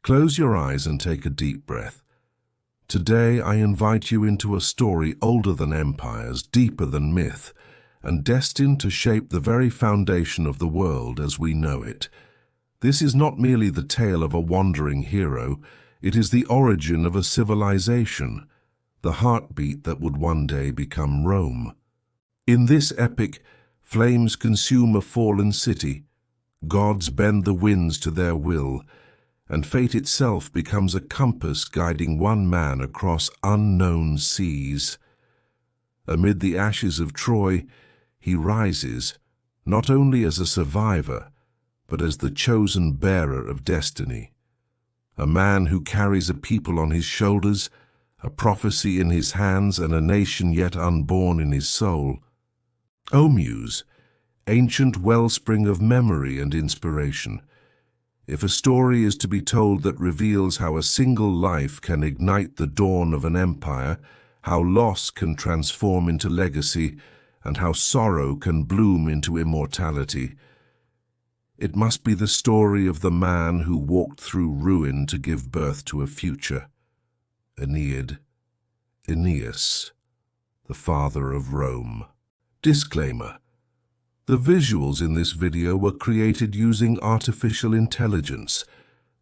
Close your eyes and take a deep breath. Today I invite you into a story older than empires, deeper than myth, and destined to shape the very foundation of the world as we know it. This is not merely the tale of a wandering hero, it is the origin of a civilization, the heartbeat that would one day become Rome. In this epic, flames consume a fallen city, gods bend the winds to their will, and fate itself becomes a compass guiding one man across unknown seas. Amid the ashes of Troy, he rises, not only as a survivor, but as the chosen bearer of destiny. A man who carries a people on his shoulders, a prophecy in his hands, and a nation yet unborn in his soul. O Muse, ancient wellspring of memory and inspiration, if a story is to be told that reveals how a single life can ignite the dawn of an empire, how loss can transform into legacy, and how sorrow can bloom into immortality, it must be the story of the man who walked through ruin to give birth to a future. AENEID, Aeneas, the father of Rome. Disclaimer: the visuals in this video were created using artificial intelligence.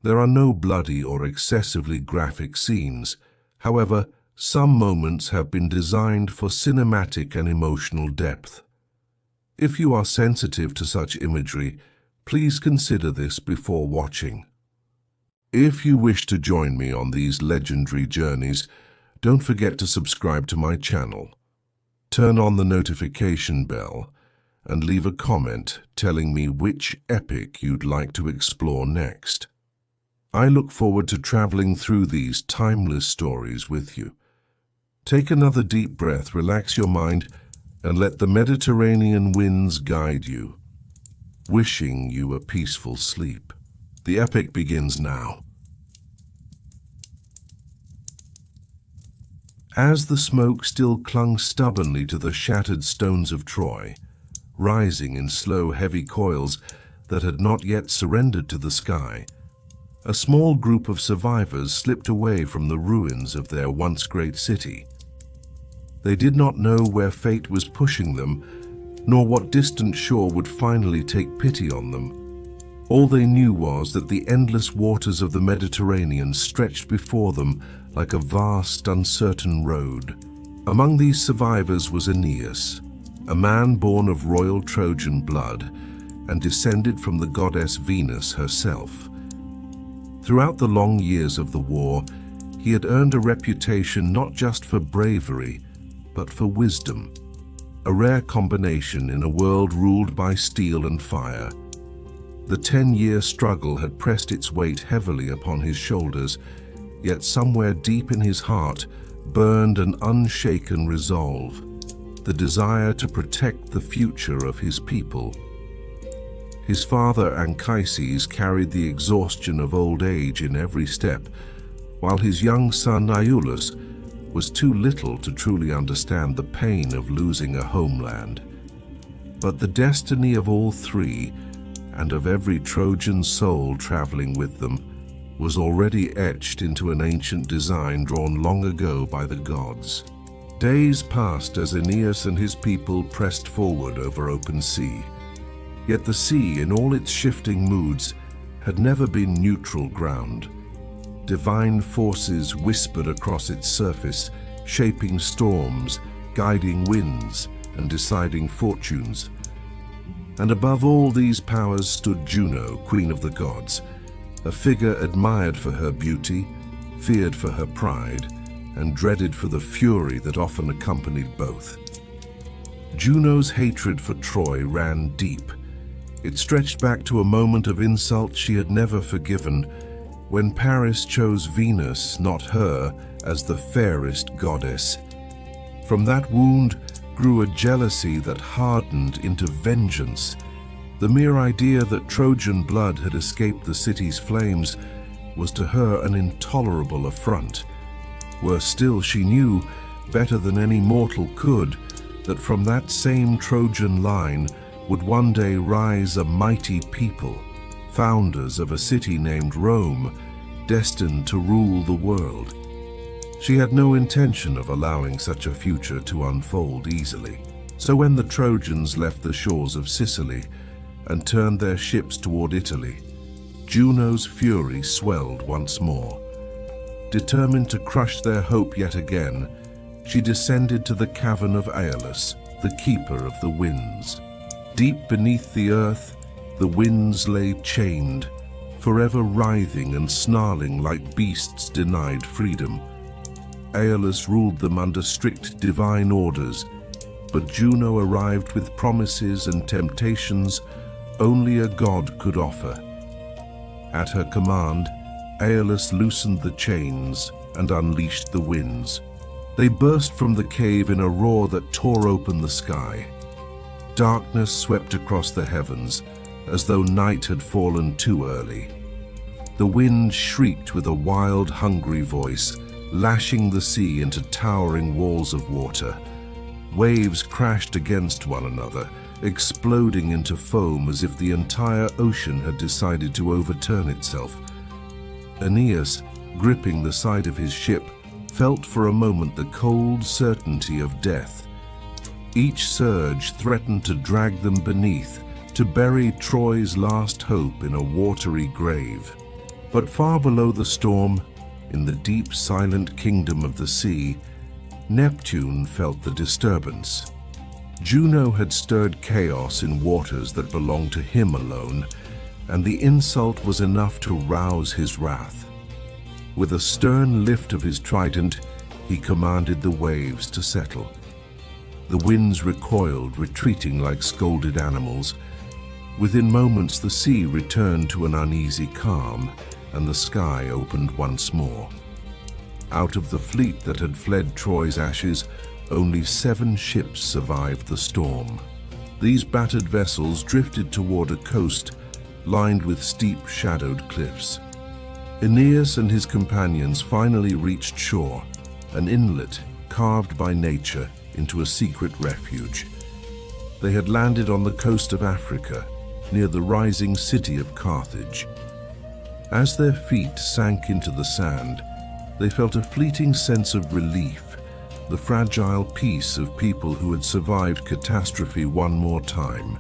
There are no bloody or excessively graphic scenes. However, some moments have been designed for cinematic and emotional depth. If you are sensitive to such imagery, please consider this before watching. If you wish to join me on these legendary journeys, don't forget to subscribe to my channel. Turn on the notification bell and leave a comment telling me which epic you'd like to explore next. I look forward to traveling through these timeless stories with you. Take another deep breath, relax your mind, and let the Mediterranean winds guide you, wishing you a peaceful sleep. The epic begins now. As the smoke still clung stubbornly to the shattered stones of Troy, rising in slow, heavy coils that had not yet surrendered to the sky, a small group of survivors slipped away from the ruins of their once great city. They did not know where fate was pushing them, nor what distant shore would finally take pity on them. All they knew was that the endless waters of the Mediterranean stretched before them like a vast, uncertain road. Among these survivors was Aeneas, a man born of royal Trojan blood and descended from the goddess Venus herself. Throughout the long years of the war, he had earned a reputation not just for bravery, but for wisdom, a rare combination in a world ruled by steel and fire. The 10-year struggle had pressed its weight heavily upon his shoulders, yet somewhere deep in his heart burned an unshaken resolve, the desire to protect the future of his people. His father Anchises carried the exhaustion of old age in every step, while his young son Euryalus was too little to truly understand the pain of losing a homeland. But the destiny of all three, and of every Trojan soul traveling with them, was already etched into an ancient design drawn long ago by the gods. Days passed as Aeneas and his people pressed forward over open sea. Yet the sea, in all its shifting moods, had never been neutral ground. Divine forces whispered across its surface, shaping storms, guiding winds, and deciding fortunes. And above all these powers stood Juno, queen of the gods, a figure admired for her beauty, feared for her pride, and dreaded for the fury that often accompanied both. Juno's hatred for Troy ran deep. It stretched back to a moment of insult she had never forgiven, when Paris chose Venus, not her, as the fairest goddess. From that wound grew a jealousy that hardened into vengeance. The mere idea that Trojan blood had escaped the city's flames was to her an intolerable affront. Worse still, she knew, better than any mortal could, that from that same Trojan line would one day rise a mighty people, founders of a city named Rome, destined to rule the world. She had no intention of allowing such a future to unfold easily. So when the Trojans left the shores of Sicily and turned their ships toward Italy, Juno's fury swelled once more. Determined to crush their hope yet again, she descended to the cavern of Euryalus, the keeper of the winds. Deep beneath the earth, the winds lay chained, forever writhing and snarling like beasts denied freedom. Euryalus ruled them under strict divine orders, but Juno arrived with promises and temptations only a god could offer. At her command, Euryalus loosened the chains and unleashed the winds. They burst from the cave in a roar that tore open the sky. Darkness swept across the heavens, as though night had fallen too early. The wind shrieked with a wild, hungry voice, lashing the sea into towering walls of water. Waves crashed against one another, exploding into foam as if the entire ocean had decided to overturn itself. Aeneas, gripping the side of his ship, felt for a moment the cold certainty of death. Each surge threatened to drag them beneath, to bury Troy's last hope in a watery grave. But far below the storm, in the deep silent kingdom of the sea, Neptune felt the disturbance. Juno had stirred chaos in waters that belonged to him alone, and the insult was enough to rouse his wrath. With a stern lift of his trident, he commanded the waves to settle. The winds recoiled, retreating like scolded animals. Within moments, the sea returned to an uneasy calm, and the sky opened once more. Out of the fleet that had fled Troy's ashes, only 7 ships survived the storm. These battered vessels drifted toward a coast lined with steep, shadowed cliffs. Aeneas and his companions finally reached shore, an inlet carved by nature into a secret refuge. They had landed on the coast of Africa, near the rising city of Carthage. As their feet sank into the sand, they felt a fleeting sense of relief, the fragile peace of people who had survived catastrophe one more time.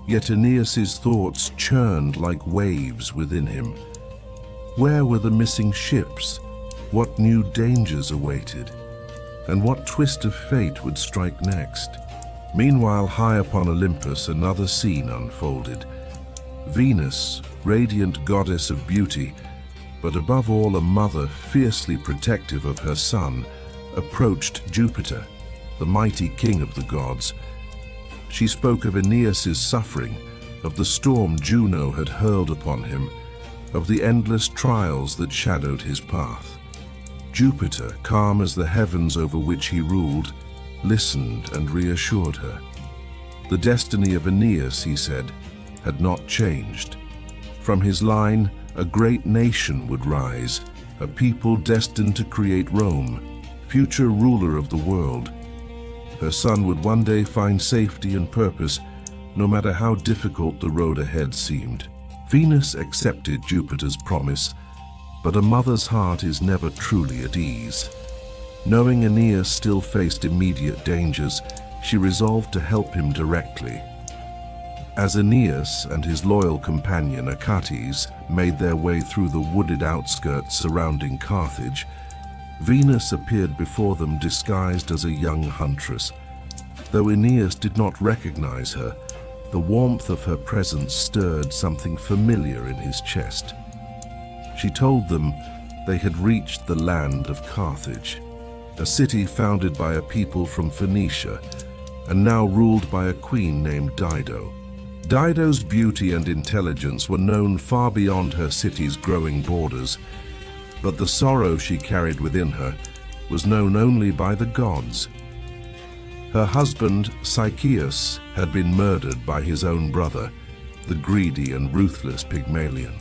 Yet Aeneas's thoughts churned like waves within him. Where were the missing ships? What new dangers awaited? And what twist of fate would strike next? Meanwhile, high upon Olympus, another scene unfolded. Venus, radiant goddess of beauty, but above all a mother fiercely protective of her son, approached Jupiter, the mighty king of the gods. She spoke of Aeneas's suffering, of the storm Juno had hurled upon him, of the endless trials that shadowed his path. Jupiter, calm as the heavens over which he ruled, listened and reassured her. The destiny of Aeneas, he said, had not changed. From his line, a great nation would rise, a people destined to create Rome, future ruler of the world. Her son would one day find safety and purpose, no matter how difficult the road ahead seemed. Venus accepted Jupiter's promise, but a mother's heart is never truly at ease. Knowing Aeneas still faced immediate dangers, she resolved to help him directly. As Aeneas and his loyal companion Anchises made their way through the wooded outskirts surrounding Carthage, Venus appeared before them disguised as a young huntress. Though Aeneas did not recognize her, the warmth of her presence stirred something familiar in his chest. She told them they had reached the land of Carthage, a city founded by a people from Phoenicia and now ruled by a queen named Dido. Dido's beauty and intelligence were known far beyond her city's growing borders, but the sorrow she carried within her was known only by the gods. Her husband, Sychaeus, had been murdered by his own brother, the greedy and ruthless Pygmalion.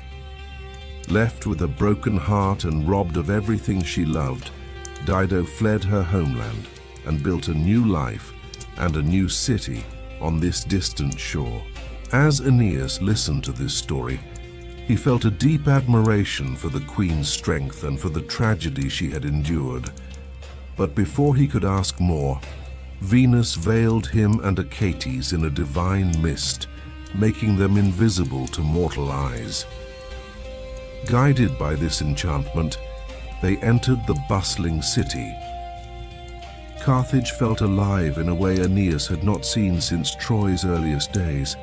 Left with a broken heart and robbed of everything she loved, Dido fled her homeland and built a new life and a new city on this distant shore. As Aeneas listened to this story, He felt a deep admiration for the queen's strength and for the tragedy she had endured. But before he could ask more, Venus veiled him and Achates in a divine mist, making them invisible to mortal eyes. Guided by this enchantment, they entered the bustling city. Carthage felt alive in a way Aeneas had not seen since Troy's earliest days.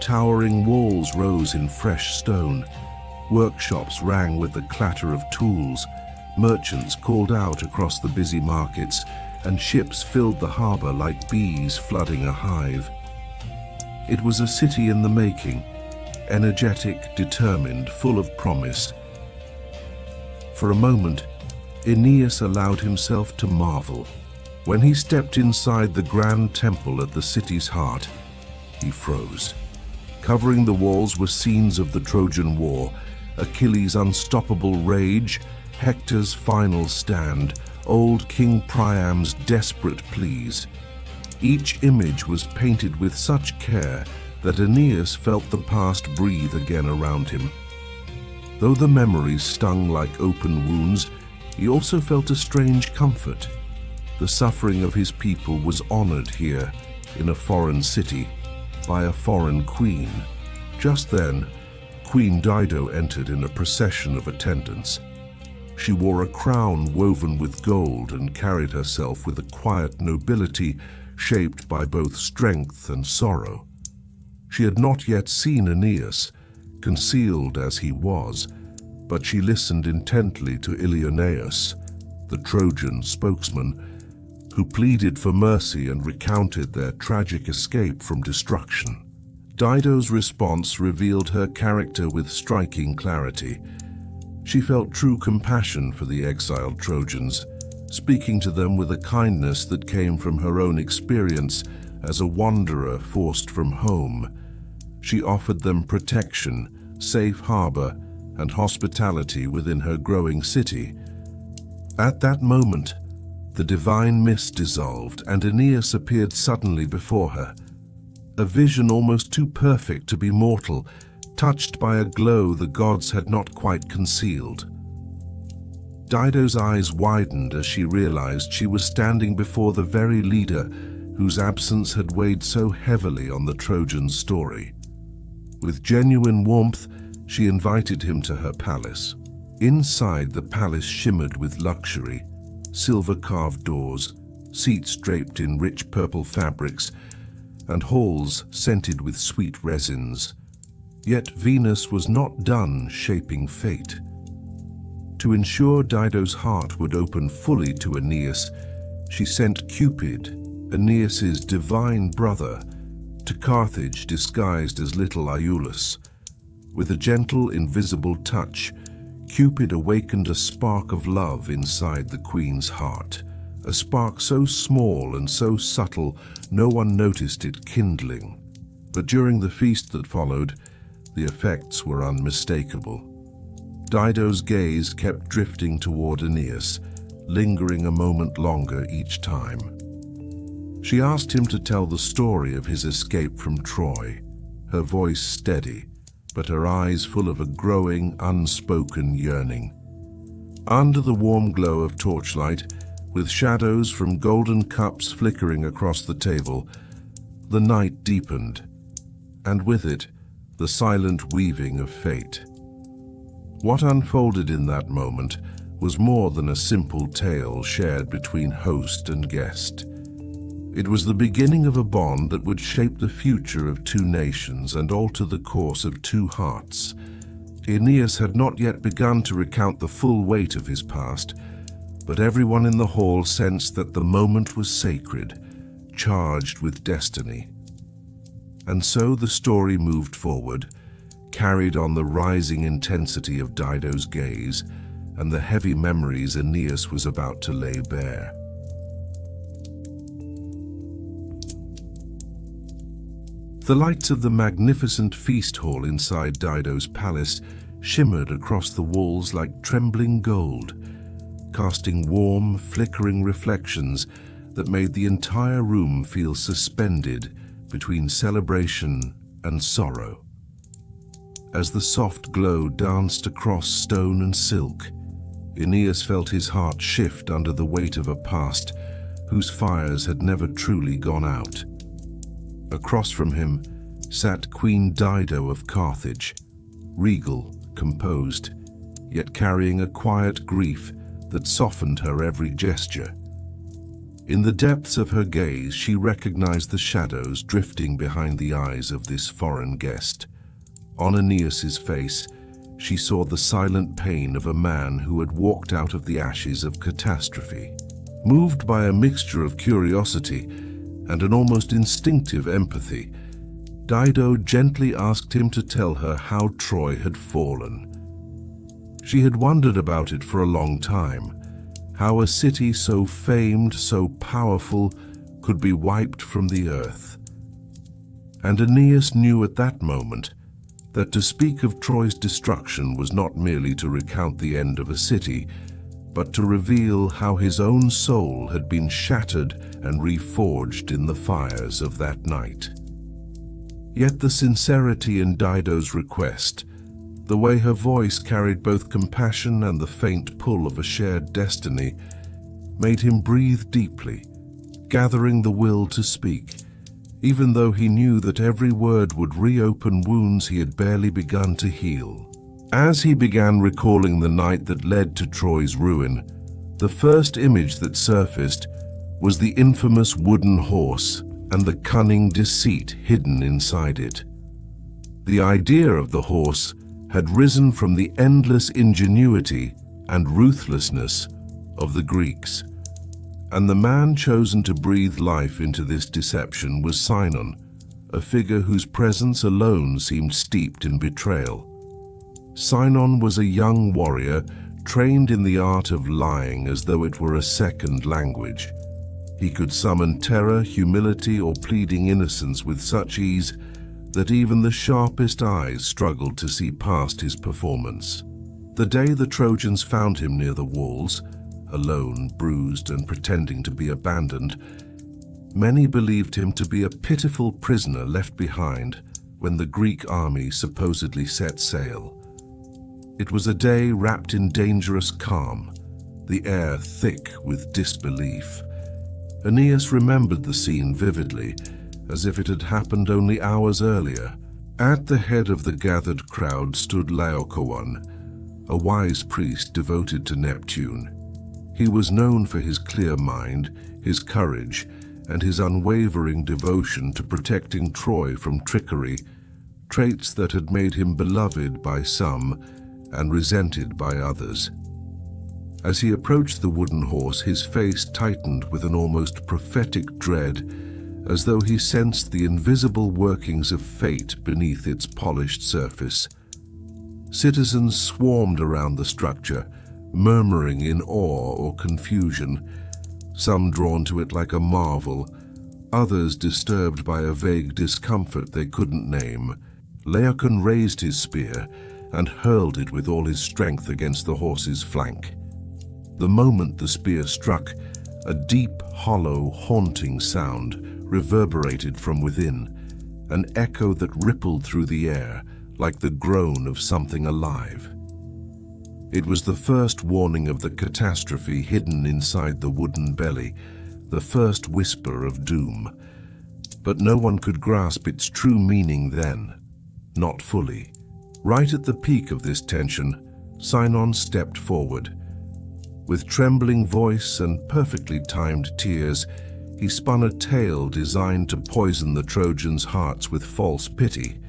Towering walls rose in fresh stone. Workshops rang with the clatter of tools. Merchants called out across the busy markets, and ships filled the harbor like bees flooding a hive. It was a city in the making, energetic, determined, full of promise. For a moment, Aeneas allowed himself to marvel. When he stepped inside the grand temple at the city's heart, he froze. Covering the walls were scenes of the Trojan War, Achilles' unstoppable rage, Hector's final stand, old King Priam's desperate pleas. Each image was painted with such care that Aeneas felt the past breathe again around him. Though the memories stung like open wounds, he also felt a strange comfort. The suffering of his people was honored here, in a foreign city, by a foreign queen. Just then, Queen Dido entered in a procession of attendants. She wore a crown woven with gold and carried herself with a quiet nobility shaped by both strength and sorrow. She had not yet seen Aeneas, concealed as he was, but she listened intently to Ilioneus, the Trojan spokesman, who pleaded for mercy and recounted their tragic escape from destruction. Dido's response revealed her character with striking clarity. She felt true compassion for the exiled Trojans, speaking to them with a kindness that came from her own experience as a wanderer forced from home. She offered them protection, safe harbor, and hospitality within her growing city. At that moment, the divine mist dissolved and Aeneas appeared suddenly before her. A vision almost too perfect to be mortal, touched by a glow the gods had not quite concealed. Dido's eyes widened as she realized she was standing before the very leader whose absence had weighed so heavily on the Trojan story. With genuine warmth, she invited him to her palace. Inside, the palace shimmered with luxury, silver-carved doors, seats draped in rich purple fabrics, and halls scented with sweet resins. Yet Venus was not done shaping fate. To ensure Dido's heart would open fully to Aeneas, she sent Cupid, Aeneas's divine brother, to Carthage disguised as little Euryalus. With a gentle, invisible touch, Cupid awakened a spark of love inside the queen's heart, a spark so small and so subtle no one noticed it kindling. But during the feast that followed, the effects were unmistakable. Dido's gaze kept drifting toward Aeneas, lingering a moment longer each time. She asked him to tell the story of his escape from Troy, her voice steady, but her eyes full of a growing, unspoken yearning. Under the warm glow of torchlight, with shadows from golden cups flickering across the table, the night deepened, and with it, the silent weaving of fate. What unfolded in that moment was more than a simple tale shared between host and guest. It was the beginning of a bond that would shape the future of two nations and alter the course of two hearts. Aeneas had not yet begun to recount the full weight of his past, but everyone in the hall sensed that the moment was sacred, charged with destiny. And so the story moved forward, carried on the rising intensity of Dido's gaze and the heavy memories Aeneas was about to lay bare. The lights of the magnificent feast hall inside Dido's palace shimmered across the walls like trembling gold, casting warm, flickering reflections that made the entire room feel suspended between celebration and sorrow. As the soft glow danced across stone and silk, Aeneas felt his heart shift under the weight of a past whose fires had never truly gone out. Across from him sat Queen Dido of Carthage, regal, composed, yet carrying a quiet grief that softened her every gesture. In the depths of her gaze, she recognized the shadows drifting behind the eyes of this foreign guest. On Aeneas's face, she saw the silent pain of a man who had walked out of the ashes of catastrophe. Moved by a mixture of curiosity and an almost instinctive empathy, Dido gently asked him to tell her how Troy had fallen. She had wondered about it for a long time, how a city so famed, so powerful, could be wiped from the earth. And Aeneas knew at that moment that to speak of Troy's destruction was not merely to recount the end of a city, but to reveal how his own soul had been shattered and reforged in the fires of that night. Yet the sincerity in Dido's request, the way her voice carried both compassion and the faint pull of a shared destiny, made him breathe deeply, gathering the will to speak, even though he knew that every word would reopen wounds he had barely begun to heal. As he began recalling the night that led to Troy's ruin, the first image that surfaced was the infamous wooden horse and the cunning deceit hidden inside it. The idea of the horse had risen from the endless ingenuity and ruthlessness of the Greeks, and the man chosen to breathe life into this deception was Sinon, a figure whose presence alone seemed steeped in betrayal. Sinon was a young warrior trained in the art of lying as though it were a second language. He could summon terror, humility, or pleading innocence with such ease that even the sharpest eyes struggled to see past his performance. The day the Trojans found him near the walls, alone, bruised, and pretending to be abandoned, many believed him to be a pitiful prisoner left behind when the Greek army supposedly set sail. It was a day wrapped in dangerous calm, the air thick with disbelief. Aeneas remembered the scene vividly, as if it had happened only hours earlier. At the head of the gathered crowd stood Laocoon, a wise priest devoted to Neptune. He was known for his clear mind, his courage, and his unwavering devotion to protecting Troy from trickery, traits that had made him beloved by some and resented by others. As he approached the wooden horse, his face tightened with an almost prophetic dread, as though he sensed the invisible workings of fate beneath its polished surface. Citizens swarmed around the structure, murmuring in awe or confusion, some drawn to it like a marvel, others disturbed by a vague discomfort they couldn't name. Laocoon raised his spear and hurled it with all his strength against the horse's flank. The moment the spear struck, a deep, hollow, haunting sound reverberated from within, an echo that rippled through the air like the groan of something alive. It was the first warning of the catastrophe hidden inside the wooden belly, the first whisper of doom. But no one could grasp its true meaning then, not fully. Right at the peak of this tension, Sinon stepped forward. With trembling voice and perfectly timed tears, he spun a tale designed to poison the Trojans' hearts with false pity.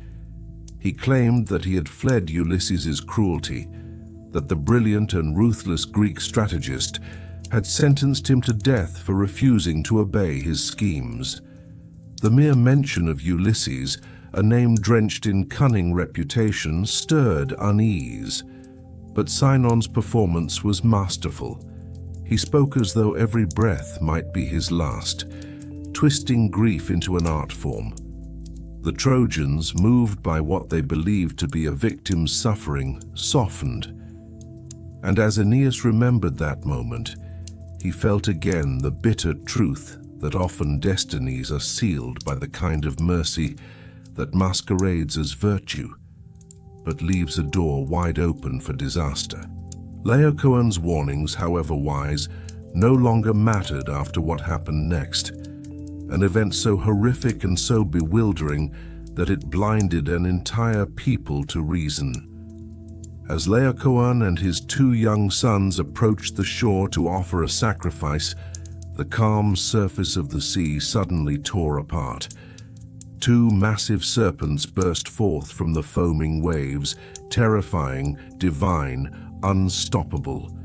He claimed that he had fled Ulysses' cruelty, that the brilliant and ruthless Greek strategist had sentenced him to death for refusing to obey his schemes. The mere mention of Ulysses, a name drenched in cunning reputation, stirred unease. But Sinon's performance was masterful. He spoke as though every breath might be his last, twisting grief into an art form. The Trojans, moved by what they believed to be a victim's suffering, softened. And as Aeneas remembered that moment, he felt again the bitter truth that often destinies are sealed by the kind of mercy that masquerades as virtue, but leaves a door wide open for disaster. Laocoon's warnings, however wise, no longer mattered after what happened next, an event so horrific and so bewildering that it blinded an entire people to reason. As Laocoon and his 2 young sons approached the shore to offer a sacrifice, the calm surface of the sea suddenly tore apart. 2 massive serpents burst forth from the foaming waves, terrifying, divine, unstoppable.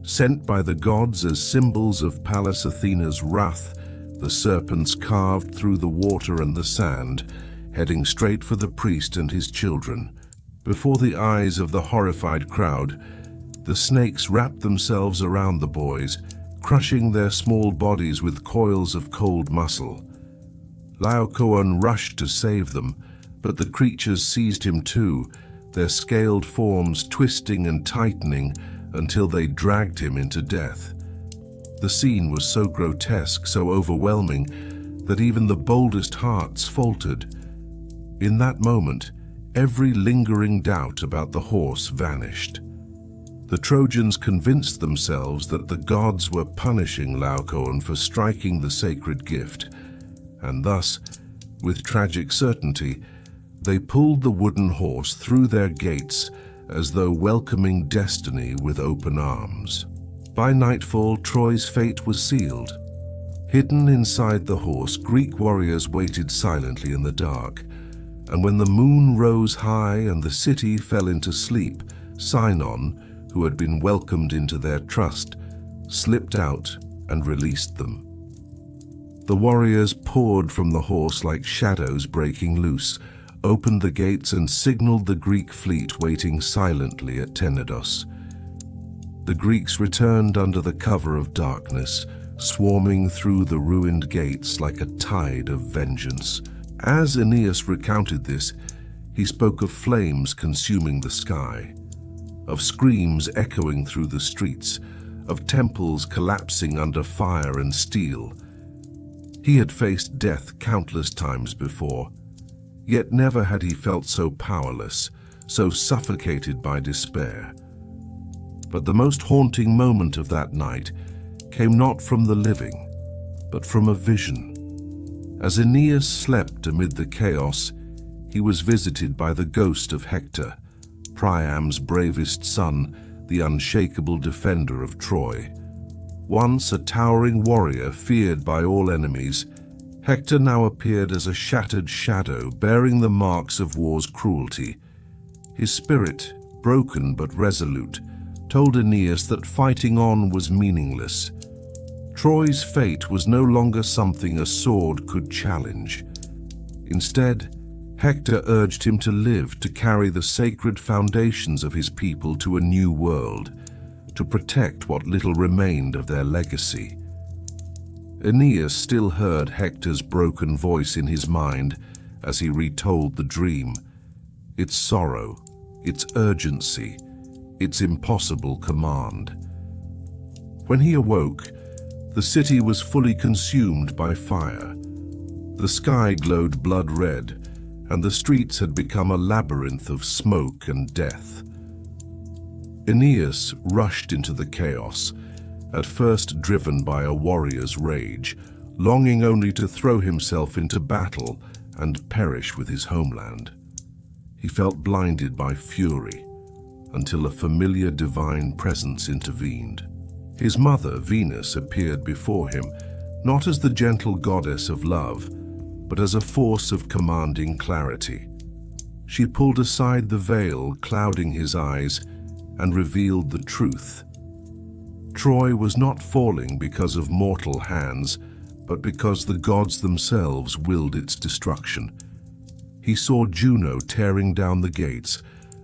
Sent by the gods as symbols of Pallas Athena's wrath, the serpents carved through the water and the sand, heading straight for the priest and his children. Before the eyes of the horrified crowd, the snakes wrapped themselves around the boys, crushing their small bodies with coils of cold muscle. Laocoon rushed to save them, but the creatures seized him too, their scaled forms twisting and tightening until they dragged him into death. The scene was so grotesque, so overwhelming, that even the boldest hearts faltered. In that moment, every lingering doubt about the horse vanished. The Trojans convinced themselves that the gods were punishing Laocoon for striking the sacred gift, and thus, with tragic certainty, they pulled the wooden horse through their gates as though welcoming destiny with open arms. By nightfall, Troy's fate was sealed. Hidden inside the horse, Greek warriors waited silently in the dark, and when the moon rose high and the city fell into sleep, Sinon, who had been welcomed into their trust, slipped out and released them. The warriors poured from the horse like shadows breaking loose, opened the gates and signaled the Greek fleet waiting silently at Tenedos. The Greeks returned under the cover of darkness, swarming through the ruined gates like a tide of vengeance. As Aeneas recounted this, he spoke of flames consuming the sky, of screams echoing through the streets, of temples collapsing under fire and steel. He had faced death countless times before, yet never had he felt so powerless, so suffocated by despair. But the most haunting moment of that night came not from the living, but from a vision. As Aeneas slept amid the chaos, he was visited by the ghost of Hector, Priam's bravest son, the unshakable defender of Troy. Once a towering warrior feared by all enemies, Hector now appeared as a shattered shadow bearing the marks of war's cruelty. His spirit, broken but resolute, told Aeneas that fighting on was meaningless. Troy's fate was no longer something a sword could challenge. Instead, Hector urged him to live, to carry the sacred foundations of his people to a new world, to protect what little remained of their legacy. Aeneas still heard Hector's broken voice in his mind as he retold the dream, its sorrow, its urgency, its impossible command. When he awoke, the city was fully consumed by fire. The sky glowed blood red, and the streets had become a labyrinth of smoke and death. Aeneas rushed into the chaos, at first driven by a warrior's rage, longing only to throw himself into battle and perish with his homeland. He felt blinded by fury, until a familiar divine presence intervened. His mother, Venus, appeared before him, not as the gentle goddess of love, but as a force of commanding clarity. She pulled aside the veil clouding his eyes and revealed the truth. Troy was not falling because of mortal hands, but because the gods themselves willed its destruction. He saw Juno tearing down the gates,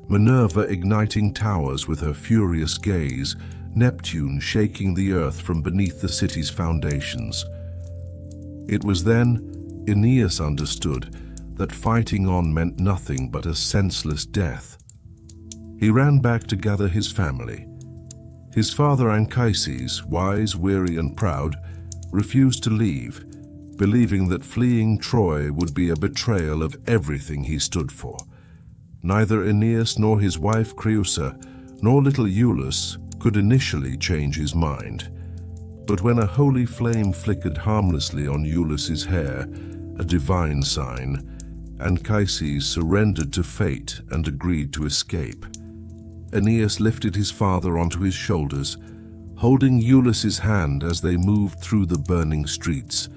Minerva igniting towers with her furious gaze, Neptune shaking the earth from beneath the city's foundations. It was then Aeneas understood that fighting on meant nothing but a senseless death. He ran back to gather his family. His father Anchises, wise, weary, and proud, refused to leave, believing that fleeing Troy would be a betrayal of everything he stood for. Neither Aeneas nor his wife Creusa, nor little Euryalus could initially change his mind. But when a holy flame flickered harmlessly on Euryalus' hair, a divine sign, Anchises surrendered to fate and agreed to escape. Aeneas lifted his father onto his shoulders, holding Euryalus' hand as they moved through the burning streets.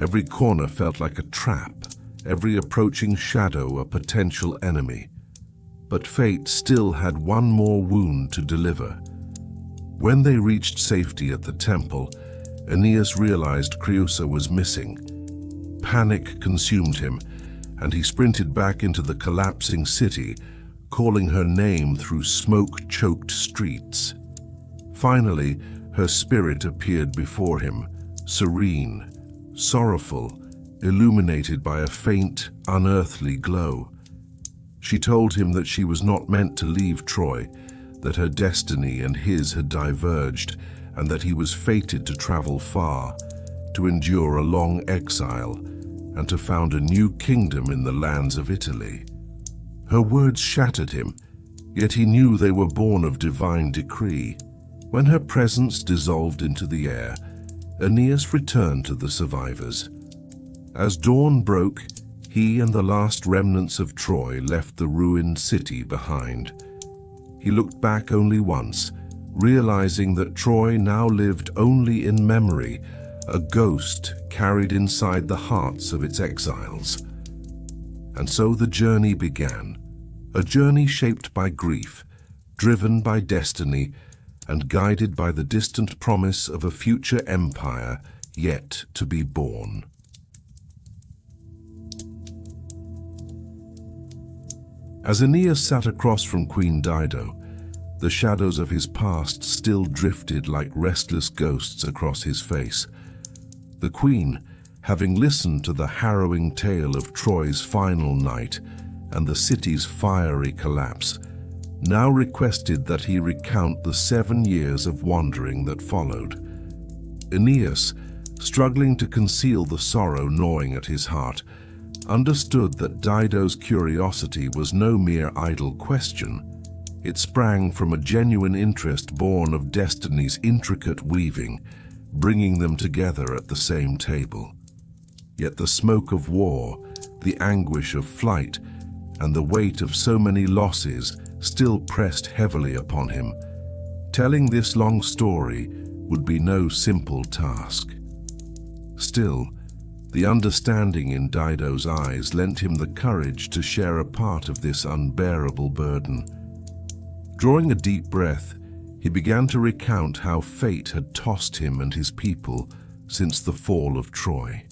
Every corner felt like a trap, every approaching shadow a potential enemy. But fate still had one more wound to deliver. When they reached safety at the temple, Aeneas realized Creusa was missing. Panic consumed him, and he sprinted back into the collapsing city, calling her name through smoke-choked streets. Finally, her spirit appeared before him, serene, sorrowful, illuminated by a faint, unearthly glow. She told him that she was not meant to leave Troy, that her destiny and his had diverged, and that he was fated to travel far, to endure a long exile, and to found a new kingdom in the lands of Italy. Her words shattered him, yet he knew they were born of divine decree. When her presence dissolved into the air, Aeneas returned to the survivors. As dawn broke, he and the last remnants of Troy left the ruined city behind. He looked back only once, realizing that Troy now lived only in memory, a ghost carried inside the hearts of its exiles. And so the journey began, a journey shaped by grief, driven by destiny, and guided by the distant promise of a future empire yet to be born. As Aeneas sat across from Queen Dido, the shadows of his past still drifted like restless ghosts across his face. The queen, having listened to the harrowing tale of Troy's final night and the city's fiery collapse, now requested that he recount the 7 years of wandering that followed. Aeneas, struggling to conceal the sorrow gnawing at his heart, understood that Dido's curiosity was no mere idle question. It sprang from a genuine interest born of destiny's intricate weaving, bringing them together at the same table. Yet the smoke of war, the anguish of flight, and the weight of so many losses still pressed heavily upon him. Telling this long story would be no simple task. Still, the understanding in Dido's eyes lent him the courage to share a part of this unbearable burden. Drawing a deep breath, he began to recount how fate had tossed him and his people since the fall of Troy.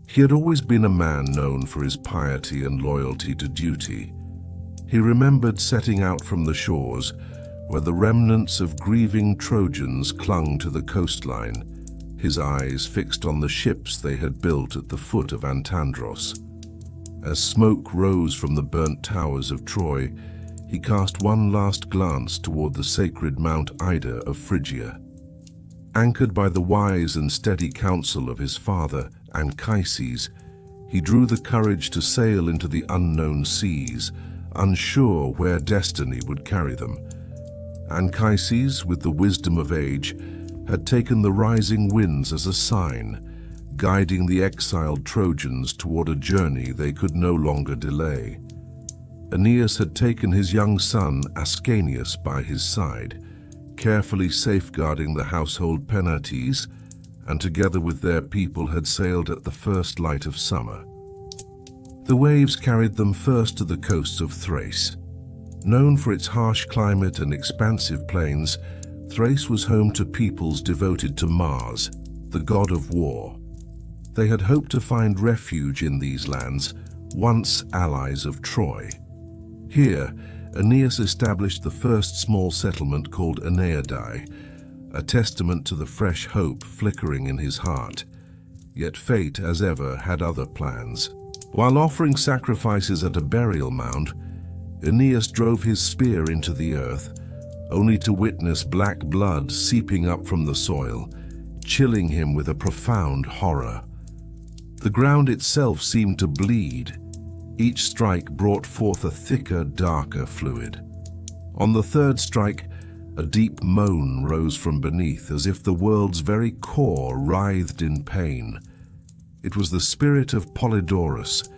He had always been a man known for his piety and loyalty to duty. He remembered setting out from the shores, where the remnants of grieving Trojans clung to the coastline, his eyes fixed on the ships they had built at the foot of Antandros. As smoke rose from the burnt towers of Troy, he cast one last glance toward the sacred Mount Ida of Phrygia. Anchored by the wise and steady counsel of his father, Anchises, he drew the courage to sail into the unknown seas, unsure where destiny would carry them. Anchises, with the wisdom of age, had taken the rising winds as a sign, guiding the exiled Trojans toward a journey they could no longer delay. Aeneas had taken his young son Ascanius by his side, carefully safeguarding the household Penates, and together with their people had sailed at the first light of summer. The waves carried them first to the coasts of Thrace. Known for its harsh climate and expansive plains, Thrace was home to peoples devoted to Mars, the god of war. They had hoped to find refuge in these lands, once allies of Troy. Here, Aeneas established the first small settlement called AENEID, a testament to the fresh hope flickering in his heart. Yet fate, as ever, had other plans. While offering sacrifices at a burial mound, Aeneas drove his spear into the earth, only to witness black blood seeping up from the soil, chilling him with a profound horror. The ground itself seemed to bleed. Each strike brought forth a thicker, darker fluid. On the third strike, a deep moan rose from beneath, as if the world's very core writhed in pain. It was the spirit of Polydorus,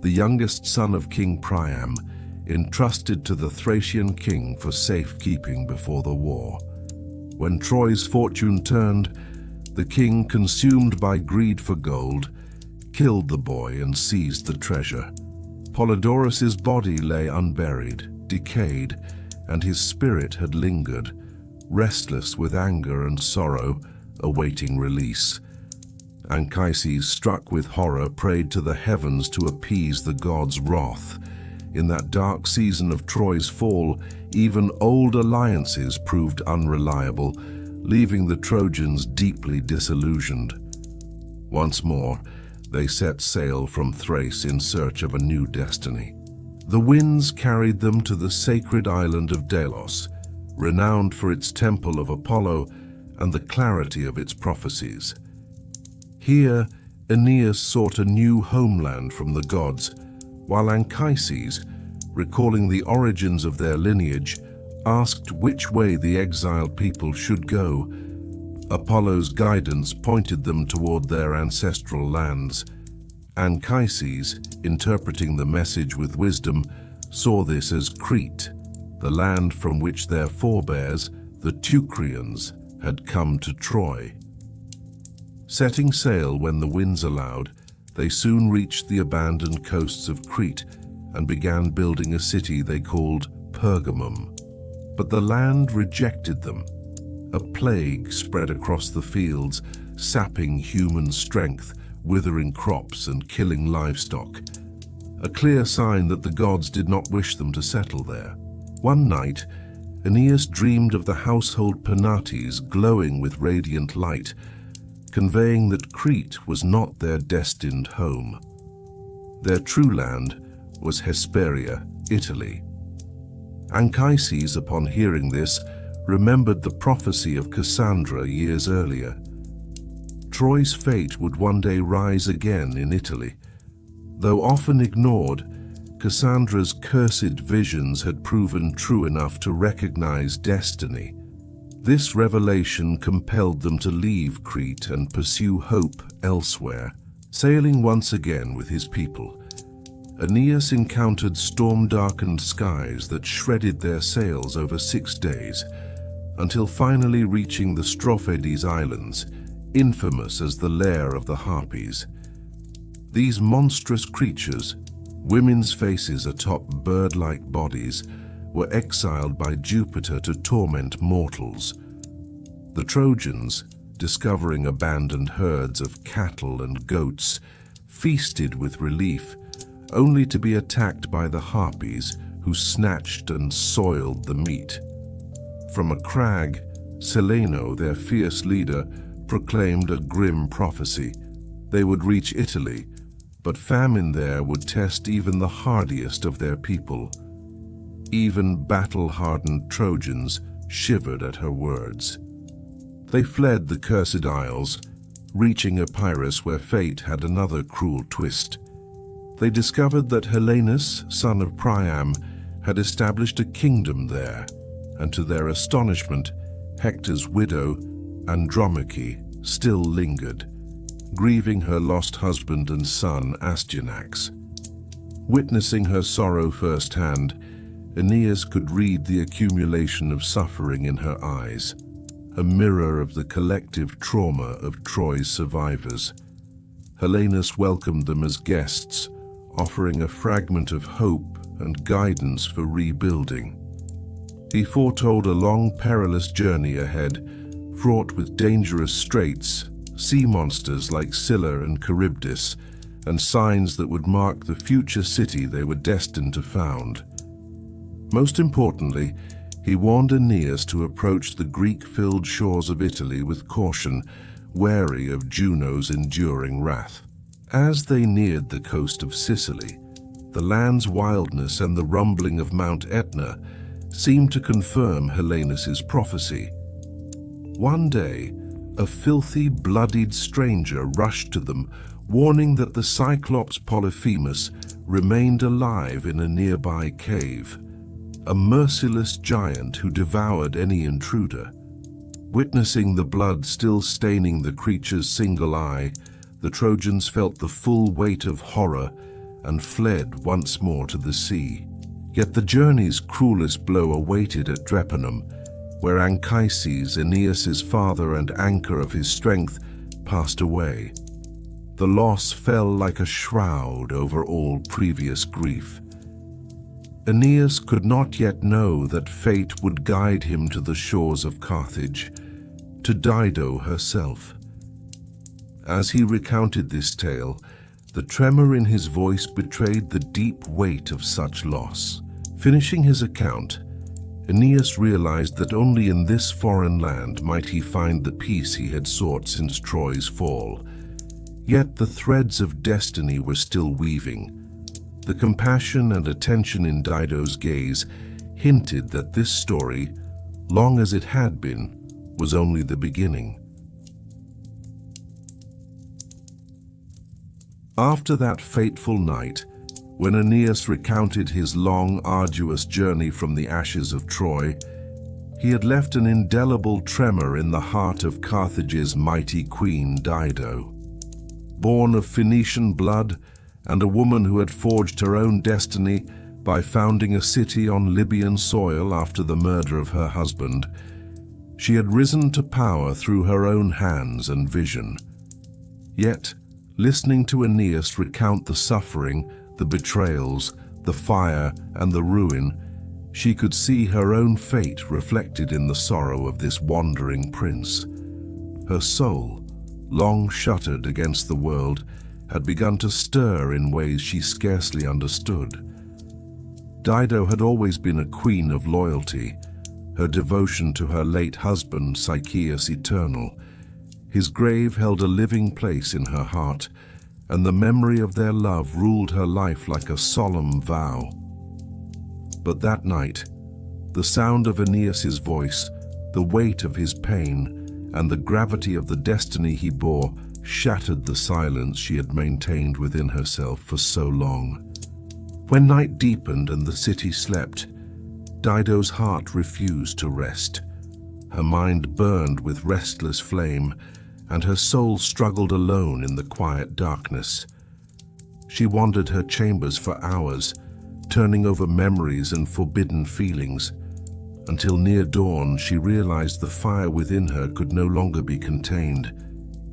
the youngest son of King Priam, entrusted to the Thracian king for safekeeping before the war. When Troy's fortune turned, the king, consumed by greed for gold, killed the boy and seized the treasure. Polydorus's body lay unburied, decayed, and his spirit had lingered, restless with anger and sorrow, awaiting release. Anchises, struck with horror, prayed to the heavens to appease the gods' wrath. In that dark season of Troy's fall, even old alliances proved unreliable, leaving the Trojans deeply disillusioned. Once more, they set sail from Thrace in search of a new destiny. The winds carried them to the sacred island of Delos, renowned for its temple of Apollo and the clarity of its prophecies. Here, Aeneas sought a new homeland from the gods, while Anchises, recalling the origins of their lineage, asked which way the exiled people should go. Apollo's guidance pointed them toward their ancestral lands. Anchises, interpreting the message with wisdom, saw this as Crete, the land from which their forebears, the Teucrians, had come to Troy. Setting sail when the winds allowed, they soon reached the abandoned coasts of Crete and began building a city they called Pergamum. But the land rejected them. A plague spread across the fields, sapping human strength, withering crops and killing livestock. A clear sign that the gods did not wish them to settle there. One night, Aeneas dreamed of the household Penates glowing with radiant light, conveying that Crete was not their destined home. Their true land was Hesperia, Italy. Anchises, upon hearing this, remembered the prophecy of Cassandra years earlier. Troy's fate would one day rise again in Italy. Though often ignored, Cassandra's cursed visions had proven true enough to recognize destiny. This revelation compelled them to leave Crete and pursue hope elsewhere. Sailing once again with his people, Aeneas encountered storm-darkened skies that shredded their sails over 6 days, until finally reaching the Strophides Islands, infamous as the lair of the Harpies. These monstrous creatures, women's faces atop bird-like bodies, were exiled by Jupiter to torment mortals. The Trojans, discovering abandoned herds of cattle and goats, feasted with relief, only to be attacked by the Harpies, who snatched and soiled the meat. From a crag, Celaeno, their fierce leader, proclaimed a grim prophecy. They would reach Italy, but famine there would test even the hardiest of their people. Even battle-hardened Trojans shivered at her words. They fled the cursed isles, reaching Epirus where fate had another cruel twist. They discovered that Helenus, son of Priam, had established a kingdom there, and to their astonishment, Hector's widow, Andromache, still lingered, grieving her lost husband and son, Astyanax. Witnessing her sorrow firsthand, Aeneas could read the accumulation of suffering in her eyes, a mirror of the collective trauma of Troy's survivors. Helenus welcomed them as guests, offering a fragment of hope and guidance for rebuilding. He foretold a long, perilous journey ahead, fraught with dangerous straits, sea monsters like Scylla and Charybdis, and signs that would mark the future city they were destined to found. Most importantly, he warned Aeneas to approach the Greek-filled shores of Italy with caution, wary of Juno's enduring wrath. As they neared the coast of Sicily, the land's wildness and the rumbling of Mount Etna seemed to confirm Helenus's prophecy. One day, A filthy, bloodied stranger rushed to them, warning that the Cyclops Polyphemus remained alive in a nearby cave, a merciless giant who devoured any intruder. Witnessing the blood still staining the creature's single eye, the Trojans felt the full weight of horror and fled once more to the sea. Yet the journey's cruelest blow awaited at Drepanum, where Anchises, Aeneas's father and anchor of his strength, passed away. The loss fell like a shroud over all previous grief. Aeneas could not yet know that fate would guide him to the shores of Carthage, to Dido herself. As he recounted this tale, the tremor in his voice betrayed the deep weight of such loss. Finishing his account, Aeneas realized that only in this foreign land might he find the peace he had sought since Troy's fall. Yet the threads of destiny were still weaving. The compassion and attention in Dido's gaze hinted that this story, long as it had been, was only the beginning. After that fateful night, when Aeneas recounted his long, arduous journey from the ashes of Troy, he had left an indelible tremor in the heart of Carthage's mighty queen Dido. Born of Phoenician blood and a woman who had forged her own destiny by founding a city on Libyan soil after the murder of her husband, she had risen to power through her own hands and vision. Yet, listening to Aeneas recount the suffering, the betrayals, the fire, and the ruin, she could see her own fate reflected in the sorrow of this wandering prince. Her soul, long shuttered against the world, had begun to stir in ways she scarcely understood. Dido had always been a queen of loyalty, her devotion to her late husband, Sychaeus, eternal. His grave held a living place in her heart, and the memory of their love ruled her life like a solemn vow. But that night, the sound of Aeneas's voice, the weight of his pain, and the gravity of the destiny he bore shattered the silence she had maintained within herself for so long. When night deepened and the city slept, Dido's heart refused to rest. Her mind burned with restless flame, and her soul struggled alone in the quiet darkness. She wandered her chambers for hours, turning over memories and forbidden feelings, until near dawn she realized the fire within her could no longer be contained.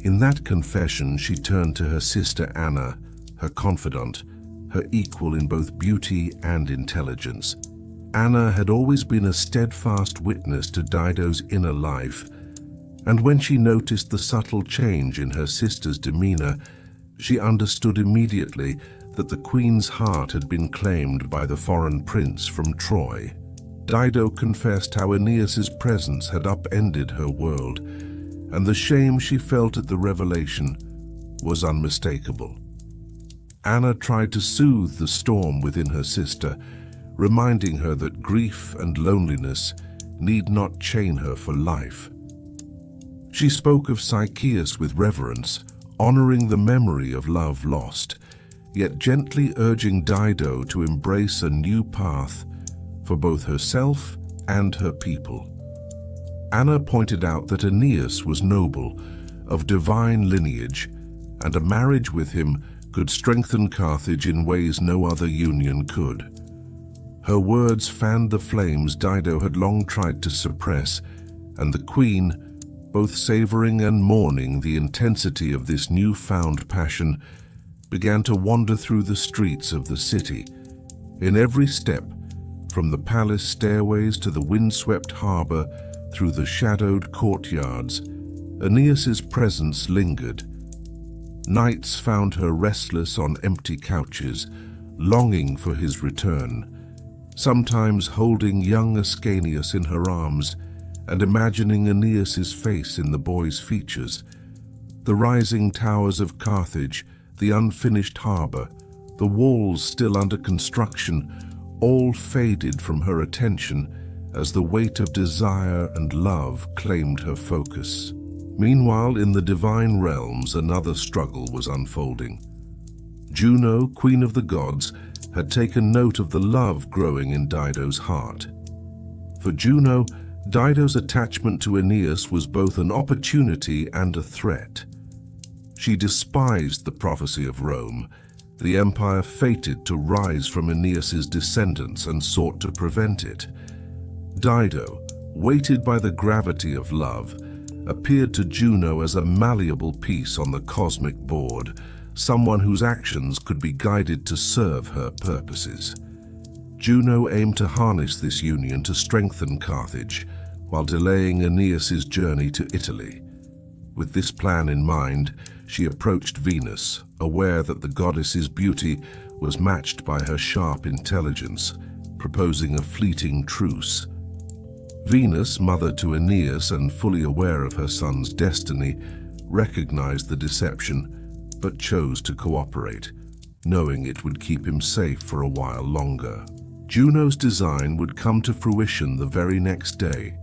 In that confession she turned to her sister Anna, her confidant, her equal in both beauty and intelligence. Anna had always been a steadfast witness to Dido's inner life, and when she noticed the subtle change in her sister's demeanor, she understood immediately that the queen's heart had been claimed by the foreign prince from Troy. Dido confessed how Aeneas's presence had upended her world, and the shame she felt at the revelation was unmistakable. Anna tried to soothe the storm within her sister, reminding her that grief and loneliness need not chain her for life. She spoke of Sychaeus with reverence, honoring the memory of love lost, yet gently urging Dido to embrace a new path for both herself and her people. Anna pointed out that Aeneas was noble, of divine lineage, and a marriage with him could strengthen Carthage in ways no other union could. Her words fanned the flames Dido had long tried to suppress, and the queen, both savoring and mourning the intensity of this newfound passion, began to wander through the streets of the city. In every step, from the palace stairways to the windswept harbor, through the shadowed courtyards, Aeneas's presence lingered. Nights found her restless on empty couches, longing for his return, sometimes holding young Ascanius in her arms and imagining Aeneas's face in the boy's features. The rising towers of Carthage, the unfinished harbor, the walls still under construction, all faded from her attention as the weight of desire and love claimed her focus. Meanwhile, in the divine realms, another struggle was unfolding. Juno, queen of the gods, had taken note of the love growing in Dido's heart. For Juno, Dido's attachment to Aeneas was both an opportunity and a threat. She despised the prophecy of Rome, the empire fated to rise from Aeneas's descendants, and sought to prevent it. Dido, weighted by the gravity of love, appeared to Juno as a malleable piece on the cosmic board, someone whose actions could be guided to serve her purposes. Juno aimed to harness this union to strengthen Carthage, while delaying Aeneas's journey to Italy. With this plan in mind, she approached Venus, aware that the goddess's beauty was matched by her sharp intelligence, proposing a fleeting truce. Venus, mother to Aeneas and fully aware of her son's destiny, recognized the deception, but chose to cooperate, knowing it would keep him safe for a while longer. Juno's design would come to fruition the very next day.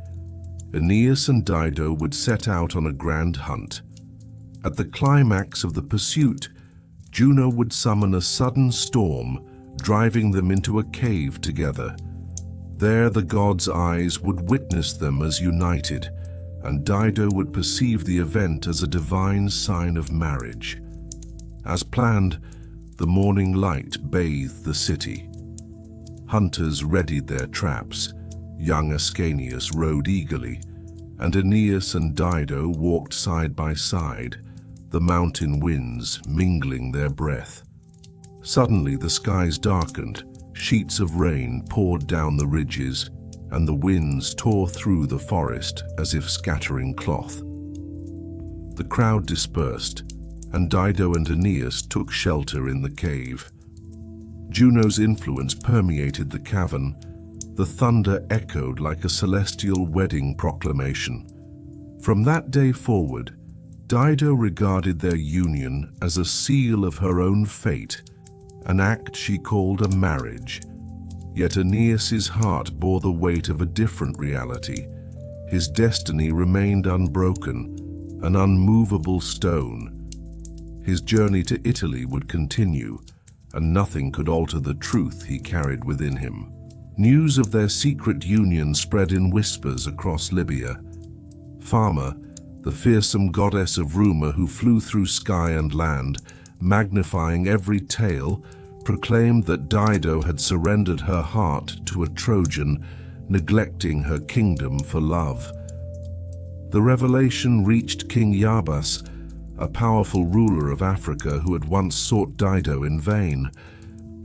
Aeneas and Dido would set out on a grand hunt. At the climax of the pursuit, Juno would summon a sudden storm, driving them into a cave together. There the gods' eyes would witness them as united, and Dido would perceive the event as a divine sign of marriage. As planned, the morning light bathed the city. Hunters readied their traps, young Ascanius rode eagerly, and Aeneas and Dido walked side by side, the mountain winds mingling their breath. Suddenly the skies darkened, sheets of rain poured down the ridges, and the winds tore through the forest as if scattering cloth. The crowd dispersed, and Dido and Aeneas took shelter in the cave. Juno's influence permeated the cavern. The thunder echoed like a celestial wedding proclamation. From that day forward, Dido regarded their union as a seal of her own fate, an act she called a marriage. Yet Aeneas's heart bore the weight of a different reality. His destiny remained unbroken, an unmovable stone. His journey to Italy would continue, and nothing could alter the truth he carried within him. News of their secret union spread in whispers across Libya. Fama, the fearsome goddess of rumor who flew through sky and land, magnifying every tale, proclaimed that Dido had surrendered her heart to a Trojan, neglecting her kingdom for love. The revelation reached King Iarbas, a powerful ruler of Africa who had once sought Dido in vain.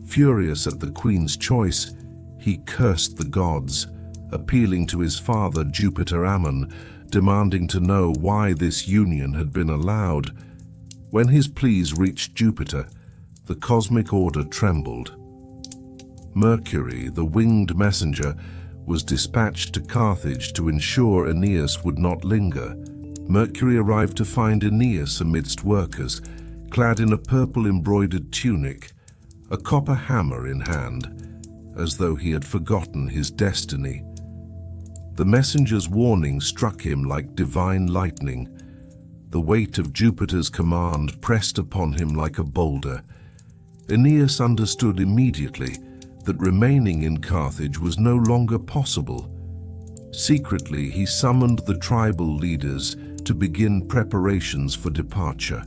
Furious at the queen's choice, he cursed the gods, appealing to his father Jupiter Ammon, demanding to know why this union had been allowed. When his pleas reached Jupiter, the cosmic order trembled. Mercury, the winged messenger, was dispatched to Carthage to ensure Aeneas would not linger. Mercury arrived to find Aeneas amidst workers, clad in a purple embroidered tunic, a copper hammer in hand, as though he had forgotten his destiny. The messenger's warning struck him like divine lightning. The weight of Jupiter's command pressed upon him like a boulder. Aeneas understood immediately that remaining in Carthage was no longer possible. Secretly, he summoned the tribal leaders to begin preparations for departure.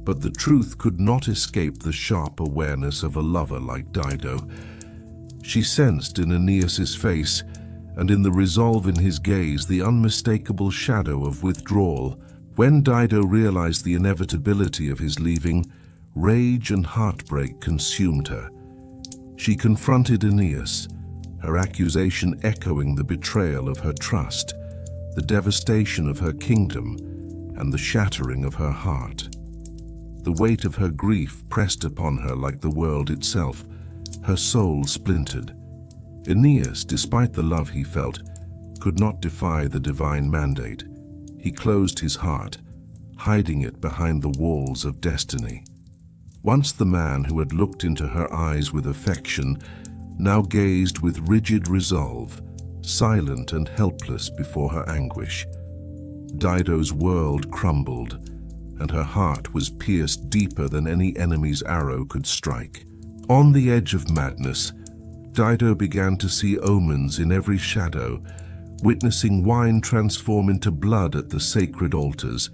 But the truth could not escape the sharp awareness of a lover like Dido. She sensed in Aeneas's face, and in the resolve in his gaze, the unmistakable shadow of withdrawal. When Dido realized the inevitability of his leaving, rage and heartbreak consumed her. She confronted Aeneas, her accusation echoing the betrayal of her trust, the devastation of her kingdom, and the shattering of her heart. The weight of her grief pressed upon her like the world itself. Her soul splintered. Aeneas, despite the love he felt, could not defy the divine mandate. He closed his heart, hiding it behind the walls of destiny. Once the man who had looked into her eyes with affection now gazed with rigid resolve, silent and helpless before her anguish. Dido's world crumbled, and her heart was pierced deeper than any enemy's arrow could strike. On the edge of madness, Dido began to see omens in every shadow, witnessing wine transform into blood at the sacred altars,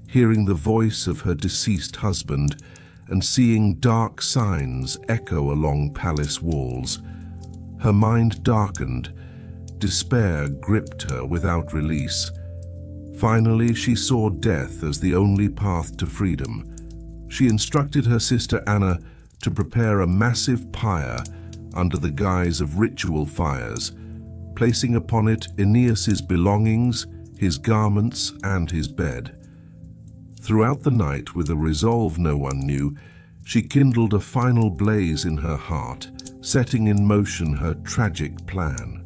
hearing the voice of her deceased husband, and seeing dark signs echo along palace walls. Her mind darkened. Despair gripped her without release. Finally, she saw death as the only path to freedom. She instructed her sister Anna to prepare a massive pyre under the guise of ritual fires, placing upon it Aeneas's belongings, his garments, and his bed. Throughout the night, with a resolve no one knew, she kindled a final blaze in her heart, setting in motion her tragic plan.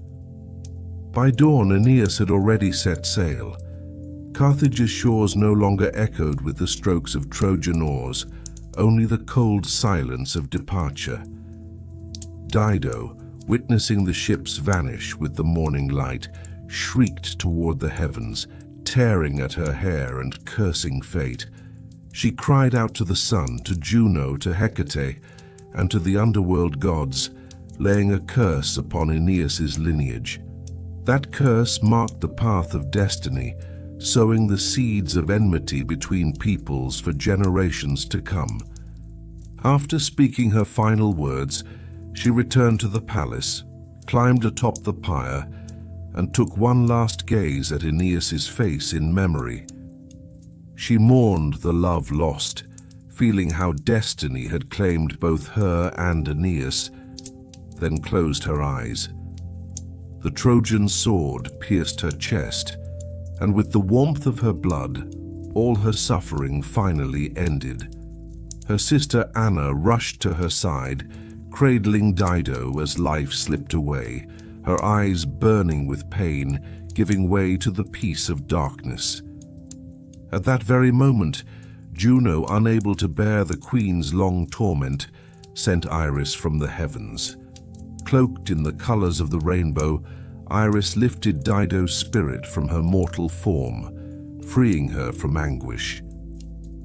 By dawn, Aeneas had already set sail. Carthage's shores no longer echoed with the strokes of Trojan oars, only the cold silence of departure. Dido, witnessing the ships vanish with the morning light, shrieked toward the heavens, tearing at her hair and cursing fate. She cried out to the sun, to Juno, to Hecate, and to the underworld gods, laying a curse upon Aeneas's lineage. That curse marked the path of destiny, sowing the seeds of enmity between peoples for generations to come. After speaking her final words, she returned to the palace, climbed atop the pyre, and took one last gaze at Aeneas's face in memory. She mourned the love lost, feeling how destiny had claimed both her and Aeneas, then closed her eyes. The Trojan sword pierced her chest, and with the warmth of her blood, all her suffering finally ended. Her sister Anna rushed to her side, cradling Dido as life slipped away, her eyes burning with pain, giving way to the peace of darkness. At that very moment, Juno, unable to bear the queen's long torment, sent Iris from the heavens. Cloaked in the colors of the rainbow, Iris lifted Dido's spirit from her mortal form, freeing her from anguish.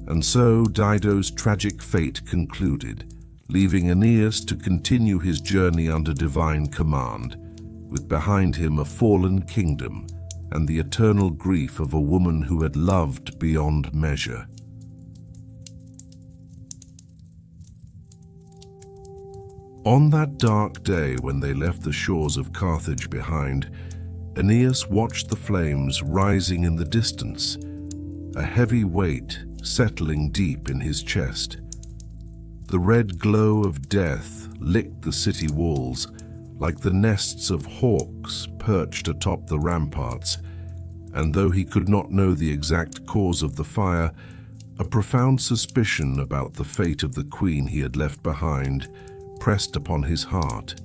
And so Dido's tragic fate concluded, leaving Aeneas to continue his journey under divine command, with behind him a fallen kingdom and the eternal grief of a woman who had loved beyond measure. On that dark day when they left the shores of Carthage behind, Aeneas watched the flames rising in the distance, a heavy weight settling deep in his chest. The red glow of death licked the city walls, like the nests of hawks perched atop the ramparts, and though he could not know the exact cause of the fire, a profound suspicion about the fate of the queen he had left behind pressed upon his heart.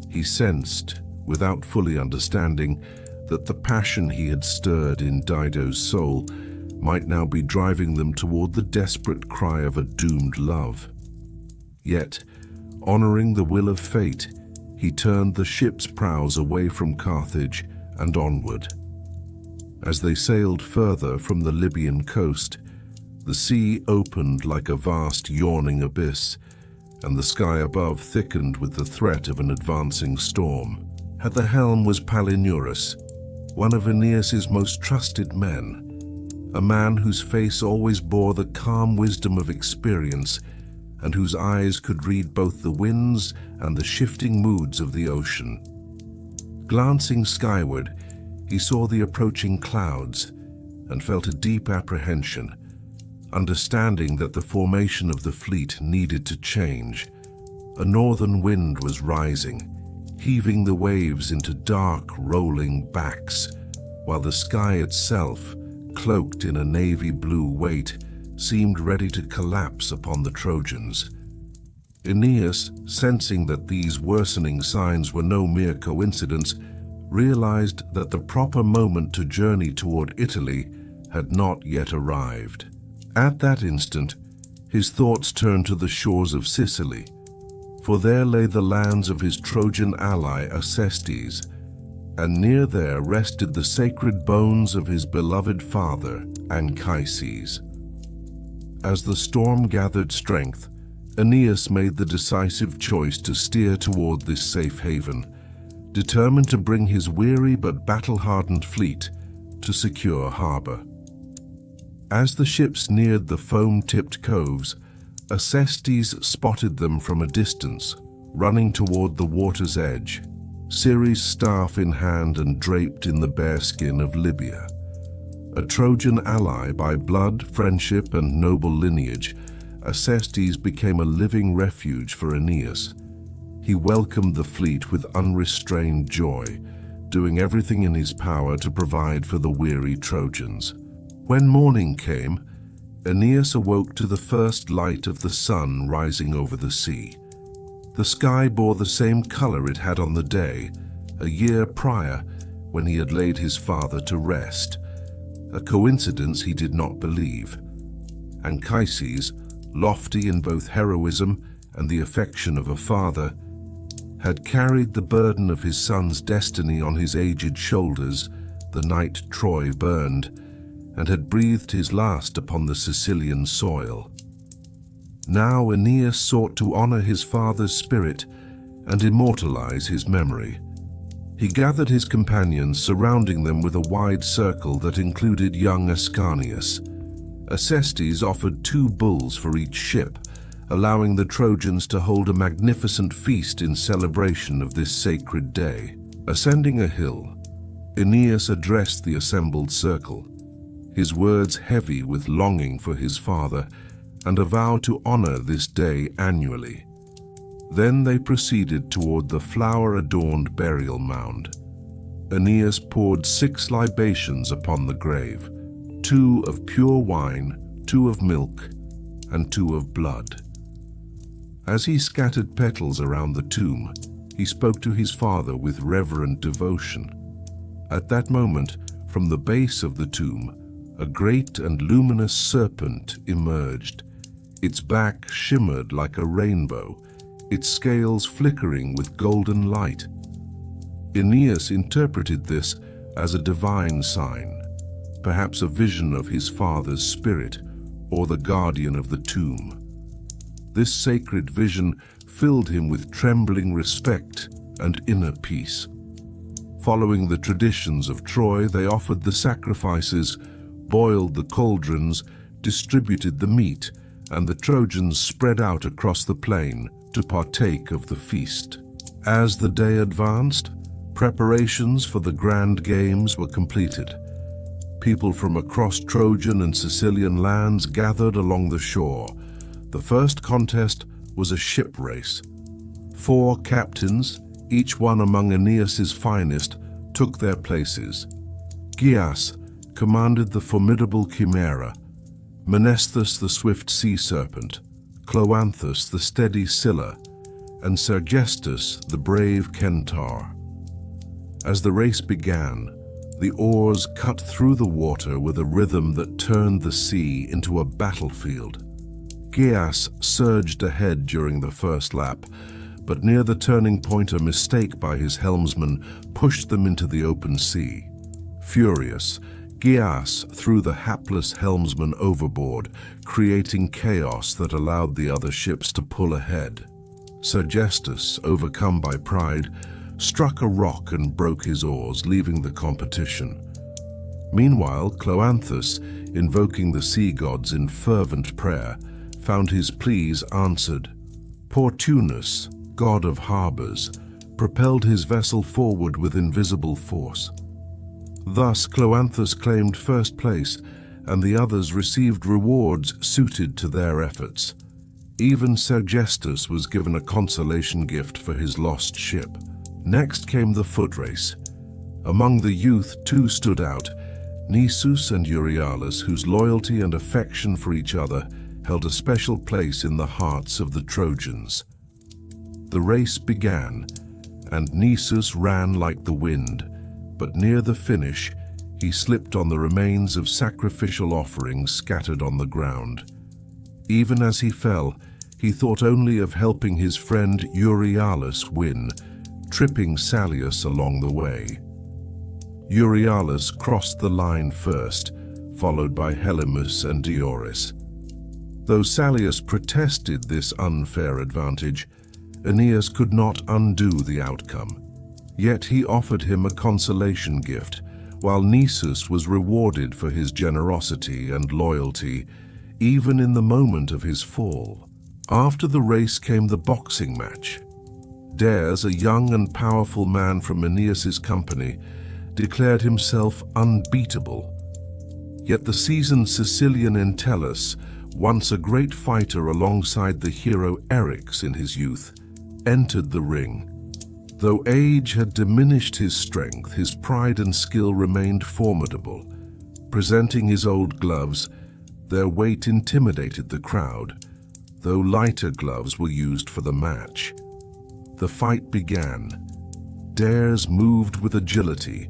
He sensed, without fully understanding, that the passion he had stirred in Dido's soul might now be driving them toward the desperate cry of a doomed love. Yet, honoring the will of fate, he turned the ship's prows away from Carthage and onward. As they sailed further from the Libyan coast, the sea opened like a vast yawning abyss, and the sky above thickened with the threat of an advancing storm. At the helm was Palinurus, one of Aeneas's most trusted men, a man whose face always bore the calm wisdom of experience and whose eyes could read both the winds and the shifting moods of the ocean. Glancing skyward, he saw the approaching clouds and felt a deep apprehension, understanding that the formation of the fleet needed to change. A northern wind was rising, heaving the waves into dark, rolling backs, while the sky itself, cloaked in a navy blue weight, seemed ready to collapse upon the Trojans. Aeneas, sensing that these worsening signs were no mere coincidence, realized that the proper moment to journey toward Italy had not yet arrived. At that instant, his thoughts turned to the shores of Sicily, for there lay the lands of his Trojan ally Acestes, and near there rested the sacred bones of his beloved father, Anchises. As the storm gathered strength, Aeneas made the decisive choice to steer toward this safe haven, determined to bring his weary but battle-hardened fleet to secure harbor. As the ships neared the foam-tipped coves, Acestes spotted them from a distance, running toward the water's edge, Ceres' staff in hand and draped in the bearskin of Libya. A Trojan ally by blood, friendship, and noble lineage, Acestes became a living refuge for Aeneas. He welcomed the fleet with unrestrained joy, doing everything in his power to provide for the weary Trojans. When morning came, Aeneas awoke to the first light of the sun rising over the sea. The sky bore the same color it had on the day, a year prior, when he had laid his father to rest. A coincidence he did not believe. Anchises, lofty in both heroism and the affection of a father, had carried the burden of his son's destiny on his aged shoulders the night Troy burned, and had breathed his last upon the Sicilian soil. Now Aeneas sought to honor his father's spirit and immortalize his memory. He gathered his companions, surrounding them with a wide circle that included young Ascanius. Acestes offered 2 bulls for each ship, allowing the Trojans to hold a magnificent feast in celebration of this sacred day. Ascending a hill, Aeneas addressed the assembled circle, his words heavy with longing for his father and a vow to honor this day annually. Then they proceeded toward the flower-adorned burial mound. Aeneas poured 6 libations upon the grave, 2 of pure wine, 2 of milk, and 2 of blood. As he scattered petals around the tomb, he spoke to his father with reverent devotion. At that moment, from the base of the tomb, a great and luminous serpent emerged. Its back shimmered like a rainbow, its scales flickering with golden light. Aeneas interpreted this as a divine sign, perhaps a vision of his father's spirit or the guardian of the tomb. This sacred vision filled him with trembling respect and inner peace. Following the traditions of Troy, they offered the sacrifices, boiled the cauldrons, distributed the meat, and the Trojans spread out across the plain to partake of the feast. As the day advanced, preparations for the grand games were completed. People from across Trojan and Sicilian lands gathered along the shore. The first contest was a ship race. 4 captains, each one among Aeneas's finest, took their places. Gyas commanded the formidable Chimera, Menesthus the swift sea serpent, Cloanthus the steady Scylla, and Sergestus the brave Centaur. As the race began, the oars cut through the water with a rhythm that turned the sea into a battlefield. Gyas surged ahead during the first lap, but near the turning point a mistake by his helmsman pushed them into the open sea. Furious, Gyas threw the hapless helmsman overboard, creating chaos that allowed the other ships to pull ahead. Sergestus, overcome by pride, struck a rock and broke his oars, leaving the competition. Meanwhile, Cloanthus, invoking the sea gods in fervent prayer, found his pleas answered. Portunus, god of harbors, propelled his vessel forward with invisible force. Thus Cloanthus claimed first place, and the others received rewards suited to their efforts. Even Sergestus was given a consolation gift for his lost ship. Next came the foot race. Among the youth, 2 stood out, Nisus and Euryalus, whose loyalty and affection for each other held a special place in the hearts of the Trojans. The race began, and Nisus ran like the wind, but near the finish, he slipped on the remains of sacrificial offerings scattered on the ground. Even as he fell, he thought only of helping his friend Euryalus win, tripping Salius along the way. Euryalus crossed the line first, followed by Helymus and Diores. Though Salius protested this unfair advantage, Aeneas could not undo the outcome. Yet he offered him a consolation gift, while Nisus was rewarded for his generosity and loyalty, even in the moment of his fall. After the race came the boxing match. Dares, a young and powerful man from Aeneas's company, declared himself unbeatable. Yet the seasoned Sicilian Entellus, once a great fighter alongside the hero Eryx in his youth, entered the ring. Though age had diminished his strength, his pride and skill remained formidable. Presenting his old gloves, their weight intimidated the crowd, though lighter gloves were used for the match. The fight began. Dares moved with agility,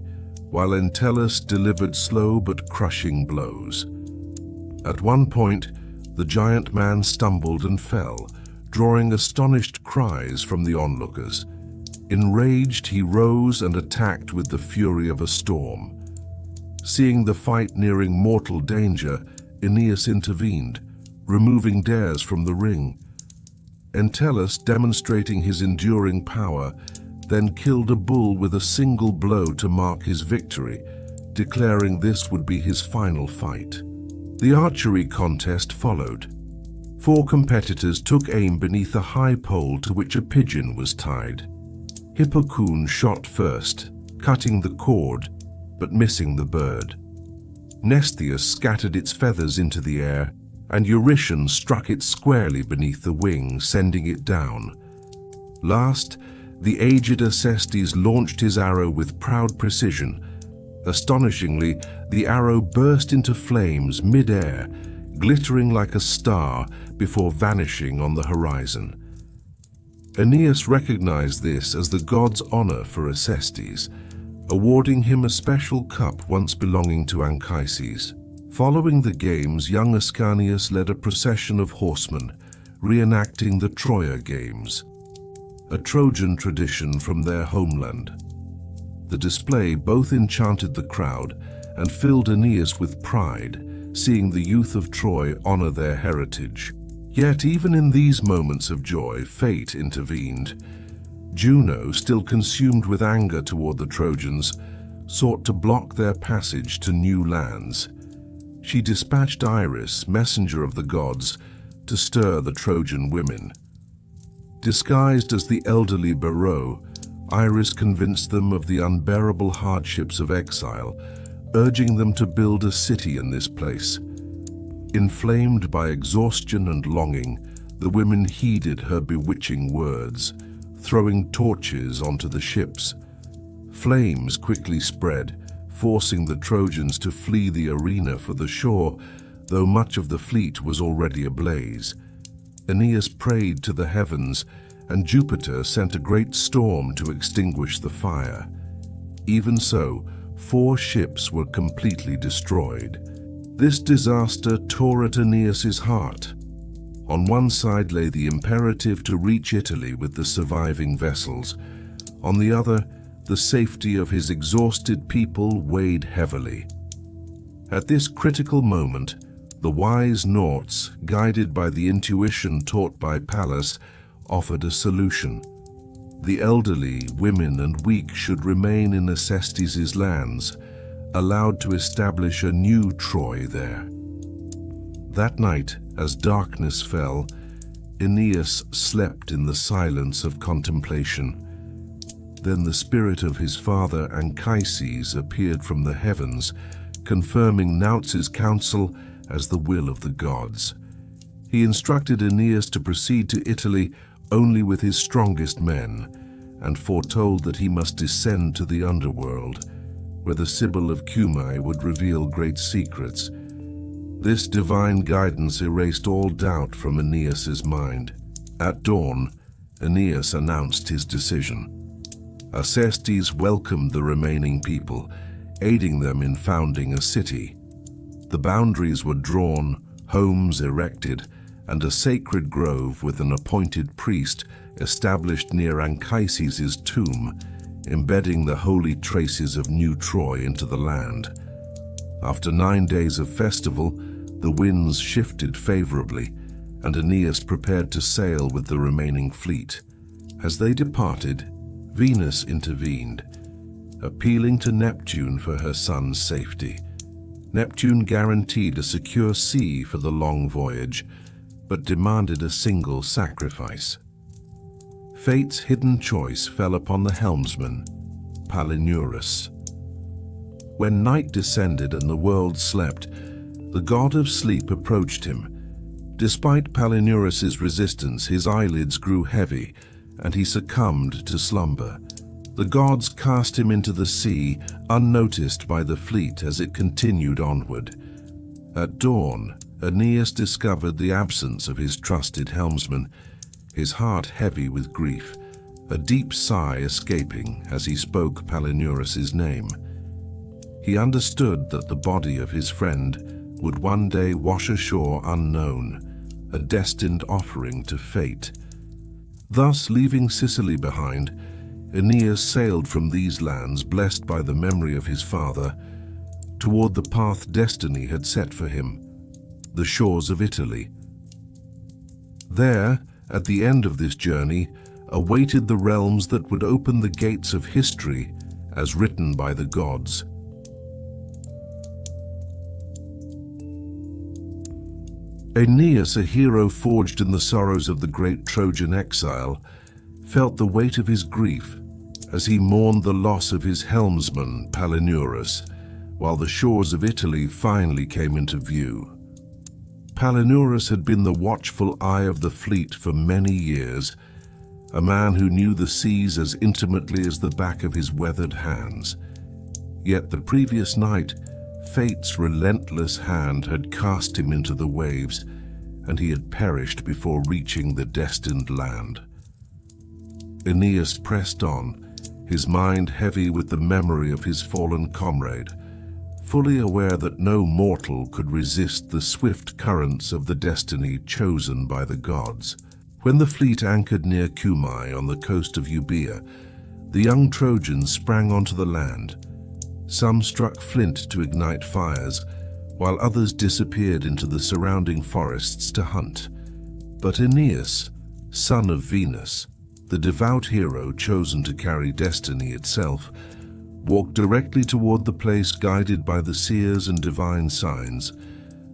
while Entellus delivered slow but crushing blows. At one point, the giant man stumbled and fell, drawing astonished cries from the onlookers. Enraged, he rose and attacked with the fury of a storm. Seeing the fight nearing mortal danger, Aeneas intervened, removing Dares from the ring. Entellus, demonstrating his enduring power, then killed a bull with a single blow to mark his victory, declaring this would be his final fight. The archery contest followed. 4 competitors took aim beneath a high pole to which a pigeon was tied. Hippocoon shot first, cutting the cord, but missing the bird. Mnestheus scattered its feathers into the air, and Eurytion struck it squarely beneath the wing, sending it down. Last, the aged Acestes launched his arrow with proud precision. Astonishingly, the arrow burst into flames mid-air, glittering like a star before vanishing on the horizon. Aeneas recognized this as the god's honor for Acestes, awarding him a special cup once belonging to Anchises. Following the games, young Ascanius led a procession of horsemen, reenacting the Troia Games, a Trojan tradition from their homeland. The display both enchanted the crowd and filled Aeneas with pride, seeing the youth of Troy honor their heritage. Yet even in these moments of joy, fate intervened. Juno, still consumed with anger toward the Trojans, sought to block their passage to new lands. She dispatched Iris, messenger of the gods, to stir the Trojan women. Disguised as the elderly Beroe, Iris convinced them of the unbearable hardships of exile, urging them to build a city in this place. Inflamed by exhaustion and longing, the women heeded her bewitching words, throwing torches onto the ships. Flames quickly spread, forcing the Trojans to flee the arena for the shore, though much of the fleet was already ablaze. Aeneas prayed to the heavens, and Jupiter sent a great storm to extinguish the fire. Even so, 4 ships were completely destroyed. This disaster tore at Aeneas's heart. On one side lay the imperative to reach Italy with the surviving vessels. On the other, the safety of his exhausted people weighed heavily. At this critical moment, the wise Nauts, guided by the intuition taught by Pallas, offered a solution. The elderly, women, and weak should remain in Acestes' lands, allowed to establish a new Troy there. That night, as darkness fell, Aeneas slept in the silence of contemplation. Then the spirit of his father Anchises appeared from the heavens, confirming Nauts' counsel as the will of the gods. He instructed Aeneas to proceed to Italy only with his strongest men, and foretold that he must descend to the underworld, where the Sibyl of Cumae would reveal great secrets. This divine guidance erased all doubt from Aeneas's mind. At dawn, Aeneas announced his decision. Acestes welcomed the remaining people, aiding them in founding a city. The boundaries were drawn, homes erected, and a sacred grove with an appointed priest established near Anchises' tomb embedding the holy traces of New Troy into the land. After 9 days of festival, the winds shifted favorably, and Aeneas prepared to sail with the remaining fleet. As they departed, Venus intervened, appealing to Neptune for her son's safety. Neptune guaranteed a secure sea for the long voyage, but demanded a single sacrifice. Fate's hidden choice fell upon the helmsman, Palinurus. When night descended and the world slept, the god of sleep approached him. Despite Palinurus's resistance, his eyelids grew heavy, and he succumbed to slumber. The gods cast him into the sea, unnoticed by the fleet as it continued onward. At dawn, Aeneas discovered the absence of his trusted helmsman, his heart heavy with grief, a deep sigh escaping as he spoke Palinurus's name. He understood that the body of his friend would one day wash ashore unknown, a destined offering to fate. Thus, leaving Sicily behind, Aeneas sailed from these lands, blessed by the memory of his father, toward the path destiny had set for him, the shores of Italy. There, at the end of this journey, awaited the realms that would open the gates of history as written by the gods. Aeneas, a hero forged in the sorrows of the great Trojan exile, felt the weight of his grief as he mourned the loss of his helmsman Palinurus, while the shores of Italy finally came into view. Palinurus had been the watchful eye of the fleet for many years, a man who knew the seas as intimately as the back of his weathered hands. Yet the previous night, fate's relentless hand had cast him into the waves, and he had perished before reaching the destined land. Aeneas pressed on, his mind heavy with the memory of his fallen comrade, fully aware that no mortal could resist the swift currents of the destiny chosen by the gods. When the fleet anchored near Cumae on the coast of Euboea, the young Trojans sprang onto the land. Some struck flint to ignite fires, while others disappeared into the surrounding forests to hunt. But Aeneas, son of Venus, the devout hero chosen to carry destiny itself, walked directly toward the place guided by the seers and divine signs,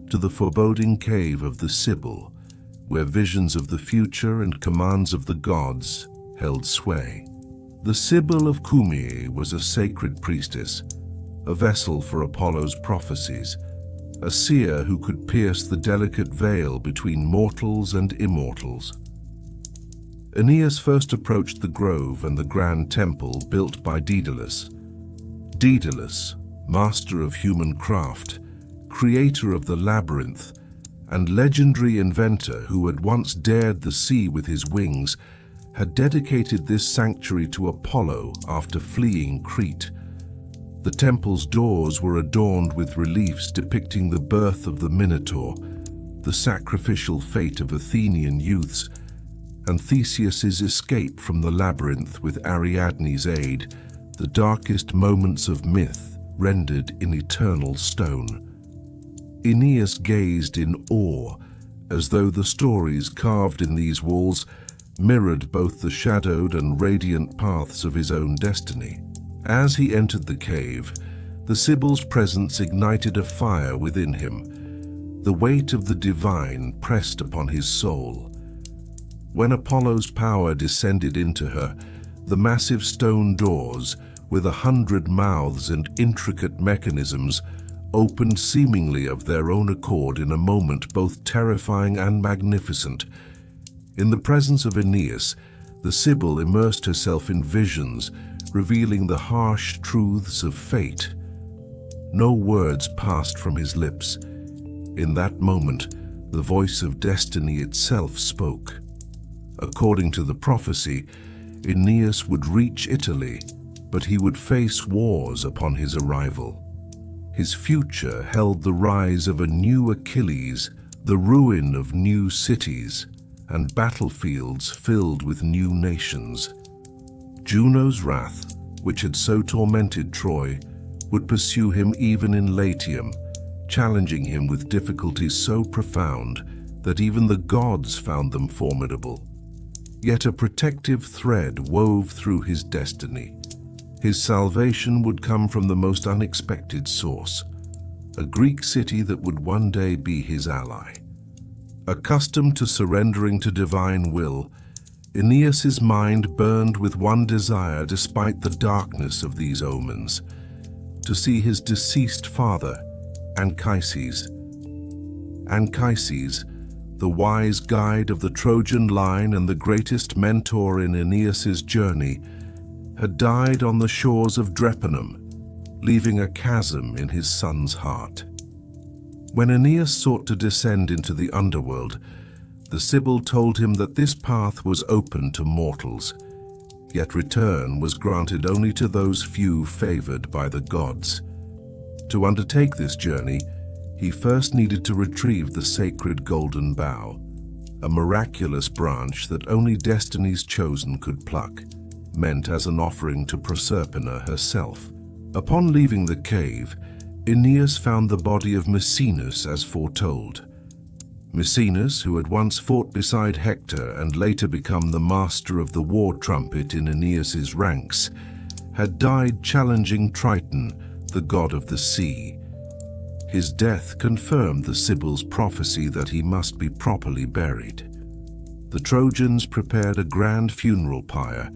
to the foreboding cave of the Sibyl, where visions of the future and commands of the gods held sway. The Sibyl of Cumae was a sacred priestess, a vessel for Apollo's prophecies, a seer who could pierce the delicate veil between mortals and immortals. Aeneas first approached the grove and the grand temple built by Daedalus. Daedalus, master of human craft, creator of the labyrinth, and legendary inventor who had once dared the sea with his wings, had dedicated this sanctuary to Apollo after fleeing Crete. The temple's doors were adorned with reliefs depicting the birth of the Minotaur, the sacrificial fate of Athenian youths, and Theseus's escape from the labyrinth with Ariadne's aid, the darkest moments of myth rendered in eternal stone. Aeneas gazed in awe, as though the stories carved in these walls mirrored both the shadowed and radiant paths of his own destiny. As he entered the cave, the Sibyl's presence ignited a fire within him. The weight of the divine pressed upon his soul. When Apollo's power descended into her, the massive stone doors, with 100 mouths and intricate mechanisms, opened seemingly of their own accord in a moment both terrifying and magnificent. In the presence of Aeneas, the Sibyl immersed herself in visions, revealing the harsh truths of fate. No words passed from his lips. In that moment, the voice of destiny itself spoke. According to the prophecy, Aeneas would reach Italy, but he would face wars upon his arrival. His future held the rise of a new Achilles, the ruin of new cities, and battlefields filled with new nations. Juno's wrath, which had so tormented Troy, would pursue him even in Latium, challenging him with difficulties so profound that even the gods found them formidable. Yet a protective thread wove through his destiny. His salvation would come from the most unexpected source, a Greek city that would one day be his ally. Accustomed to surrendering to divine will, Aeneas's mind burned with one desire despite the darkness of these omens: to see his deceased father, Anchises. Anchises, the wise guide of the Trojan line and the greatest mentor in Aeneas's journey, had died on the shores of Drepanum, leaving a chasm in his son's heart. When Aeneas sought to descend into the underworld, the Sibyl told him that this path was open to mortals, yet return was granted only to those few favored by the gods. To undertake this journey, he first needed to retrieve the sacred golden bough, a miraculous branch that only Destiny's chosen could pluck, meant as an offering to Proserpina herself. Upon leaving the cave, Aeneas found the body of Maecenas as foretold. Maecenas, who had once fought beside Hector and later become the master of the war trumpet in Aeneas's ranks, had died challenging Triton, the god of the sea. His death confirmed the Sibyl's prophecy that he must be properly buried. The Trojans prepared a grand funeral pyre,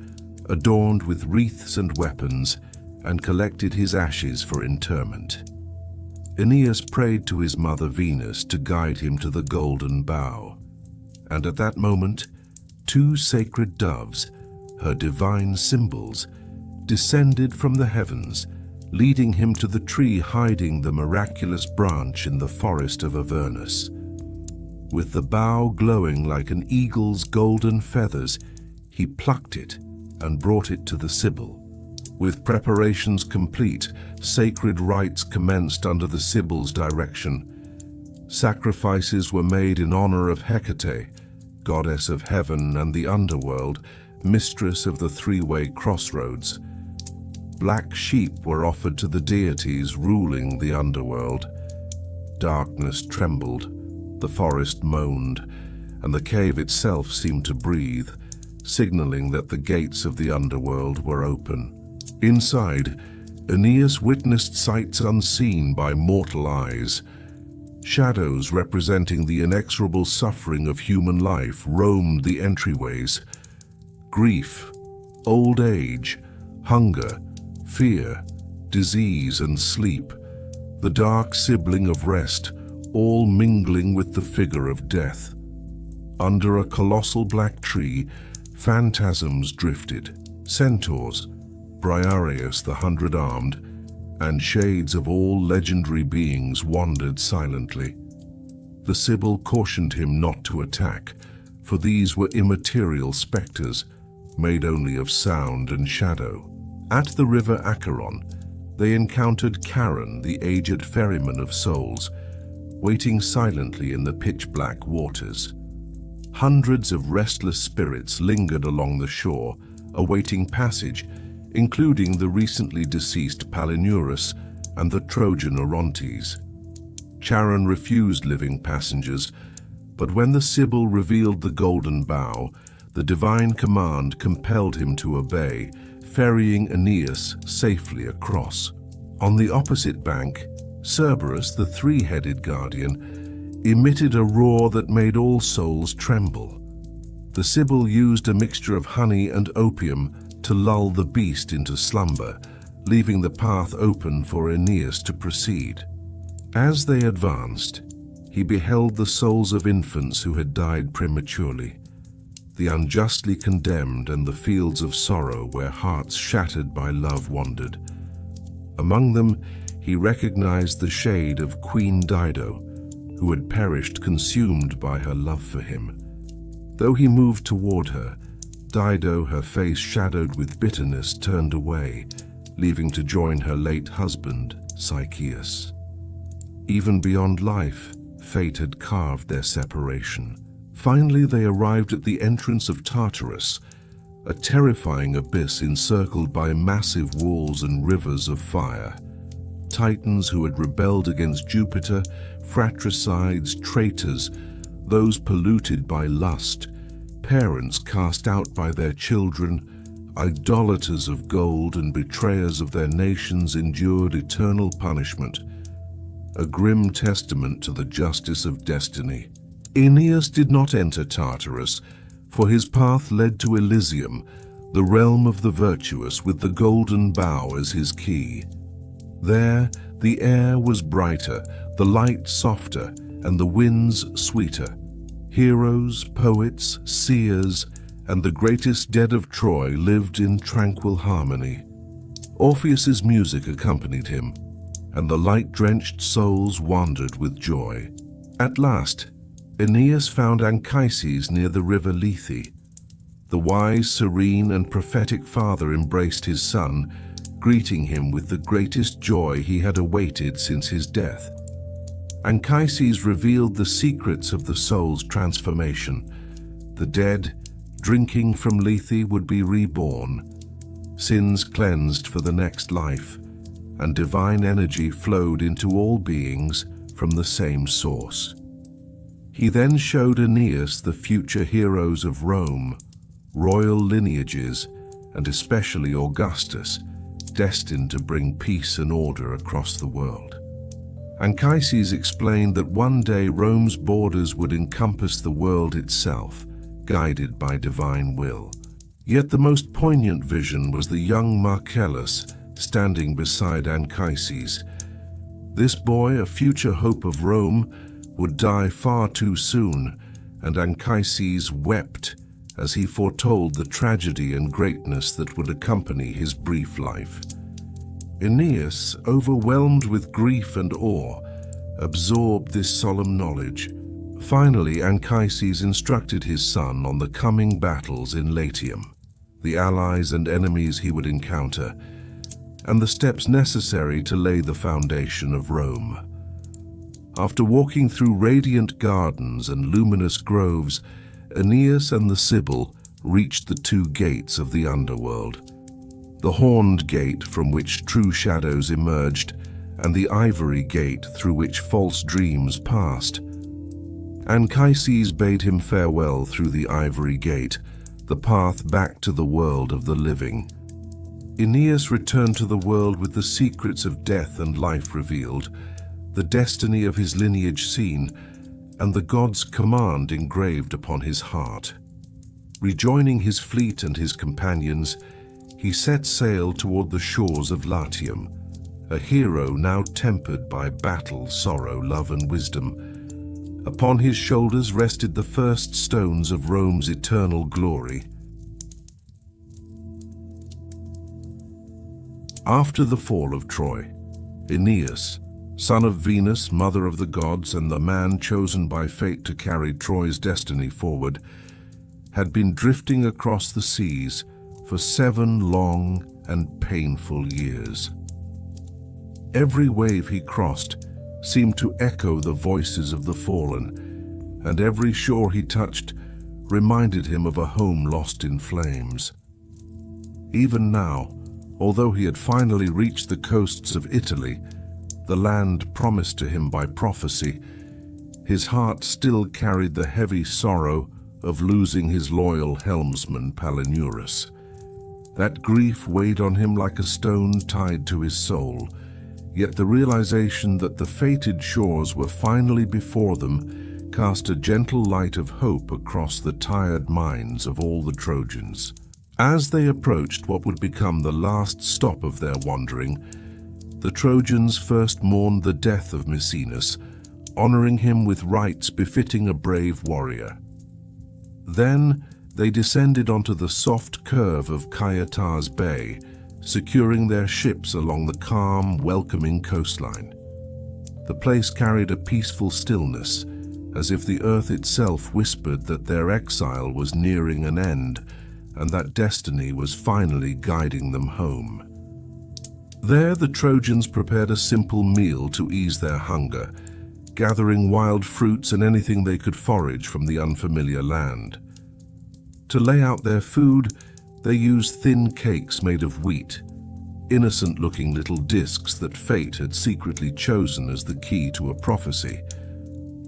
adorned with wreaths and weapons, and collected his ashes for interment. Aeneas prayed to his mother Venus to guide him to the golden bough, and at that moment, two sacred doves, her divine symbols, descended from the heavens, leading him to the tree hiding the miraculous branch in the forest of Avernus. With the bough glowing like an eagle's golden feathers, he plucked it and brought it to the Sibyl. With preparations complete, sacred rites commenced under the Sibyl's direction. Sacrifices were made in honor of Hecate, goddess of heaven and the underworld, mistress of the three-way crossroads. Black sheep were offered to the deities ruling the underworld. Darkness trembled, the forest moaned, and the cave itself seemed to breathe, signaling that the gates of the underworld were open. Inside, Aeneas witnessed sights unseen by mortal eyes. Shadows representing the inexorable suffering of human life roamed the entryways. Grief, old age, hunger, fear, disease and sleep, the dark sibling of rest, all mingling with the figure of death. Under a colossal black tree, phantasms drifted, centaurs, Briareus the Hundred-Armed, and shades of all legendary beings wandered silently. The Sibyl cautioned him not to attack, for these were immaterial specters, made only of sound and shadow. At the river Acheron, they encountered Charon, the aged ferryman of souls, waiting silently in the pitch-black waters. Hundreds of restless spirits lingered along the shore, awaiting passage, including the recently deceased Palinurus and the Trojan Orontes. Charon refused living passengers, but when the Sibyl revealed the golden bough, the divine command compelled him to obey, ferrying Aeneas safely across. On the opposite bank, Cerberus, the three-headed guardian, emitted a roar that made all souls tremble. The Sibyl used a mixture of honey and opium to lull the beast into slumber, leaving the path open for Aeneas to proceed. As they advanced, he beheld the souls of infants who had died prematurely, the unjustly condemned and the fields of sorrow where hearts shattered by love wandered. Among them, he recognized the shade of Queen Dido, who had perished consumed by her love for him. Though he moved toward her, Dido, her face shadowed with bitterness, turned away, leaving to join her late husband, Sychaeus. Even beyond life, fate had carved their separation. Finally, they arrived at the entrance of Tartarus, a terrifying abyss encircled by massive walls and rivers of fire. Titans who had rebelled against Jupiter, fratricides, traitors, those polluted by lust, parents cast out by their children, idolaters of gold and betrayers of their nations endured eternal punishment, a grim testament to the justice of destiny. Aeneas did not enter Tartarus, for his path led to Elysium, the realm of the virtuous with the golden bough as his key. There, the air was brighter, the light softer, and the winds sweeter. Heroes, poets, seers, and the greatest dead of Troy lived in tranquil harmony. Orpheus's music accompanied him, and the light-drenched souls wandered with joy. At last, Aeneas found Anchises near the river Lethe. The wise, serene, and prophetic father embraced his son, greeting him with the greatest joy he had awaited since his death. Anchises revealed the secrets of the soul's transformation. The dead, drinking from Lethe, would be reborn, sins cleansed for the next life, and divine energy flowed into all beings from the same source. He then showed Aeneas the future heroes of Rome, royal lineages, and especially Augustus, destined to bring peace and order across the world. Anchises explained that one day Rome's borders would encompass the world itself, guided by divine will. Yet the most poignant vision was the young Marcellus standing beside Anchises. This boy, a future hope of Rome, would die far too soon, and Anchises wept as he foretold the tragedy and greatness that would accompany his brief life. Aeneas, overwhelmed with grief and awe, absorbed this solemn knowledge. Finally, Anchises instructed his son on the coming battles in Latium, the allies and enemies he would encounter, and the steps necessary to lay the foundation of Rome. After walking through radiant gardens and luminous groves, Aeneas and the Sibyl reached the two gates of the underworld, the horned gate from which true shadows emerged, and the ivory gate through which false dreams passed. Anchises bade him farewell through the ivory gate, the path back to the world of the living. Aeneas returned to the world with the secrets of death and life revealed, the destiny of his lineage seen, and the god's command engraved upon his heart. Rejoining his fleet and his companions, he set sail toward the shores of Latium, a hero now tempered by battle, sorrow, love, and wisdom. Upon his shoulders rested the first stones of Rome's eternal glory. After the fall of Troy, Aeneas, son of Venus, mother of the gods, and the man chosen by fate to carry Troy's destiny forward, had been drifting across the seas for 7 long and painful years. Every wave he crossed seemed to echo the voices of the fallen, and every shore he touched reminded him of a home lost in flames. Even now, although he had finally reached the coasts of Italy, the land promised to him by prophecy, his heart still carried the heavy sorrow of losing his loyal helmsman Palinurus. That grief weighed on him like a stone tied to his soul, yet the realization that the fated shores were finally before them cast a gentle light of hope across the tired minds of all the Trojans. As they approached what would become the last stop of their wandering, the Trojans first mourned the death of Maecenas, honoring him with rites befitting a brave warrior. Then they descended onto the soft curve of Kaiatar's Bay, securing their ships along the calm, welcoming coastline. The place carried a peaceful stillness, as if the earth itself whispered that their exile was nearing an end, and that destiny was finally guiding them home. There the Trojans prepared a simple meal to ease their hunger, gathering wild fruits and anything they could forage from the unfamiliar land. To lay out their food, They used thin cakes made of wheat, innocent-looking little discs that fate had secretly chosen as the key to a prophecy.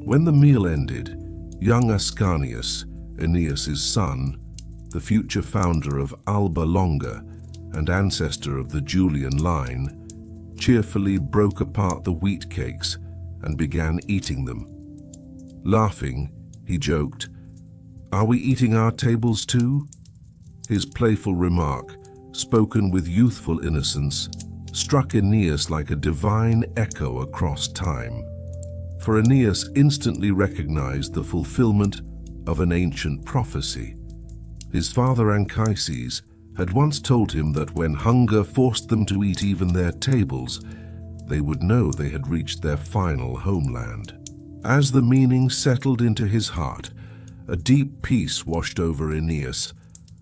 When the meal ended, young Ascanius, Aeneas's son, the future founder of Alba Longa and ancestor of the Julian line, cheerfully broke apart the wheat cakes and began eating them. Laughing, he joked, "Are we eating our tables too?" His playful remark, spoken with youthful innocence, struck Aeneas like a divine echo across time. For Aeneas instantly recognized the fulfillment of an ancient prophecy. His father Anchises had once told him that when hunger forced them to eat even their tables, they would know they had reached their final homeland. As the meaning settled into his heart, a deep peace washed over Aeneas,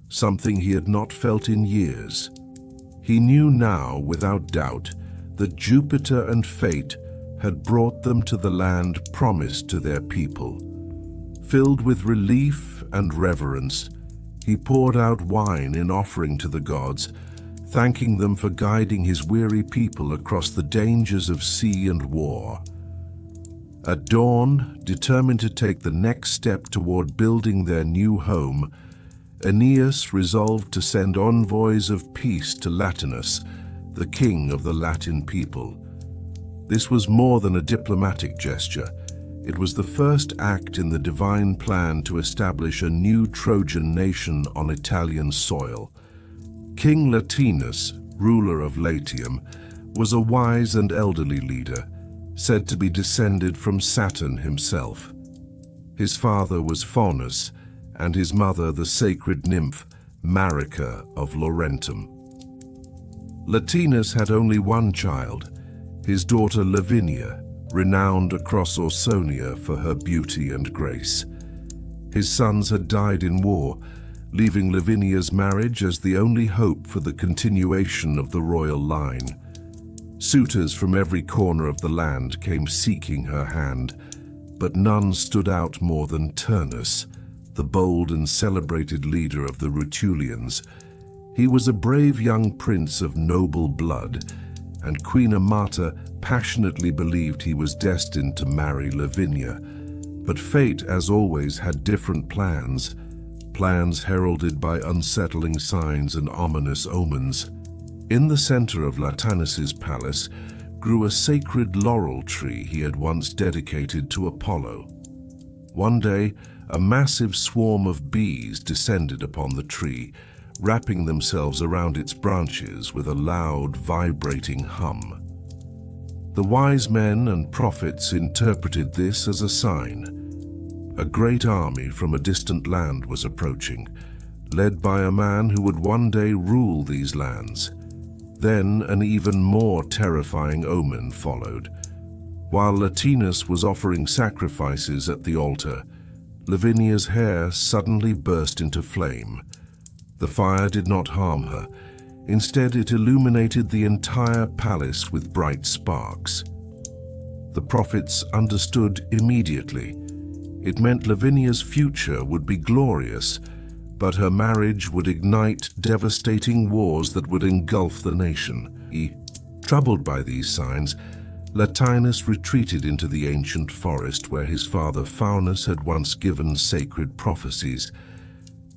something he had not felt in years. He knew now, without doubt, that Jupiter and fate had brought them to the land promised to their people. Filled with relief and reverence, he poured out wine in offering to the gods, thanking them for guiding his weary people across the dangers of sea and war. At dawn, determined to take the next step toward building their new home, Aeneas resolved to send envoys of peace to Latinus, the king of the Latin people. This was more than a diplomatic gesture. It was the first act in the divine plan to establish a new Trojan nation on Italian soil. King Latinus, ruler of Latium, was a wise and elderly leader, said to be descended from Saturn himself. His father was Faunus, and his mother the sacred nymph Marica of Laurentum. Latinus had only one child, his daughter Lavinia, renowned across Ausonia for her beauty and grace. His sons had died in war, leaving Lavinia's marriage as the only hope for the continuation of the royal line. Suitors from every corner of the land came seeking her hand, but none stood out more than Turnus, the bold and celebrated leader of the Rutulians. He was a brave young prince of noble blood, and Queen Amata passionately believed he was destined to marry Lavinia. But fate, as always, had different plans heralded by unsettling signs and ominous omens. In the center of Latinus's palace grew a sacred laurel tree he had once dedicated to Apollo. One day, a massive swarm of bees descended upon the tree, wrapping themselves around its branches with a loud, vibrating hum. The wise men and prophets interpreted this as a sign. A great army from a distant land was approaching, led by a man who would one day rule these lands. Then an even more terrifying omen followed. While Latinus was offering sacrifices at the altar, Lavinia's hair suddenly burst into flame. The fire did not harm her. Instead, it illuminated the entire palace with bright sparks. The prophets understood immediately. It meant Lavinia's future would be glorious, but her marriage would ignite devastating wars that would engulf the nation. Troubled by these signs, Latinus retreated into the ancient forest where his father Faunus had once given sacred prophecies.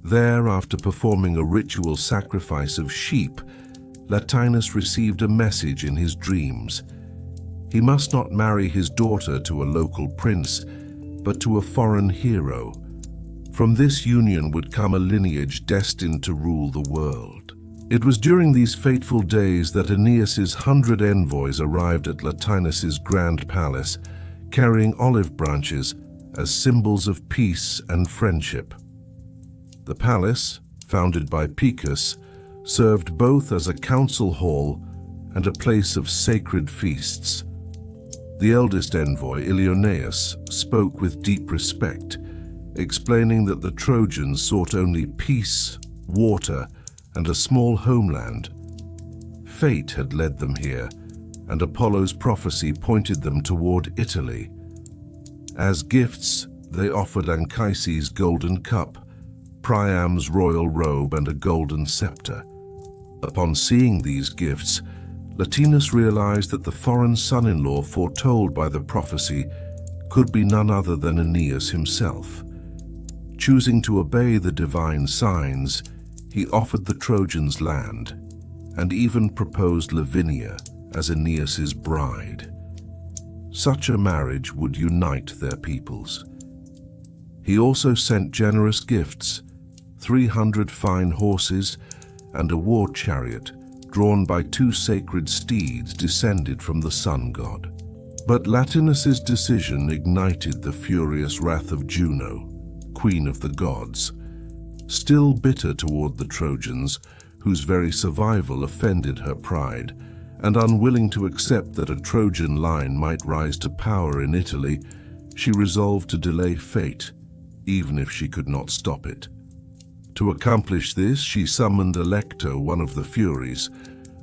There, after performing a ritual sacrifice of sheep, Latinus received a message in his dreams. He must not marry his daughter to a local prince, but to a foreign hero. From this union would come a lineage destined to rule the world. It was during these fateful days that Aeneas's 100 envoys arrived at Latinus's grand palace, carrying olive branches as symbols of peace and friendship. The palace, founded by Picus, served both as a council hall and a place of sacred feasts. The eldest envoy, Ilioneus, spoke with deep respect, explaining that the Trojans sought only peace, water, and a small homeland. Fate had led them here, and Apollo's prophecy pointed them toward Italy. As gifts, they offered Anchises' golden cup, Priam's royal robe and a golden scepter. Upon seeing these gifts, Latinus realized that the foreign son-in-law foretold by the prophecy could be none other than Aeneas himself. Choosing to obey the divine signs, he offered the Trojans land, and even proposed Lavinia as Aeneas's bride. Such a marriage would unite their peoples. He also sent generous gifts, 300 fine horses and a war chariot drawn by 2 sacred steeds descended from the sun god. But Latinus's decision ignited the furious wrath of Juno, queen of the gods. Still bitter toward the Trojans, whose very survival offended her pride, and unwilling to accept that a Trojan line might rise to power in Italy, she resolved to delay fate, even if she could not stop it. To accomplish this, she summoned Alecto, one of the Furies,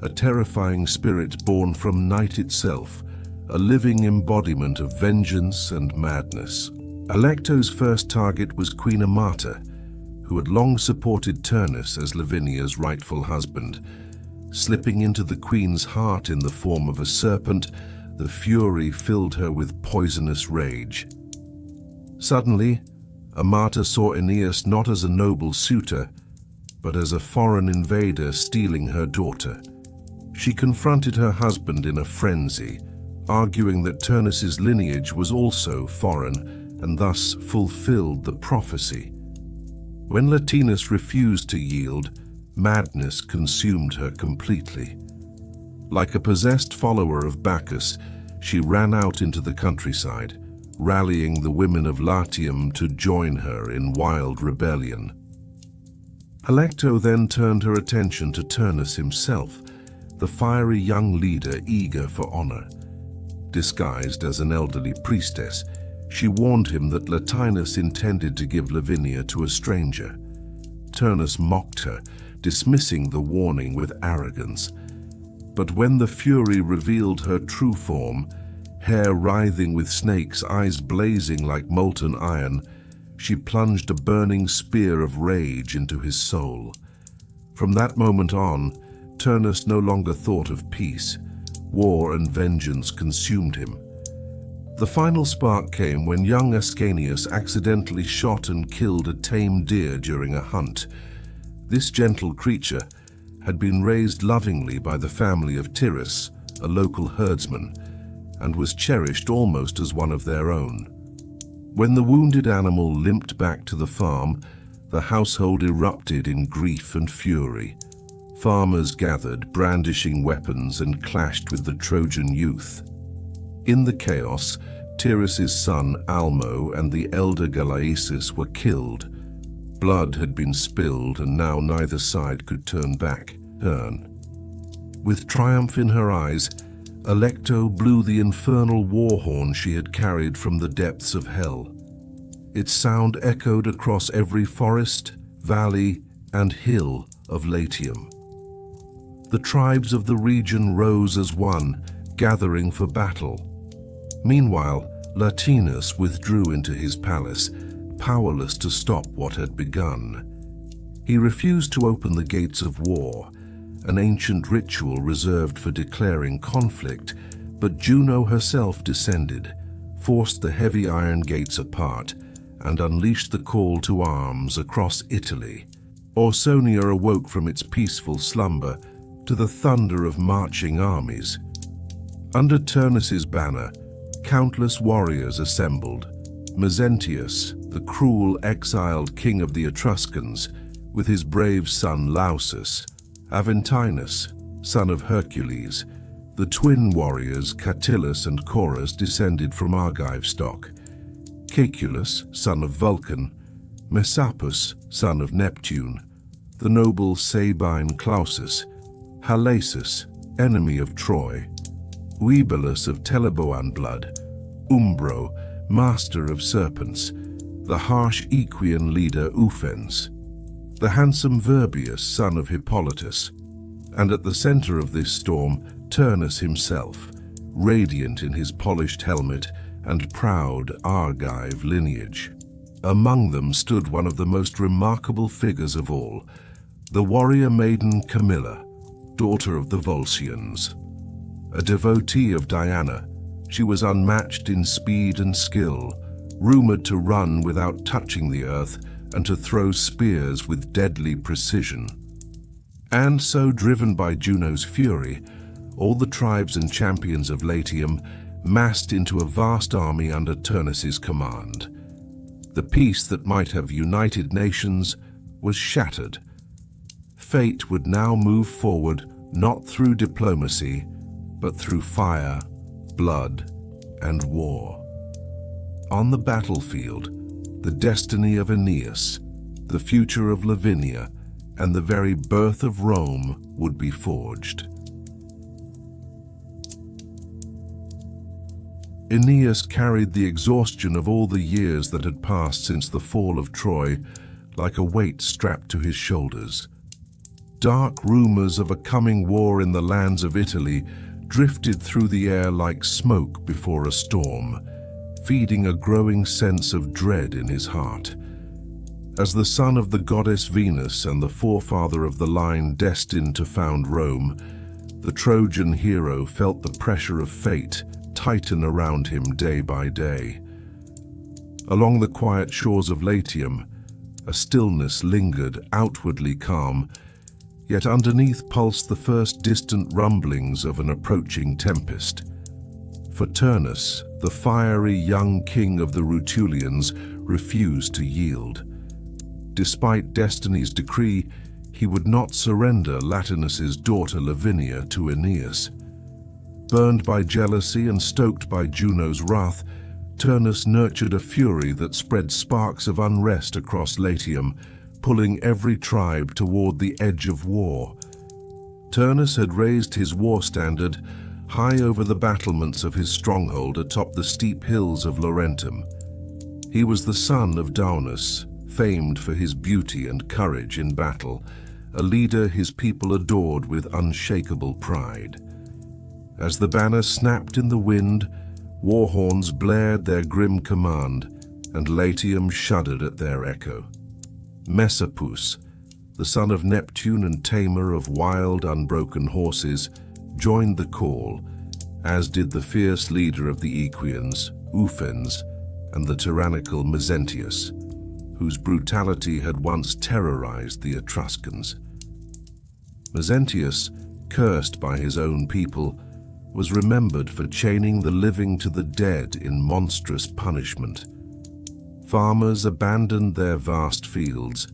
a terrifying spirit born from night itself, a living embodiment of vengeance and madness. Alecto's first target was Queen Amata, who had long supported Turnus as Lavinia's rightful husband. Slipping into the queen's heart in the form of a serpent, the Fury filled her with poisonous rage. Suddenly, Amata saw Aeneas not as a noble suitor, but as a foreign invader stealing her daughter. She confronted her husband in a frenzy, arguing that Turnus's lineage was also foreign and thus fulfilled the prophecy. When Latinus refused to yield, madness consumed her completely. Like a possessed follower of Bacchus, she ran out into the countryside, rallying the women of Latium to join her in wild rebellion. Alecto then turned her attention to Turnus himself, the fiery young leader eager for honor. Disguised as an elderly priestess, she warned him that Latinus intended to give Lavinia to a stranger. Turnus mocked her, dismissing the warning with arrogance. But when the Fury revealed her true form, hair writhing with snakes, eyes blazing like molten iron, she plunged a burning spear of rage into his soul. From that moment on, Turnus no longer thought of peace. War and vengeance consumed him. The final spark came when young Ascanius accidentally shot and killed a tame deer during a hunt. This gentle creature had been raised lovingly by the family of Tyrrus, a local herdsman, and was cherished almost as one of their own. When the wounded animal limped back to the farm, the household erupted in grief and fury. Farmers gathered, brandishing weapons, and clashed with the Trojan youth. In the chaos, Tyrrus's son Almo and the elder Galaesus were killed. Blood had been spilled, and now neither side could turn back. With triumph in her eyes, Alecto blew the infernal war horn she had carried from the depths of hell. Its sound echoed across every forest, valley, and hill of Latium. The tribes of the region rose as one, gathering for battle. Meanwhile, Latinus withdrew into his palace, powerless to stop what had begun. He refused to open the gates of war, an ancient ritual reserved for declaring conflict, but Juno herself descended, forced the heavy iron gates apart, and unleashed the call to arms across Italy. Ausonia awoke from its peaceful slumber to the thunder of marching armies. Under Turnus's banner, countless warriors assembled. Mezentius, the cruel exiled king of the Etruscans, with his brave son Lausus, Aventinus, son of Hercules, the twin warriors Catillus and Chorus descended from Argive stock, Caeculus, son of Vulcan, Messapus, son of Neptune, the noble Sabine Clausus, Halasus, enemy of Troy, Euryalus of Teleboan blood, Umbro, master of serpents, the harsh Equian leader Ufens, the handsome Virbius, son of Hippolytus, and at the center of this storm, Turnus himself, radiant in his polished helmet and proud Argive lineage. Among them stood one of the most remarkable figures of all, the warrior maiden Camilla, daughter of the Volscians. A devotee of Diana, she was unmatched in speed and skill, rumored to run without touching the earth and to throw spears with deadly precision. And so, driven by Juno's fury, all the tribes and champions of Latium massed into a vast army under Turnus' command. The peace that might have united nations was shattered. Fate would now move forward not through diplomacy, but through fire, blood, and war. On the battlefield, the destiny of Aeneas, the future of Lavinia, and the very birth of Rome would be forged. Aeneas carried the exhaustion of all the years that had passed since the fall of Troy like a weight strapped to his shoulders. Dark rumors of a coming war in the lands of Italy drifted through the air like smoke before a storm, feeding a growing sense of dread in his heart. As the son of the goddess Venus and the forefather of the line destined to found Rome, the Trojan hero felt the pressure of fate tighten around him day by day. Along the quiet shores of Latium, a stillness lingered, outwardly calm, yet underneath pulsed the first distant rumblings of an approaching tempest. For Turnus, the fiery young king of the Rutulians, refused to yield. Despite destiny's decree, he would not surrender Latinus's daughter Lavinia to Aeneas. Burned by jealousy and stoked by Juno's wrath, Turnus nurtured a fury that spread sparks of unrest across Latium, pulling every tribe toward the edge of war. Turnus had raised his war standard high over the battlements of his stronghold atop the steep hills of Laurentum. He was the son of Daunus, famed for his beauty and courage in battle, a leader his people adored with unshakable pride. As the banner snapped in the wind, war horns blared their grim command, and Latium shuddered at their echo. Messapus, the son of Neptune and tamer of wild, unbroken horses, joined the call, as did the fierce leader of the Aequians, Ufens, and the tyrannical Mezentius, whose brutality had once terrorized the Etruscans. Mezentius, cursed by his own people, was remembered for chaining the living to the dead in monstrous punishment. Farmers abandoned their vast fields,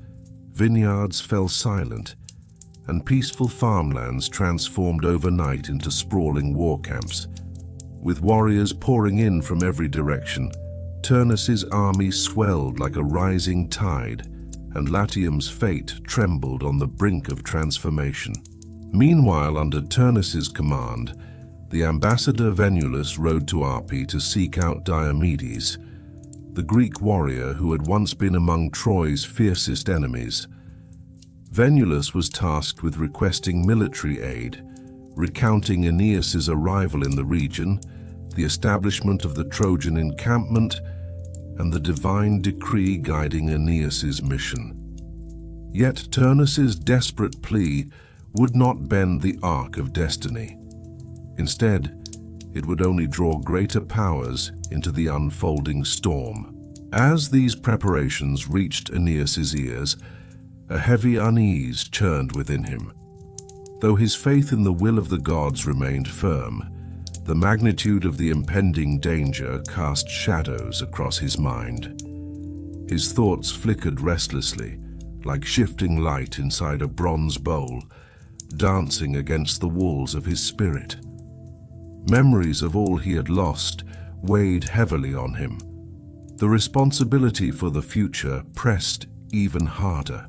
vineyards fell silent, and peaceful farmlands transformed overnight into sprawling war camps. With warriors pouring in from every direction, Turnus's army swelled like a rising tide, and Latium's fate trembled on the brink of transformation. Meanwhile, under Turnus's command, the ambassador Venulus rode to Arpi to seek out Diomedes, the Greek warrior who had once been among Troy's fiercest enemies. Venulus was tasked with requesting military aid, recounting Aeneas's arrival in the region, the establishment of the Trojan encampment, and the divine decree guiding Aeneas's mission. Yet Turnus's desperate plea would not bend the arc of destiny. Instead, it would only draw greater powers into the unfolding storm. As these preparations reached Aeneas's ears, a heavy unease churned within him. Though his faith in the will of the gods remained firm, the magnitude of the impending danger cast shadows across his mind. His thoughts flickered restlessly, like shifting light inside a bronze bowl, dancing against the walls of his spirit. Memories of all he had lost weighed heavily on him. The responsibility for the future pressed even harder.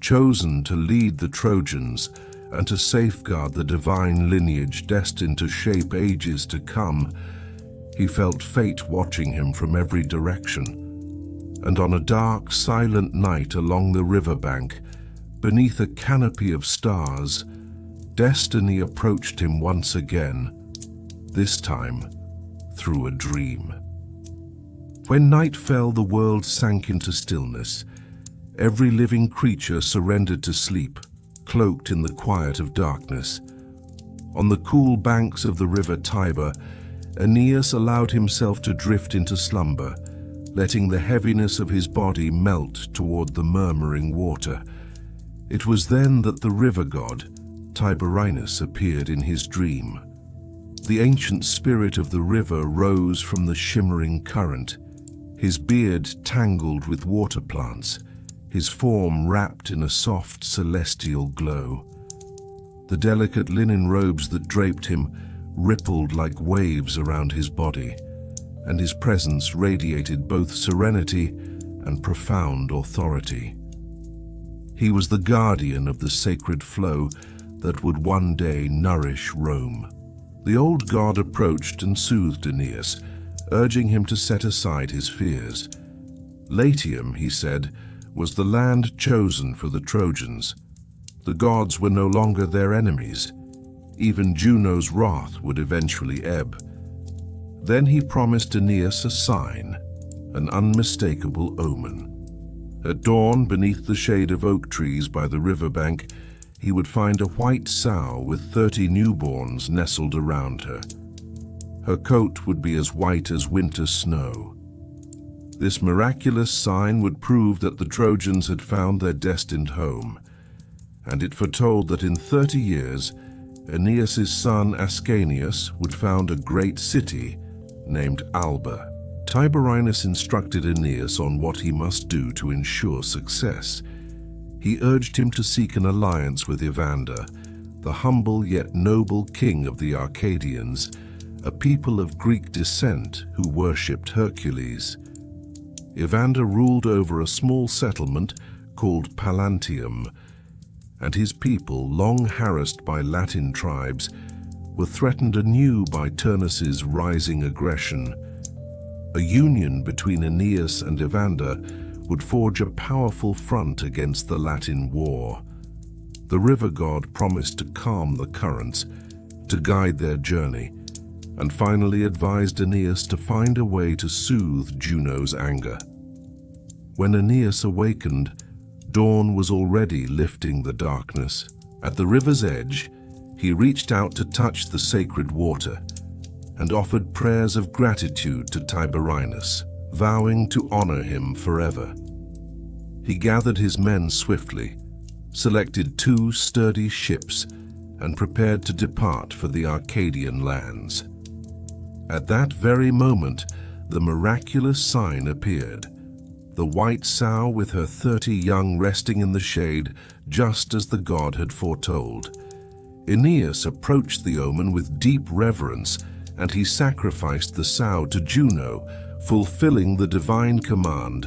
Chosen to lead the Trojans and to safeguard the divine lineage destined to shape ages to come, he felt fate watching him from every direction. And on a dark, silent night along the riverbank, beneath a canopy of stars, destiny approached him once again, this time through a dream. When night fell, the world sank into stillness. Every living creature surrendered to sleep, cloaked in the quiet of darkness. On the cool banks of the river Tiber, Aeneas allowed himself to drift into slumber, letting the heaviness of his body melt toward the murmuring water. It was then that the river god, Tiberinus, appeared in his dream. The ancient spirit of the river rose from the shimmering current, his beard tangled with water plants, his form wrapped in a soft celestial glow. The delicate linen robes that draped him rippled like waves around his body, and his presence radiated both serenity and profound authority. He was the guardian of the sacred flow that would one day nourish Rome. The old god approached and soothed Aeneas, urging him to set aside his fears. Latium, he said, was the land chosen for the Trojans. The gods were no longer their enemies. Even Juno's wrath would eventually ebb. Then he promised Aeneas a sign, an unmistakable omen. At dawn, beneath the shade of oak trees by the riverbank, he would find a white sow with 30 newborns nestled around her. Her coat would be as white as winter snow. This miraculous sign would prove that the Trojans had found their destined home, and it foretold that in 30 years, Aeneas's son Ascanius would found a great city named Alba. Tiberinus instructed Aeneas on what he must do to ensure success. He urged him to seek an alliance with Evander, the humble yet noble king of the Arcadians, a people of Greek descent who worshipped Hercules. Evander ruled over a small settlement called Pallantium, and his people, long harassed by Latin tribes, were threatened anew by Turnus's rising aggression. A union between Aeneas and Evander would forge a powerful front against the Latin war. The river god promised to calm the currents, to guide their journey, and finally advised Aeneas to find a way to soothe Juno's anger. When Aeneas awakened, dawn was already lifting the darkness. At the river's edge, he reached out to touch the sacred water and offered prayers of gratitude to Tiberinus, vowing to honor him forever. He gathered his men swiftly, selected 2 sturdy ships, and prepared to depart for the Arcadian lands. At that very moment, the miraculous sign appeared. The white sow with her 30 young resting in the shade, just as the god had foretold. Aeneas approached the omen with deep reverence, and he sacrificed the sow to Juno, fulfilling the divine command,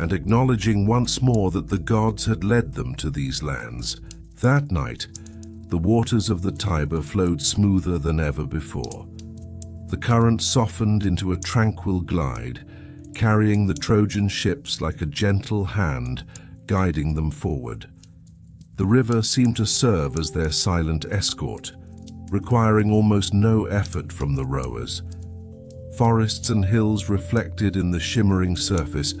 and acknowledging once more that the gods had led them to these lands. That night, the waters of the Tiber flowed smoother than ever before. The current softened into a tranquil glide, carrying the Trojan ships like a gentle hand, guiding them forward. The river seemed to serve as their silent escort, requiring almost no effort from the rowers. Forests and hills reflected in the shimmering surface,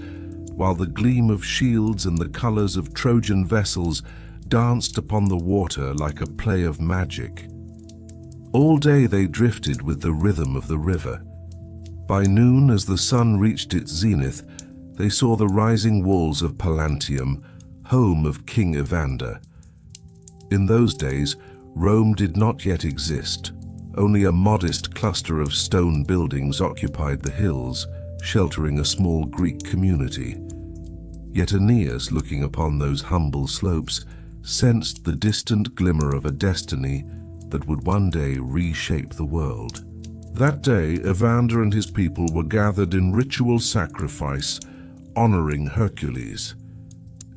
while the gleam of shields and the colors of Trojan vessels danced upon the water like a play of magic. All day they drifted with the rhythm of the river. By noon, as the sun reached its zenith, they saw the rising walls of Pallantium, home of King Evander. In those days, Rome did not yet exist. Only a modest cluster of stone buildings occupied the hills, sheltering a small Greek community. Yet Aeneas, looking upon those humble slopes, sensed the distant glimmer of a destiny that would one day reshape the world. That day, Evander and his people were gathered in ritual sacrifice, honoring Hercules.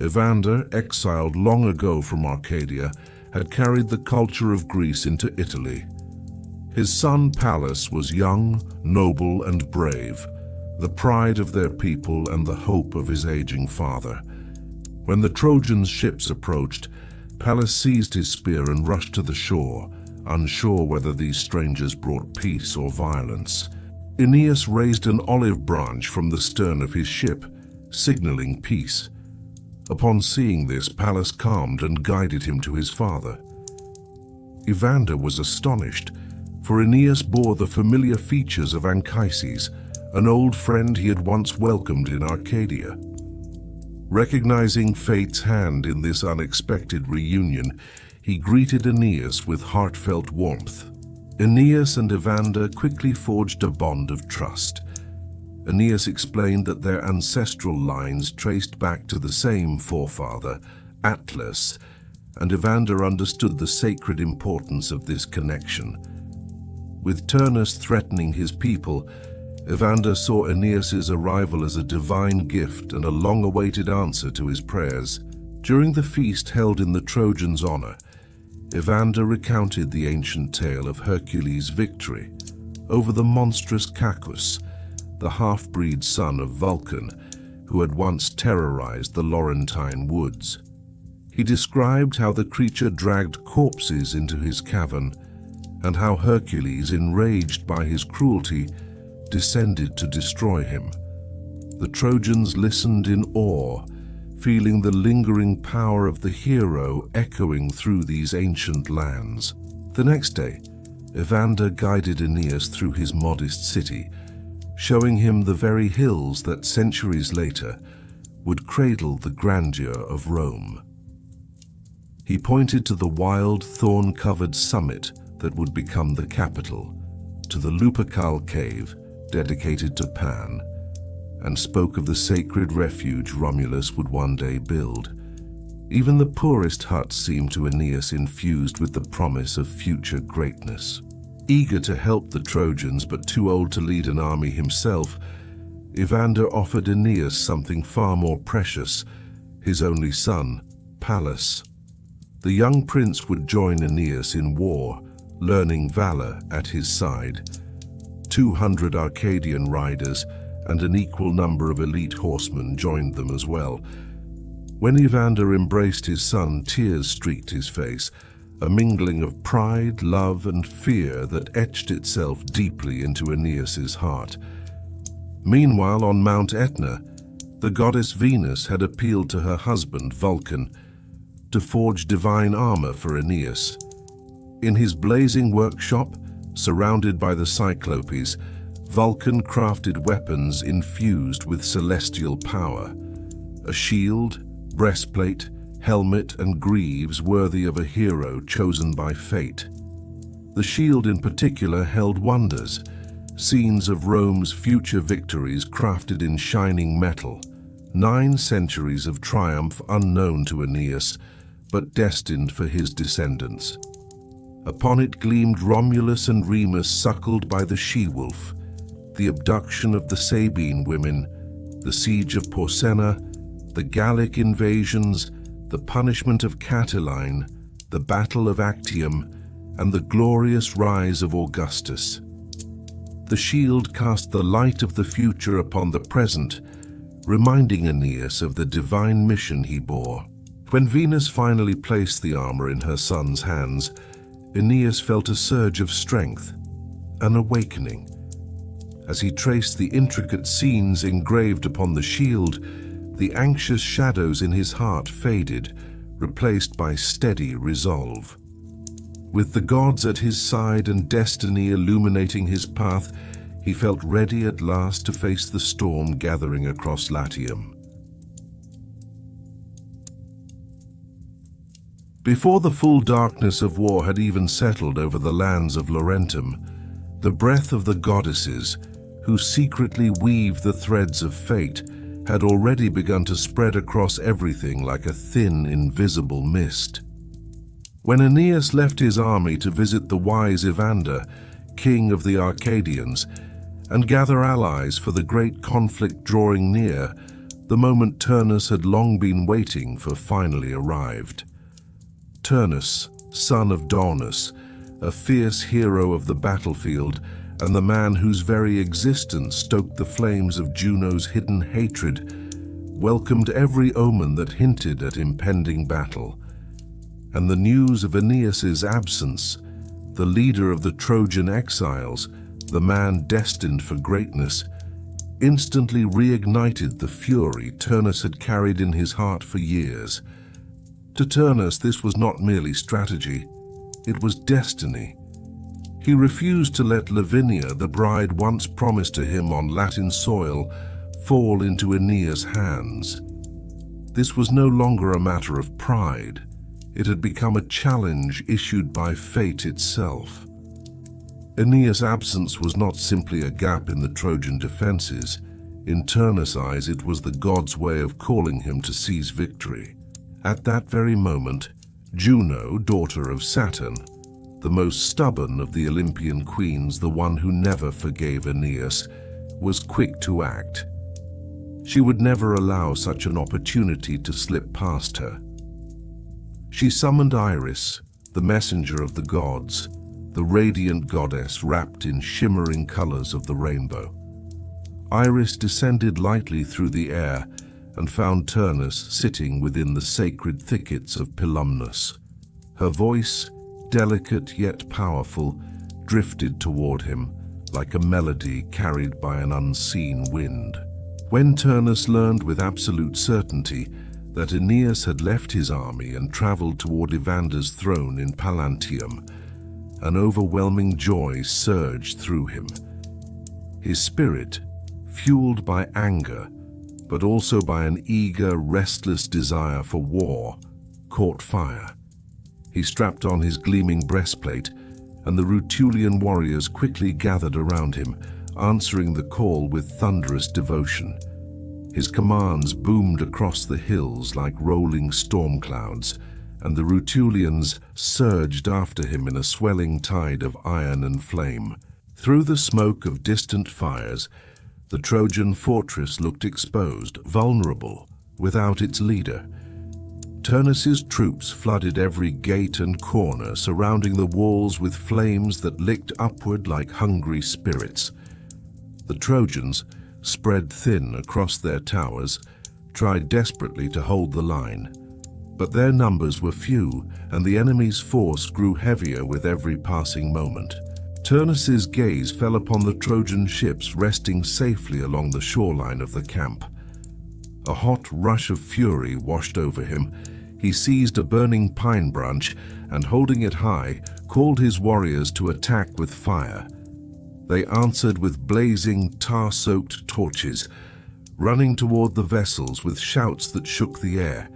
Evander, exiled long ago from Arcadia, had carried the culture of Greece into Italy. His son Pallas was young, noble, and brave, the pride of their people and the hope of his aging father. When the Trojans' ships approached, Pallas seized his spear and rushed to the shore, unsure whether these strangers brought peace or violence. Aeneas raised an olive branch from the stern of his ship, signaling peace. Upon seeing this, Pallas calmed and guided him to his father. Evander was astonished, for Aeneas bore the familiar features of Anchises, an old friend he had once welcomed in Arcadia. Recognizing fate's hand in this unexpected reunion, he greeted Aeneas with heartfelt warmth. Aeneas and Evander quickly forged a bond of trust. Aeneas explained that their ancestral lines traced back to the same forefather, Atlas, and Evander understood the sacred importance of this connection. With Turnus threatening his people, Evander saw Aeneas's arrival as a divine gift and a long-awaited answer to his prayers. During the feast held in the Trojans' honor, Evander recounted the ancient tale of Hercules' victory over the monstrous Cacus, the half-breed son of Vulcan, who had once terrorized the Laurentine woods. He described how the creature dragged corpses into his cavern, and how Hercules, enraged by his cruelty, descended to destroy him. The Trojans listened in awe, feeling the lingering power of the hero echoing through these ancient lands. The next day, Evander guided Aeneas through his modest city, showing him the very hills that centuries later would cradle the grandeur of Rome. He pointed to the wild, thorn-covered summit that would become the capital, to the Lupercal cave dedicated to Pan, and spoke of the sacred refuge Romulus would one day build. Even the poorest huts seemed to Aeneas infused with the promise of future greatness. Eager to help the Trojans but too old to lead an army himself, Evander offered Aeneas something far more precious, his only son, Pallas. The young prince would join Aeneas in war, learning valor at his side. 200 Arcadian riders and an equal number of elite horsemen joined them as well. When Evander embraced his son, tears streaked his face, a mingling of pride, love, and fear that etched itself deeply into Aeneas's heart. Meanwhile, on Mount Etna, the goddess Venus had appealed to her husband, Vulcan, to forge divine armor for Aeneas. In his blazing workshop, surrounded by the Cyclopes, Vulcan crafted weapons infused with celestial power. A shield, breastplate, helmet, and greaves worthy of a hero chosen by fate. The shield in particular held wonders, scenes of Rome's future victories crafted in shining metal, 9 centuries of triumph unknown to Aeneas, but destined for his descendants. Upon it gleamed Romulus and Remus suckled by the she-wolf, the abduction of the Sabine women, the siege of Porsenna, the Gallic invasions, the punishment of Catiline, the battle of Actium, and the glorious rise of Augustus. The shield cast the light of the future upon the present, reminding Aeneas of the divine mission he bore. When Venus finally placed the armor in her son's hands, Aeneas felt a surge of strength, an awakening. As he traced the intricate scenes engraved upon the shield, the anxious shadows in his heart faded, replaced by steady resolve. With the gods at his side and destiny illuminating his path, he felt ready at last to face the storm gathering across Latium. Before the full darkness of war had even settled over the lands of Laurentum, the breath of the goddesses, who secretly weave the threads of fate, had already begun to spread across everything like a thin, invisible mist. When Aeneas left his army to visit the wise Evander, king of the Arcadians, and gather allies for the great conflict drawing near, the moment Turnus had long been waiting for finally arrived. Turnus, son of Daunus, a fierce hero of the battlefield, and the man whose very existence stoked the flames of Juno's hidden hatred, welcomed every omen that hinted at impending battle. And the news of Aeneas's absence, the leader of the Trojan exiles, the man destined for greatness, instantly reignited the fury Turnus had carried in his heart for years. To Turnus, this was not merely strategy, it was destiny. He refused to let Lavinia, the bride once promised to him on Latin soil, fall into Aeneas' hands. This was no longer a matter of pride. It had become a challenge issued by fate itself. Aeneas' absence was not simply a gap in the Trojan defenses. In Turnus' eyes, it was the gods' way of calling him to seize victory. At that very moment, Juno, daughter of Saturn, the most stubborn of the Olympian queens, the one who never forgave Aeneas, was quick to act. She would never allow such an opportunity to slip past her. She summoned Iris, the messenger of the gods, the radiant goddess wrapped in shimmering colors of the rainbow. Iris descended lightly through the air and found Turnus sitting within the sacred thickets of Pilumnus. Her voice, delicate yet powerful, drifted toward him like a melody carried by an unseen wind. When Turnus learned with absolute certainty that Aeneas had left his army and traveled toward Evander's throne in Pallanteum, an overwhelming joy surged through him. His spirit, fueled by anger, but also by an eager, restless desire for war, caught fire. He strapped on his gleaming breastplate, and the Rutulian warriors quickly gathered around him, answering the call with thunderous devotion. His commands boomed across the hills like rolling storm clouds, and the Rutulians surged after him in a swelling tide of iron and flame. Through the smoke of distant fires, the Trojan fortress looked exposed, vulnerable, without its leader. Turnus's troops flooded every gate and corner, surrounding the walls with flames that licked upward like hungry spirits. The Trojans, spread thin across their towers, tried desperately to hold the line. But their numbers were few, and the enemy's force grew heavier with every passing moment. Turnus's gaze fell upon the Trojan ships resting safely along the shoreline of the camp. A hot rush of fury washed over him. He seized a burning pine branch and, holding it high, called his warriors to attack with fire. They answered with blazing, tar-soaked torches, running toward the vessels with shouts that shook the air.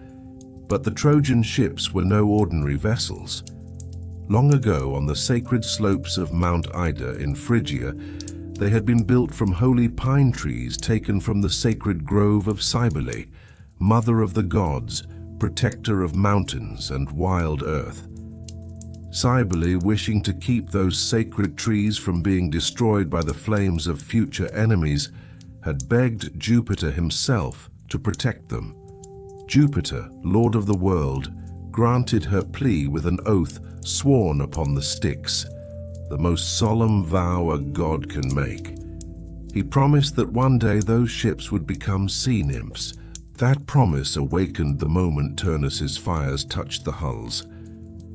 But the Trojan ships were no ordinary vessels. Long ago, on the sacred slopes of Mount Ida in Phrygia, they had been built from holy pine trees taken from the sacred grove of Cybele, mother of the gods, protector of mountains and wild earth. Cybele, wishing to keep those sacred trees from being destroyed by the flames of future enemies, had begged Jupiter himself to protect them. Jupiter, Lord of the world, granted her plea with an oath sworn upon the Styx, the most solemn vow a god can make. He promised that one day those ships would become sea nymphs. That promise awakened the moment Turnus's fires touched the hulls.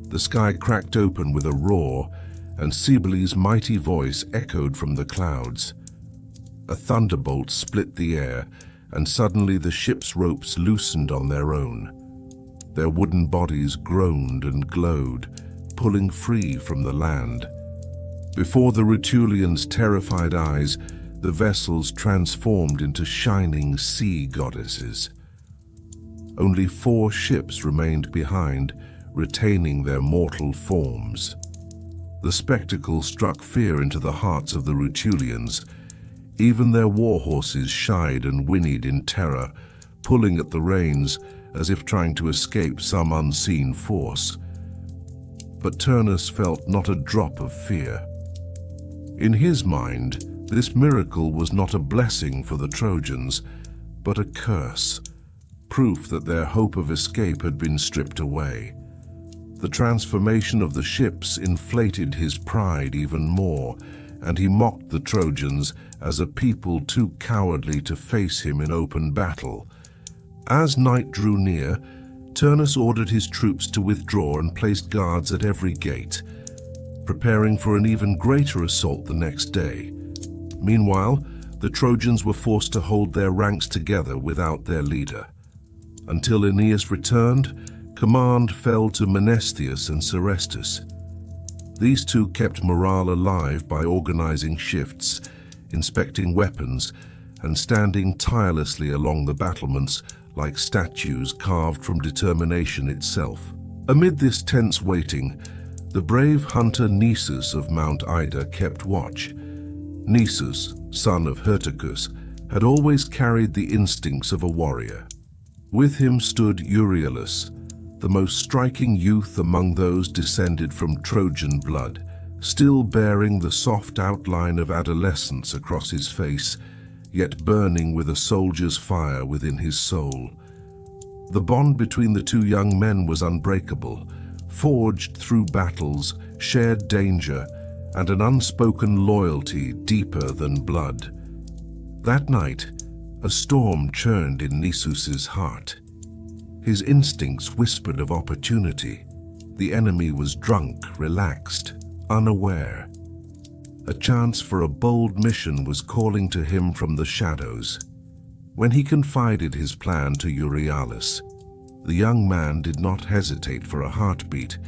The sky cracked open with a roar, and Cybele's mighty voice echoed from the clouds. A thunderbolt split the air, and suddenly the ship's ropes loosened on their own. Their wooden bodies groaned and glowed, pulling free from the land. Before the Rutulians' terrified eyes, the vessels transformed into shining sea goddesses. Only 4 ships remained behind, retaining their mortal forms. The spectacle struck fear into the hearts of the Rutulians. Even their war horses shied and whinnied in terror, pulling at the reins as if trying to escape some unseen force. But Turnus felt not a drop of fear. In his mind, this miracle was not a blessing for the Trojans, but a curse, proof that their hope of escape had been stripped away. The transformation of the ships inflated his pride even more, and he mocked the Trojans as a people too cowardly to face him in open battle. As night drew near, Turnus ordered his troops to withdraw and placed guards at every gate. preparing for an even greater assault the next day. Meanwhile, the Trojans were forced to hold their ranks together without their leader. Until Aeneas returned, command fell to Menestheus and Serestus. These two kept morale alive by organizing shifts, inspecting weapons, and standing tirelessly along the battlements like statues carved from determination itself. Amid this tense waiting, the brave hunter Nisus of Mount Ida kept watch. Nisus, son of Hirtacus, had always carried the instincts of a warrior. With him stood Euryalus, the most striking youth among those descended from Trojan blood, still bearing the soft outline of adolescence across his face, yet burning with a soldier's fire within his soul. The bond between the two young men was unbreakable, forged through battles, shared danger, and an unspoken loyalty deeper than blood. That night, a storm churned in Nisus's heart. His instincts whispered of opportunity. The enemy was drunk, relaxed, unaware. A chance for a bold mission was calling to him from the shadows. When he confided his plan to Euryalus, the young man did not hesitate for a heartbeat.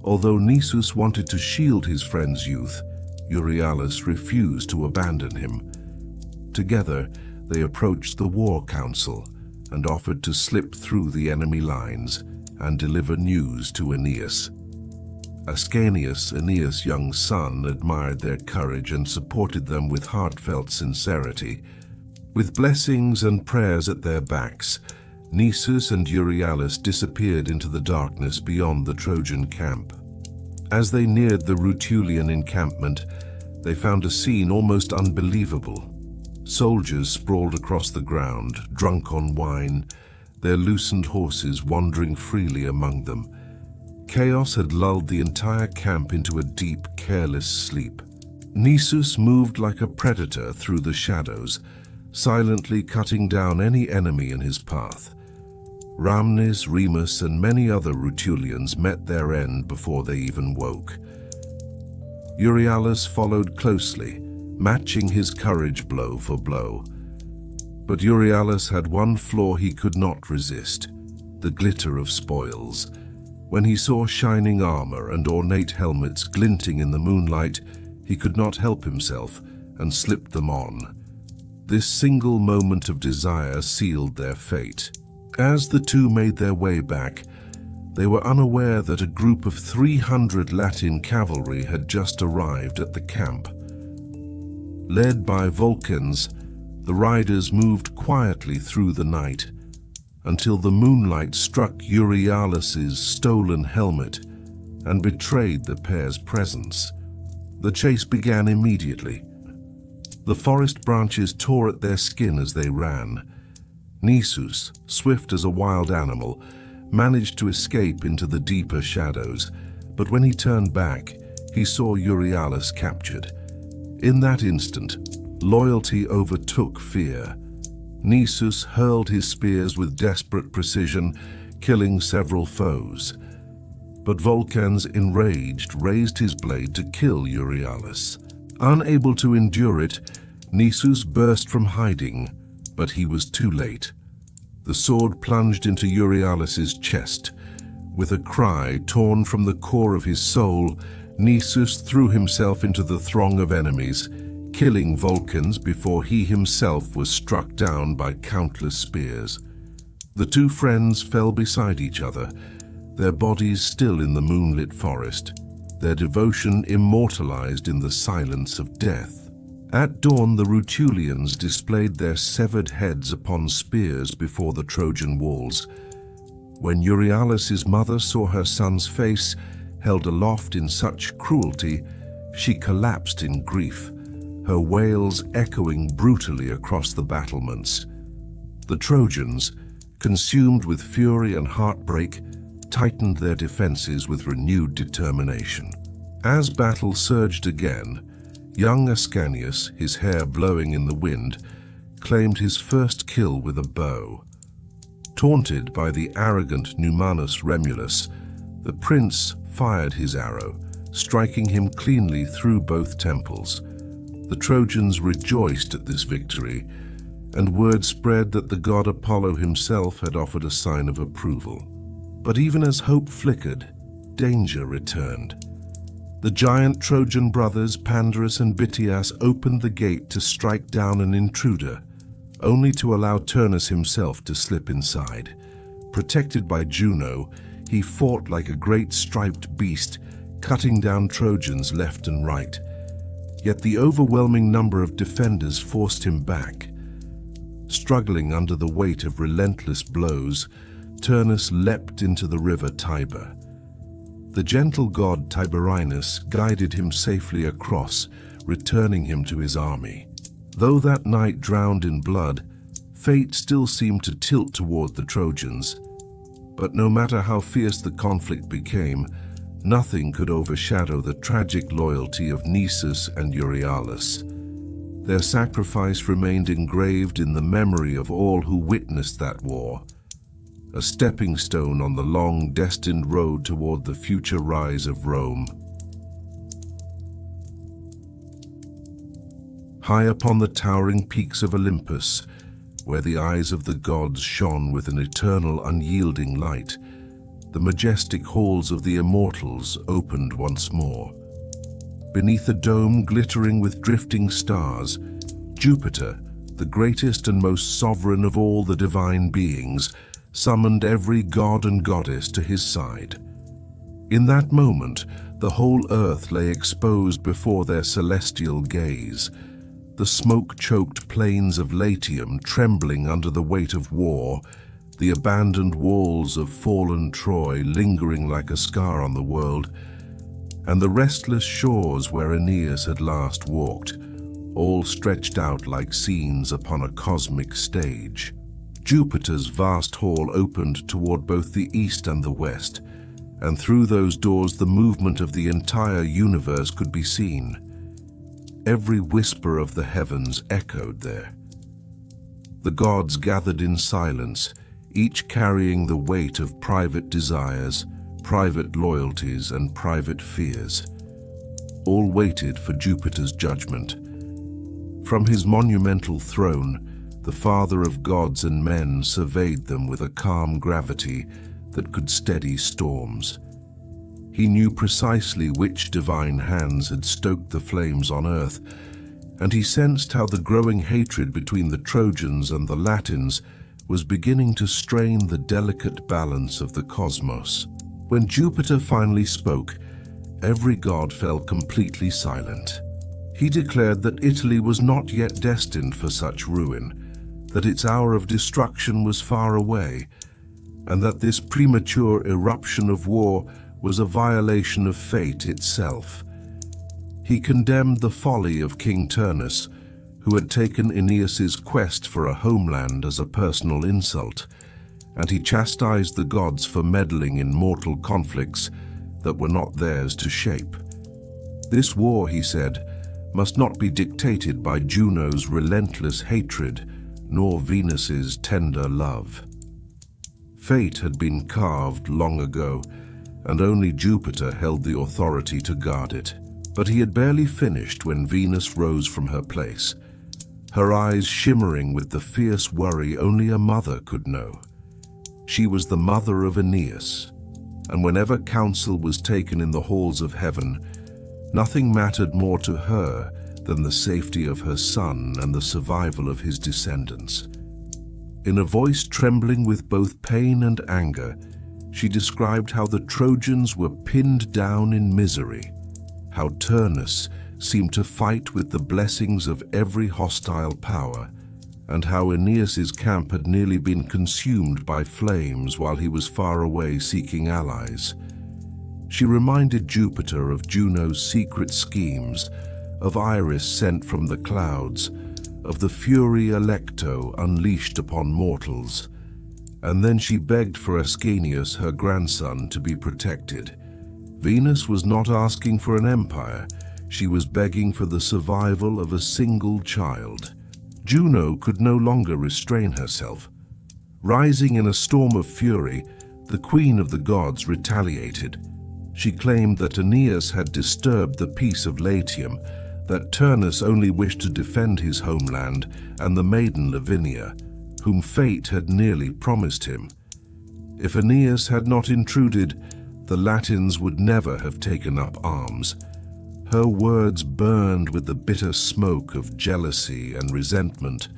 Although Nisus wanted to shield his friend's youth, Euryalus refused to abandon him. Together, they approached the war council and offered to slip through the enemy lines and deliver news to Aeneas. Ascanius, Aeneas' young son, admired their courage and supported them with heartfelt sincerity. With blessings and prayers at their backs, Nisus and Euryalus disappeared into the darkness beyond the Trojan camp. As they neared the Rutulian encampment, they found a scene almost unbelievable. Soldiers sprawled across the ground, drunk on wine, their loosened horses wandering freely among them. Chaos had lulled the entire camp into a deep, careless sleep. Nisus moved like a predator through the shadows, silently cutting down any enemy in his path. Rhamnes, Remus, and many other Rutulians met their end before they even woke. Euryalus followed closely, matching his courage blow for blow. But Euryalus had one flaw he could not resist: the glitter of spoils. When he saw shining armor and ornate helmets glinting in the moonlight, he could not help himself and slipped them on. This single moment of desire sealed their fate. As the two made their way back, they were unaware that a group of 300 Latin cavalry had just arrived at the camp. Led by Vulcans, the riders moved quietly through the night, until the moonlight struck Euryalus' stolen helmet and betrayed the pair's presence. The chase began immediately. The forest branches tore at their skin as they ran. Nisus, swift as a wild animal, managed to escape into the deeper shadows, but when he turned back, he saw Euryalus captured. In that instant, loyalty overtook fear. Nisus hurled his spears with desperate precision, killing several foes. But Vulcans, enraged, raised his blade to kill Euryalus. Unable to endure it, Nisus burst from hiding, but he was too late. The sword plunged into Euryalus' chest. With a cry torn from the core of his soul, Nisus threw himself into the throng of enemies, killing Vulcans before he himself was struck down by countless spears. The two friends fell beside each other, their bodies still in the moonlit forest, their devotion immortalized in the silence of death. At dawn, the Rutulians displayed their severed heads upon spears before the Trojan walls. When Euryalus' mother saw her son's face held aloft in such cruelty, she collapsed in grief, her wails echoing brutally across the battlements. The Trojans, consumed with fury and heartbreak, tightened their defenses with renewed determination. As battle surged again, young Ascanius, his hair blowing in the wind, claimed his first kill with a bow. Taunted by the arrogant Numanus Remulus, the prince fired his arrow, striking him cleanly through both temples. The Trojans rejoiced at this victory, and word spread that the god Apollo himself had offered a sign of approval. But even as hope flickered, danger returned. The giant Trojan brothers Pandarus and Bitias opened the gate to strike down an intruder, only to allow Turnus himself to slip inside. Protected by Juno, he fought like a great striped beast, cutting down Trojans left and right. Yet the overwhelming number of defenders forced him back. Struggling under the weight of relentless blows, Turnus leapt into the river Tiber. The gentle god Tiberinus guided him safely across, returning him to his army. Though that night drowned in blood, fate still seemed to tilt toward the Trojans. But no matter how fierce the conflict became, nothing could overshadow the tragic loyalty of Nisus and Euryalus. Their sacrifice remained engraved in the memory of all who witnessed that war, a stepping stone on the long, destined road toward the future rise of Rome. High upon the towering peaks of Olympus, where the eyes of the gods shone with an eternal, unyielding light, the majestic halls of the immortals opened once more. Beneath a dome glittering with drifting stars, Jupiter, the greatest and most sovereign of all the divine beings, summoned every god and goddess to his side. In that moment, the whole earth lay exposed before their celestial gaze, the smoke-choked plains of Latium trembling under the weight of war, the abandoned walls of fallen Troy lingering like a scar on the world, and the restless shores where Aeneas had last walked, all stretched out like scenes upon a cosmic stage. Jupiter's vast hall opened toward both the east and the west, and through those doors the movement of the entire universe could be seen. Every whisper of the heavens echoed there. The gods gathered in silence, each carrying the weight of private desires, private loyalties, and private fears. All waited for Jupiter's judgment. From his monumental throne, the father of gods and men surveyed them with a calm gravity that could steady storms. He knew precisely which divine hands had stoked the flames on earth, and he sensed how the growing hatred between the Trojans and the Latins was beginning to strain the delicate balance of the cosmos. When Jupiter finally spoke, every god fell completely silent. He declared that Italy was not yet destined for such ruin, that its hour of destruction was far away, and that this premature eruption of war was a violation of fate itself. He condemned the folly of King Turnus, who had taken Aeneas's quest for a homeland as a personal insult, and he chastised the gods for meddling in mortal conflicts that were not theirs to shape. This war, he said, must not be dictated by Juno's relentless hatred, nor Venus's tender love. Fate had been carved long ago, and only Jupiter held the authority to guard it. But he had barely finished when Venus rose from her place, her eyes shimmering with the fierce worry only a mother could know. She was the mother of Aeneas, and whenever counsel was taken in the halls of heaven, nothing mattered more to her than the safety of her son and the survival of his descendants. In a voice trembling with both pain and anger, she described how the Trojans were pinned down in misery, how Turnus seemed to fight with the blessings of every hostile power, and how Aeneas's camp had nearly been consumed by flames while he was far away seeking allies. She reminded Jupiter of Juno's secret schemes, of Iris sent from the clouds, of the fury Alecto unleashed upon mortals. And then she begged for Ascanius, her grandson, to be protected. Venus was not asking for an empire, she was begging for the survival of a single child. Juno could no longer restrain herself. Rising in a storm of fury, the queen of the gods retaliated. She claimed that Aeneas had disturbed the peace of Latium, that Turnus only wished to defend his homeland and the maiden Lavinia, whom fate had nearly promised him. If Aeneas had not intruded, the Latins would never have taken up arms. Her words burned with the bitter smoke of jealousy and resentment,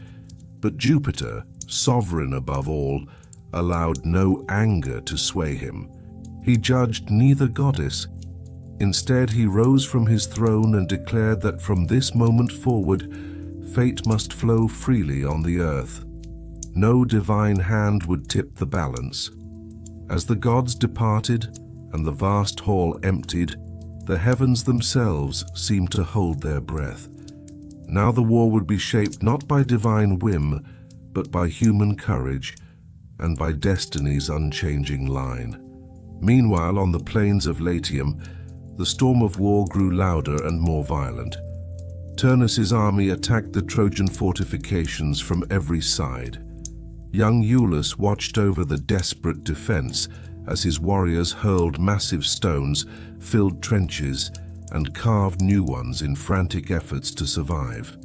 but Jupiter, sovereign above all, allowed no anger to sway him. He judged neither goddess. Instead, he rose from his throne and declared that from this moment forward, fate must flow freely on the earth. No divine hand would tip the balance. As the gods departed and the vast hall emptied, the heavens themselves seemed to hold their breath. Now the war would be shaped not by divine whim, but by human courage and by destiny's unchanging line. Meanwhile, on the plains of Latium, the storm of war grew louder and more violent. Turnus's army attacked the Trojan fortifications from every side. Young Euryalus watched over the desperate defense as his warriors hurled massive stones, filled trenches, and carved new ones in frantic efforts to survive.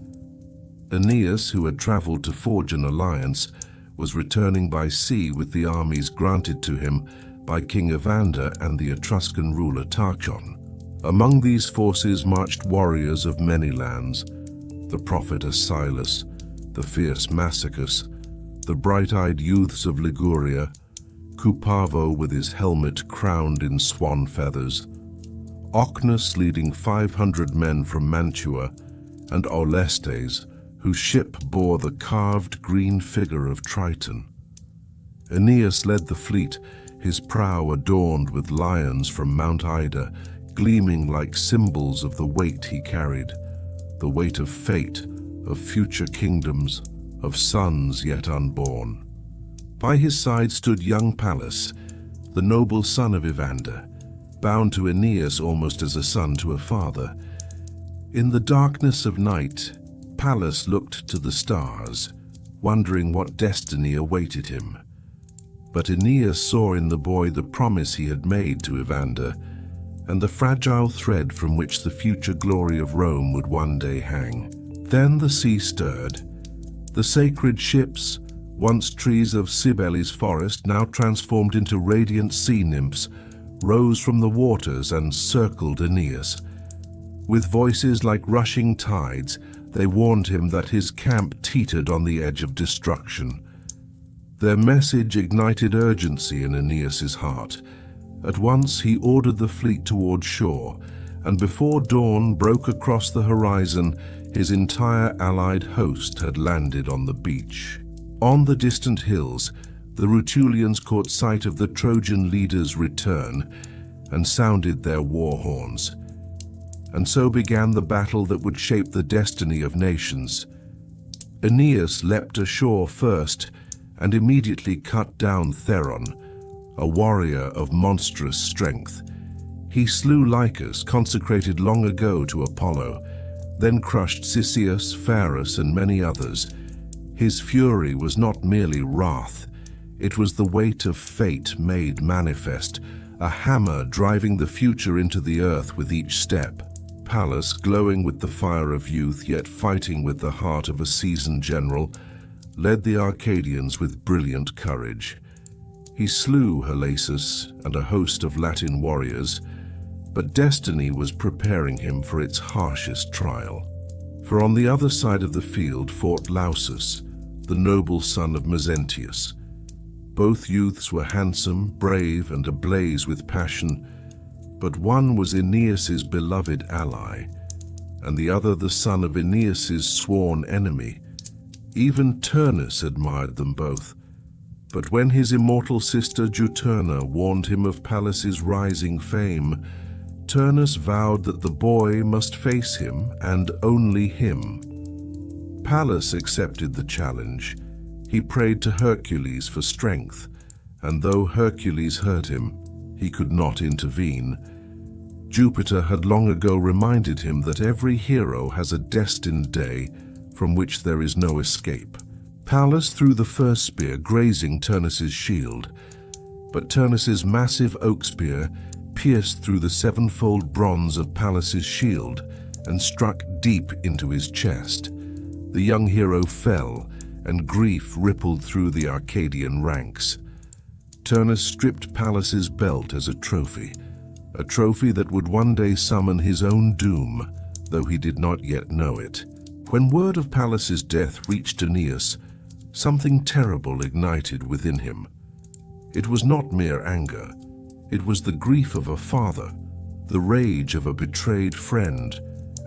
Aeneas, who had traveled to forge an alliance, was returning by sea with the armies granted to him by King Evander and the Etruscan ruler Tarchon. Among these forces marched warriors of many lands: the prophetess Silas, the fierce Massacus, the bright-eyed youths of Liguria, Cupavo with his helmet crowned in swan feathers, Ocnus leading 500 men from Mantua, and Olestes, whose ship bore the carved green figure of Triton. Aeneas led the fleet, his prow adorned with lions from Mount Ida, gleaming like symbols of the weight he carried, the weight of fate, of future kingdoms, of sons yet unborn. By his side stood young Pallas, the noble son of Evander, bound to Aeneas almost as a son to a father. In the darkness of night, Pallas looked to the stars, wondering what destiny awaited him. But Aeneas saw in the boy the promise he had made to Evander, and the fragile thread from which the future glory of Rome would one day hang. Then the sea stirred. The sacred ships, once trees of Cybele's forest, now transformed into radiant sea nymphs, rose from the waters and circled Aeneas. With voices like rushing tides, they warned him that his camp teetered on the edge of destruction. Their message ignited urgency in Aeneas's heart. At once he ordered the fleet toward shore, and before dawn broke across the horizon, his entire allied host had landed on the beach. On the distant hills, the Rutulians caught sight of the Trojan leaders' return and sounded their war horns. And so began the battle that would shape the destiny of nations. Aeneas leapt ashore first and immediately cut down Theron, a warrior of monstrous strength. He slew Lycus, consecrated long ago to Apollo, then crushed Cisseus, Phares, and many others. His fury was not merely wrath, it was the weight of fate made manifest, a hammer driving the future into the earth with each step. Pallas, glowing with the fire of youth, yet fighting with the heart of a seasoned general, led the Arcadians with brilliant courage. He slew Halasus and a host of Latin warriors, but destiny was preparing him for its harshest trial. For on the other side of the field fought Lausus, the noble son of Mezentius. Both youths were handsome, brave, and ablaze with passion, but one was Aeneas's beloved ally, and the other the son of Aeneas's sworn enemy. Even Turnus admired them both, but when his immortal sister Juturna warned him of Pallas's rising fame, Turnus vowed that the boy must face him, and only him. Pallas accepted the challenge. He prayed to Hercules for strength, and though Hercules hurt him, he could not intervene. Jupiter had long ago reminded him that every hero has a destined day from which there is no escape. Pallas threw the first spear, grazing Turnus's shield, but Turnus's massive oak spear pierced through the sevenfold bronze of Pallas's shield and struck deep into his chest. The young hero fell, and grief rippled through the Arcadian ranks. Turnus stripped Pallas's belt as a trophy that would one day summon his own doom, though he did not yet know it. When word of Pallas's death reached Aeneas, something terrible ignited within him. It was not mere anger. It was the grief of a father, the rage of a betrayed friend,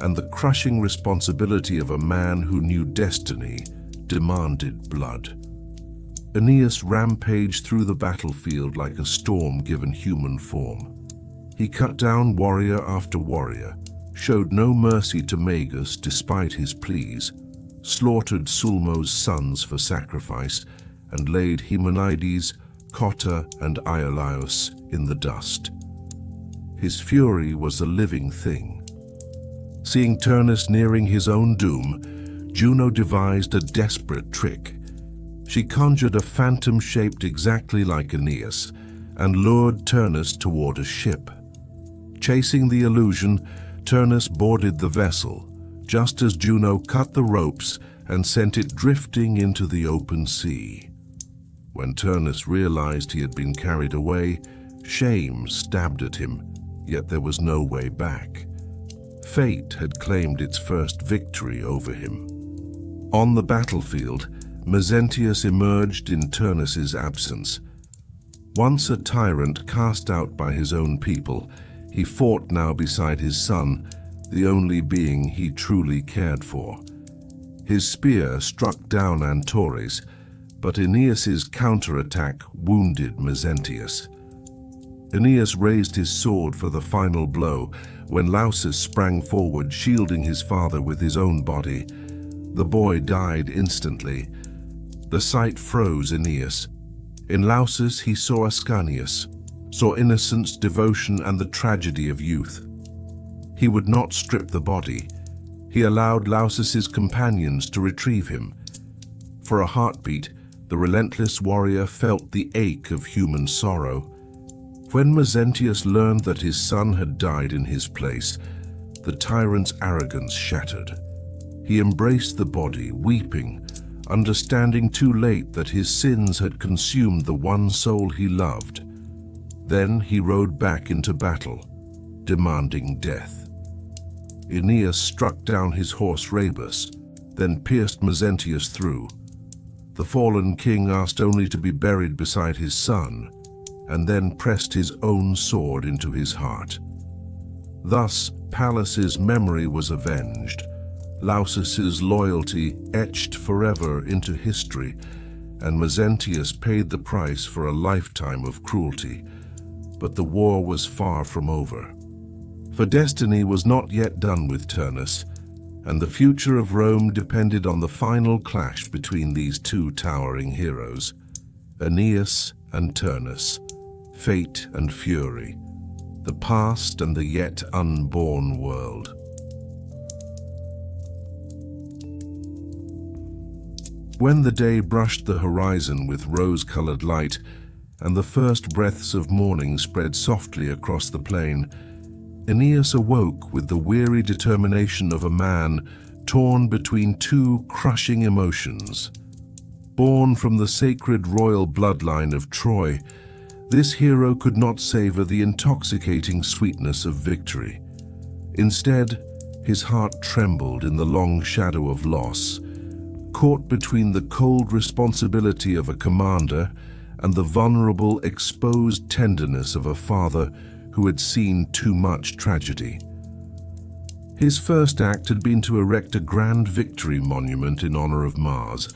and the crushing responsibility of a man who knew destiny demanded blood. Aeneas rampaged through the battlefield like a storm given human form. He cut down warrior after warrior, showed no mercy to Magus despite his pleas, slaughtered Sulmo's sons for sacrifice, and laid Hymenaides, Cotta, and Euryalus in the dust. His fury was a living thing. Seeing Turnus nearing his own doom, Juno devised a desperate trick. She conjured a phantom shaped exactly like Aeneas and lured Turnus toward a ship. Chasing the illusion, Turnus boarded the vessel, just as Juno cut the ropes and sent it drifting into the open sea. When Turnus realized he had been carried away, shame stabbed at him, yet there was no way back. Fate had claimed its first victory over him. On the battlefield, Mezentius emerged in Turnus's absence. Once a tyrant cast out by his own people, he fought now beside his son, the only being he truly cared for. His spear struck down Antores, but Aeneas's counterattack wounded Mezentius. Aeneas raised his sword for the final blow when Lausus sprang forward, shielding his father with his own body. The boy died instantly. The sight froze Aeneas. In Lausus he saw Ascanius, saw innocence, devotion, and the tragedy of youth. He would not strip the body. He allowed Lausus's companions to retrieve him. For a heartbeat, the relentless warrior felt the ache of human sorrow. When Mezentius learned that his son had died in his place, the tyrant's arrogance shattered. He embraced the body, weeping, understanding too late that his sins had consumed the one soul he loved. Then he rode back into battle, demanding death. Aeneas struck down his horse Rhabus, then pierced Mezentius through. The fallen king asked only to be buried beside his son, and then pressed his own sword into his heart. Thus, Pallas's memory was avenged, Lausus's loyalty etched forever into history, and Mezentius paid the price for a lifetime of cruelty. But the war was far from over. For destiny was not yet done with Turnus, and the future of Rome depended on the final clash between these two towering heroes, Aeneas and Turnus, fate and fury, the past and the yet unborn world. When the day brushed the horizon with rose-colored light, and the first breaths of morning spread softly across the plain, Aeneas awoke with the weary determination of a man torn between two crushing emotions. Born from the sacred royal bloodline of Troy, this hero could not savor the intoxicating sweetness of victory. Instead, his heart trembled in the long shadow of loss, caught between the cold responsibility of a commander and the vulnerable, exposed tenderness of a father who had seen too much tragedy. His first act had been to erect a grand victory monument in honor of Mars,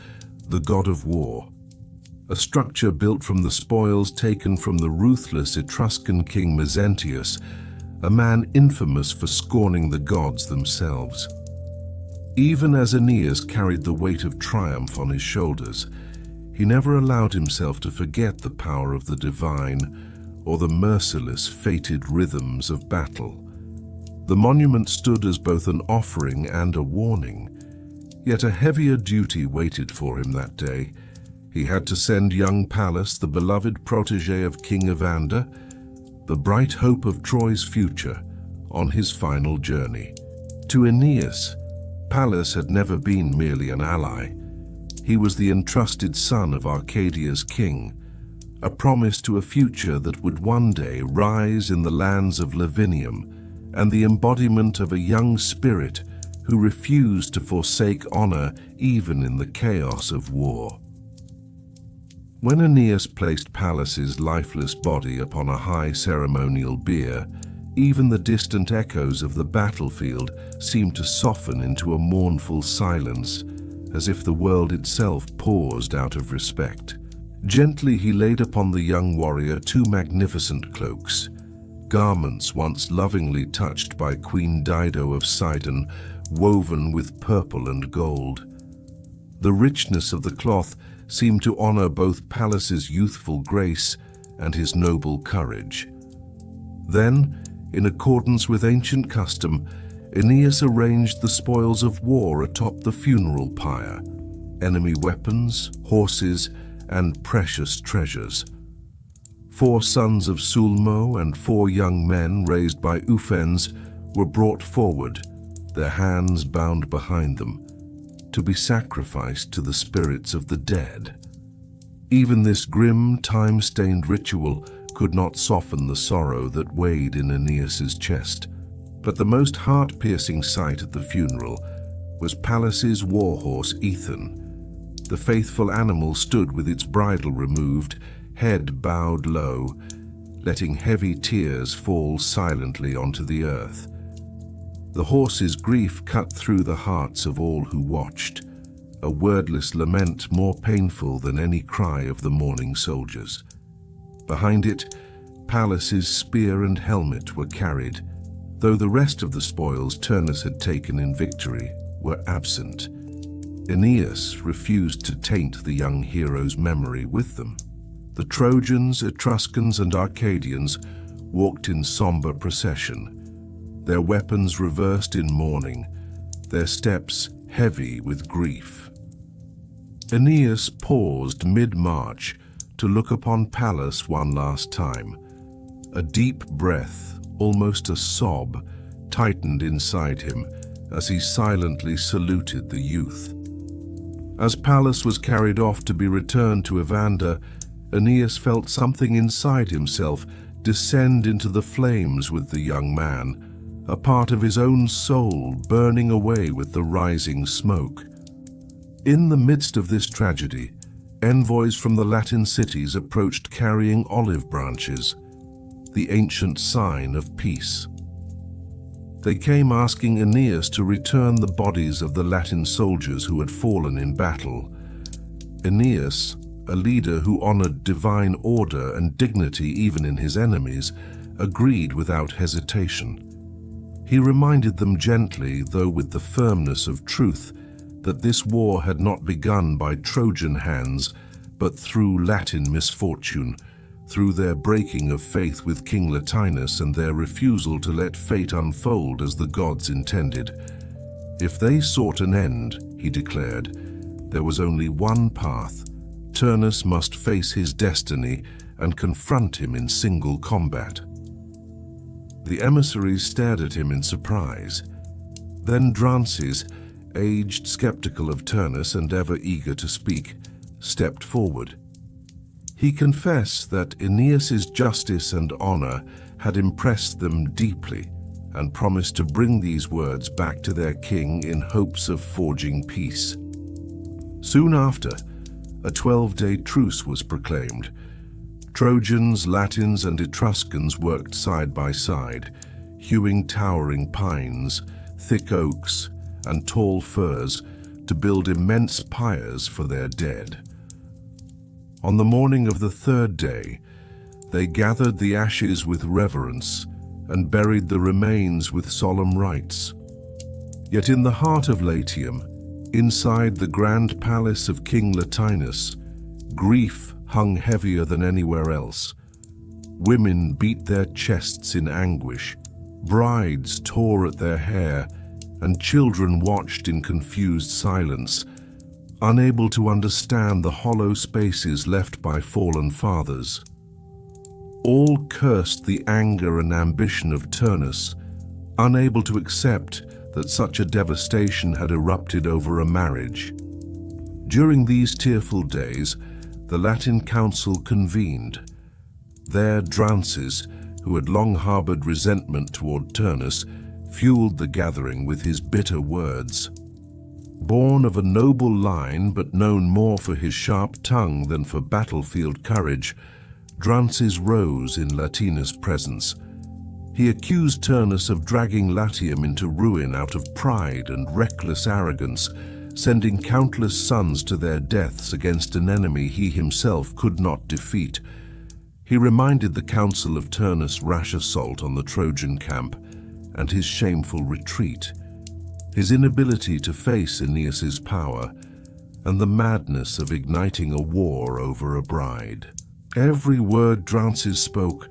the god of war, a structure built from the spoils taken from the ruthless Etruscan king Mezentius, a man infamous for scorning the gods themselves. Even as Aeneas carried the weight of triumph on his shoulders, he never allowed himself to forget the power of the divine or the merciless, fated rhythms of battle. The monument stood as both an offering and a warning, yet a heavier duty waited for him that day. He had to send young Pallas, the beloved protege of King Evander, the bright hope of Troy's future, on his final journey. To Aeneas, Pallas had never been merely an ally. He was the entrusted son of Arcadia's king, a promise to a future that would one day rise in the lands of Lavinium, and the embodiment of a young spirit who refused to forsake honor even in the chaos of war. When Aeneas placed Pallas's lifeless body upon a high ceremonial bier, even the distant echoes of the battlefield seemed to soften into a mournful silence, as if the world itself paused out of respect. Gently he laid upon the young warrior 2 magnificent cloaks, garments once lovingly touched by Queen Dido of Sidon, woven with purple and gold. The richness of the cloth seemed to honor both Pallas's youthful grace and his noble courage. Then, in accordance with ancient custom, Aeneas arranged the spoils of war atop the funeral pyre, enemy weapons, horses, and precious treasures. 4 sons of Sulmo and 4 young men raised by Ufens were brought forward, their hands bound behind them, to be sacrificed to the spirits of the dead. Even this grim, time-stained ritual could not soften the sorrow that weighed in Aeneas's chest. But the most heart-piercing sight at the funeral was Pallas's warhorse Ethan. The faithful animal stood with its bridle removed, head bowed low, letting heavy tears fall silently onto the earth. The horse's grief cut through the hearts of all who watched, a wordless lament more painful than any cry of the mourning soldiers. Behind it, Pallas's spear and helmet were carried, though the rest of the spoils Turnus had taken in victory were absent. Aeneas refused to taint the young hero's memory with them. The Trojans, Etruscans, and Arcadians walked in somber procession, their weapons reversed in mourning, their steps heavy with grief. Aeneas paused mid-march to look upon Pallas one last time. A deep breath, almost a sob, tightened inside him as he silently saluted the youth. As Pallas was carried off to be returned to Evander, Aeneas felt something inside himself descend into the flames with the young man, a part of his own soul burning away with the rising smoke. In the midst of this tragedy, envoys from the Latin cities approached carrying olive branches, the ancient sign of peace. They came asking Aeneas to return the bodies of the Latin soldiers who had fallen in battle. Aeneas, a leader who honored divine order and dignity even in his enemies, agreed without hesitation. He reminded them gently, though with the firmness of truth, that this war had not begun by Trojan hands, but through Latin misfortune, through their breaking of faith with King Latinus and their refusal to let fate unfold as the gods intended. If they sought an end, he declared, there was only one path. Turnus must face his destiny and confront him in single combat. The emissaries stared at him in surprise. Then Drances, aged, skeptical of Turnus and ever eager to speak, stepped forward. He confessed that Aeneas's justice and honor had impressed them deeply and promised to bring these words back to their king in hopes of forging peace. Soon after, a 12-day truce was proclaimed. Trojans, Latins, and Etruscans worked side by side, hewing towering pines, thick oaks, and tall firs to build immense pyres for their dead. On the morning of the 3rd day, they gathered the ashes with reverence and buried the remains with solemn rites. Yet in the heart of Latium, inside the grand palace of King Latinus, grief hung heavier than anywhere else. Women beat their chests in anguish, brides tore at their hair, and children watched in confused silence, unable to understand the hollow spaces left by fallen fathers. All cursed the anger and ambition of Turnus, unable to accept that such a devastation had erupted over a marriage. During these tearful days, the Latin council convened. There Drances, who had long harbored resentment toward Turnus, fueled the gathering with his bitter words. Born of a noble line but known more for his sharp tongue than for battlefield courage, Drances rose in Latinus' presence. He accused Turnus of dragging Latium into ruin out of pride and reckless arrogance, sending countless sons to their deaths against an enemy he himself could not defeat. He reminded the council of Turnus' rash assault on the Trojan camp and his shameful retreat, his inability to face Aeneas' power, and the madness of igniting a war over a bride. Every word Drances spoke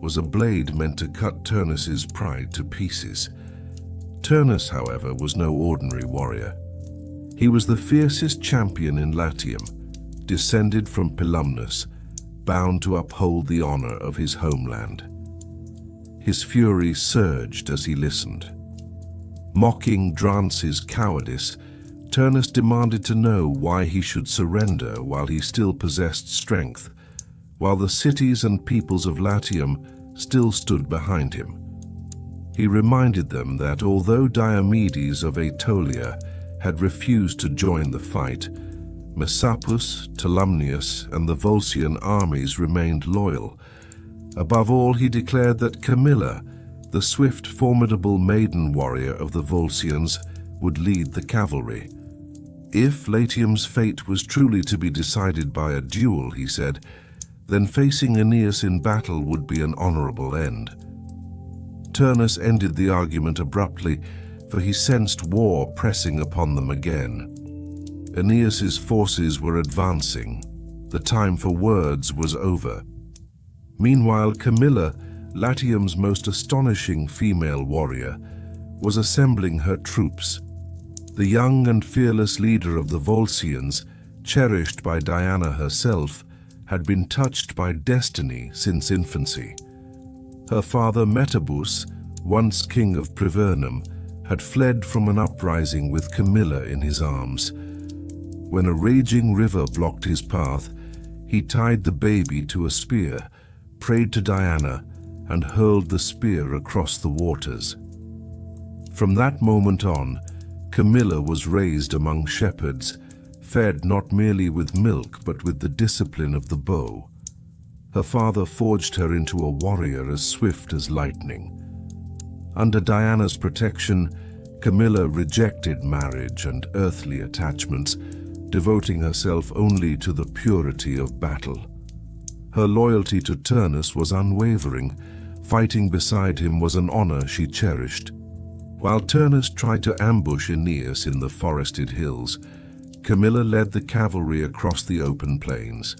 was a blade meant to cut Turnus' pride to pieces. Turnus, however, was no ordinary warrior. He was the fiercest champion in Latium, descended from Pilumnus, bound to uphold the honor of his homeland. His fury surged as he listened. Mocking Drances' cowardice, Turnus demanded to know why he should surrender while he still possessed strength, while the cities and peoples of Latium still stood behind him. He reminded them that although Diomedes of Aetolia had refused to join the fight, Messapus, Tolumnius, and the Volscian armies remained loyal. Above all, he declared that Camilla, the swift, formidable maiden warrior of the Volscians, would lead the cavalry. If Latium's fate was truly to be decided by a duel, he said, then facing Aeneas in battle would be an honorable end. Turnus ended the argument abruptly, for he sensed war pressing upon them again. Aeneas' forces were advancing. The time for words was over. Meanwhile, Camilla, Latium's most astonishing female warrior, was assembling her troops. The young and fearless leader of the Volscians, cherished by Diana herself, had been touched by destiny since infancy. Her father Metabus, once king of Privernum, had fled from an uprising with Camilla in his arms. When a raging river blocked his path, he tied the baby to a spear, prayed to Diana, and hurled the spear across the waters. From that moment on, Camilla was raised among shepherds, fed not merely with milk but with the discipline of the bow. Her father forged her into a warrior as swift as lightning. Under Diana's protection, Camilla rejected marriage and earthly attachments, devoting herself only to the purity of battle. Her loyalty to Turnus was unwavering. Fighting beside him was an honor she cherished. While Turnus tried to ambush Aeneas in the forested hills, Camilla led the cavalry across the open plains.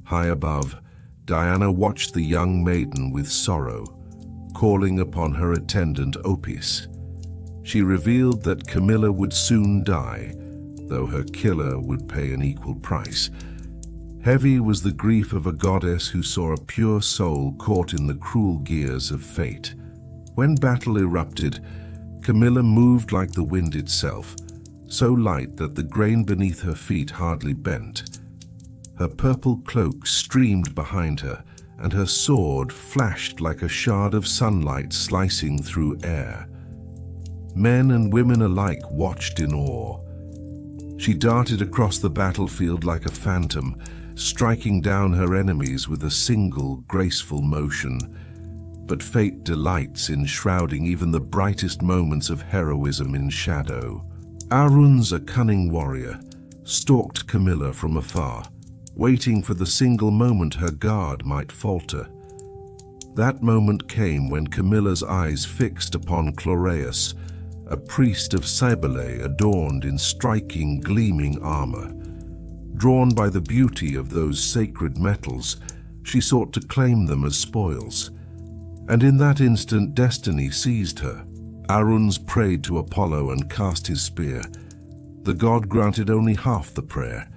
High above, Diana watched the young maiden with sorrow, calling upon her attendant Opis. She revealed that Camilla would soon die, though her killer would pay an equal price. Heavy was the grief of a goddess who saw a pure soul caught in the cruel gears of fate. When battle erupted, Camilla moved like the wind itself, so light that the grain beneath her feet hardly bent. Her purple cloak streamed behind her, and her sword flashed like a shard of sunlight slicing through air. Men and women alike watched in awe. She darted across the battlefield like a phantom, striking down her enemies with a single, graceful motion. But fate delights in shrouding even the brightest moments of heroism in shadow. Aruns, a cunning warrior, stalked Camilla from afar, waiting for the single moment her guard might falter. That moment came when Camilla's eyes fixed upon Chloreus, a priest of Cybele adorned in striking, gleaming armor. Drawn by the beauty of those sacred metals, she sought to claim them as spoils. And in that instant, destiny seized her. Aruns prayed to Apollo and cast his spear. The god granted only half the prayer.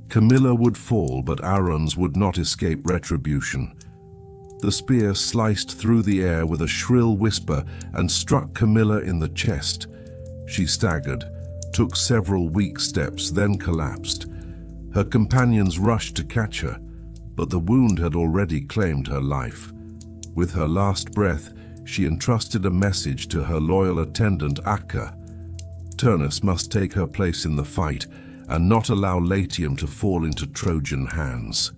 Camilla would fall, but Aruns would not escape retribution. The spear sliced through the air with a shrill whisper and struck Camilla in the chest. She staggered, took several weak steps, then collapsed. Her companions rushed to catch her, but the wound had already claimed her life. With her last breath, she entrusted a message to her loyal attendant Acca. Turnus must take her place in the fight and not allow Latium to fall into Trojan hands.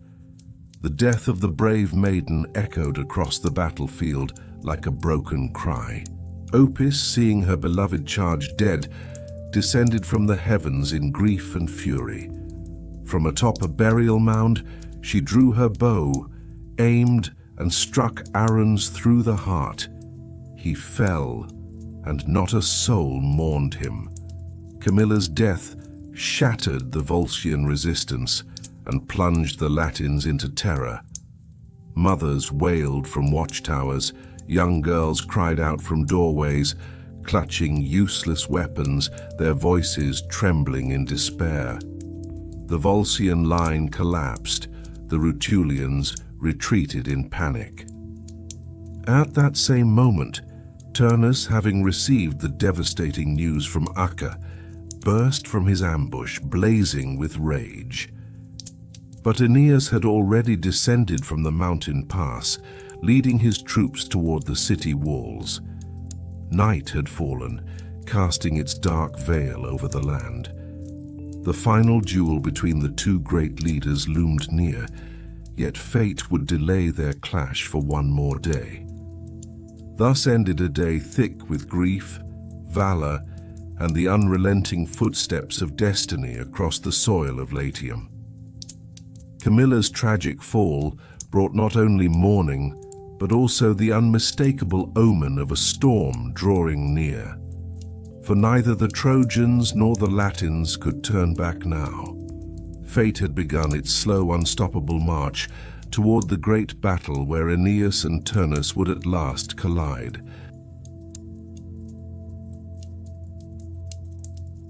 The death of the brave maiden echoed across the battlefield like a broken cry. Opis, seeing her beloved charge dead, descended from the heavens in grief and fury. From atop a burial mound, she drew her bow, aimed, and struck Aruns through the heart. He fell, and not a soul mourned him. Camilla's death shattered the Volscian resistance and plunged the Latins into terror. Mothers wailed from watchtowers, young girls cried out from doorways, clutching useless weapons, their voices trembling in despair. The Volscian line collapsed, the Rutulians retreated in panic. At that same moment, Turnus, having received the devastating news from Acca, burst from his ambush, blazing with rage. But Aeneas had already descended from the mountain pass, leading his troops toward the city walls. Night had fallen, casting its dark veil over the land. The final duel between the two great leaders loomed near, yet fate would delay their clash for one more day. Thus ended a day thick with grief, valor, and the unrelenting footsteps of destiny across the soil of Latium. Camilla's tragic fall brought not only mourning, but also the unmistakable omen of a storm drawing near. For neither the Trojans nor the Latins could turn back now. Fate had begun its slow, unstoppable march toward the great battle where Aeneas and Turnus would at last collide.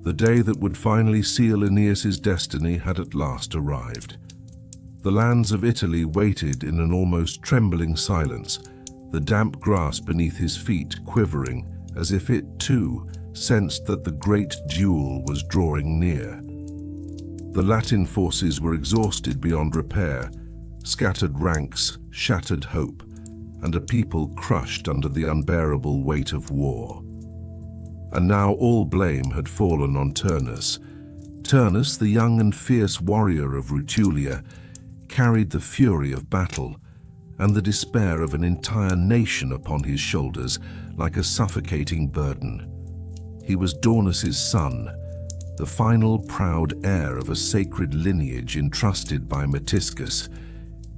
The day that would finally seal Aeneas's destiny had at last arrived. The lands of Italy waited in an almost trembling silence, the damp grass beneath his feet quivering as if it, too, sensed that the great duel was drawing near. The Latin forces were exhausted beyond repair, scattered ranks, shattered hope, and a people crushed under the unbearable weight of war. And now all blame had fallen on Turnus. Turnus, the young and fierce warrior of Rutulia, carried the fury of battle and the despair of an entire nation upon his shoulders like a suffocating burden. He was Daunus' son, the final proud heir of a sacred lineage entrusted by Metiscus.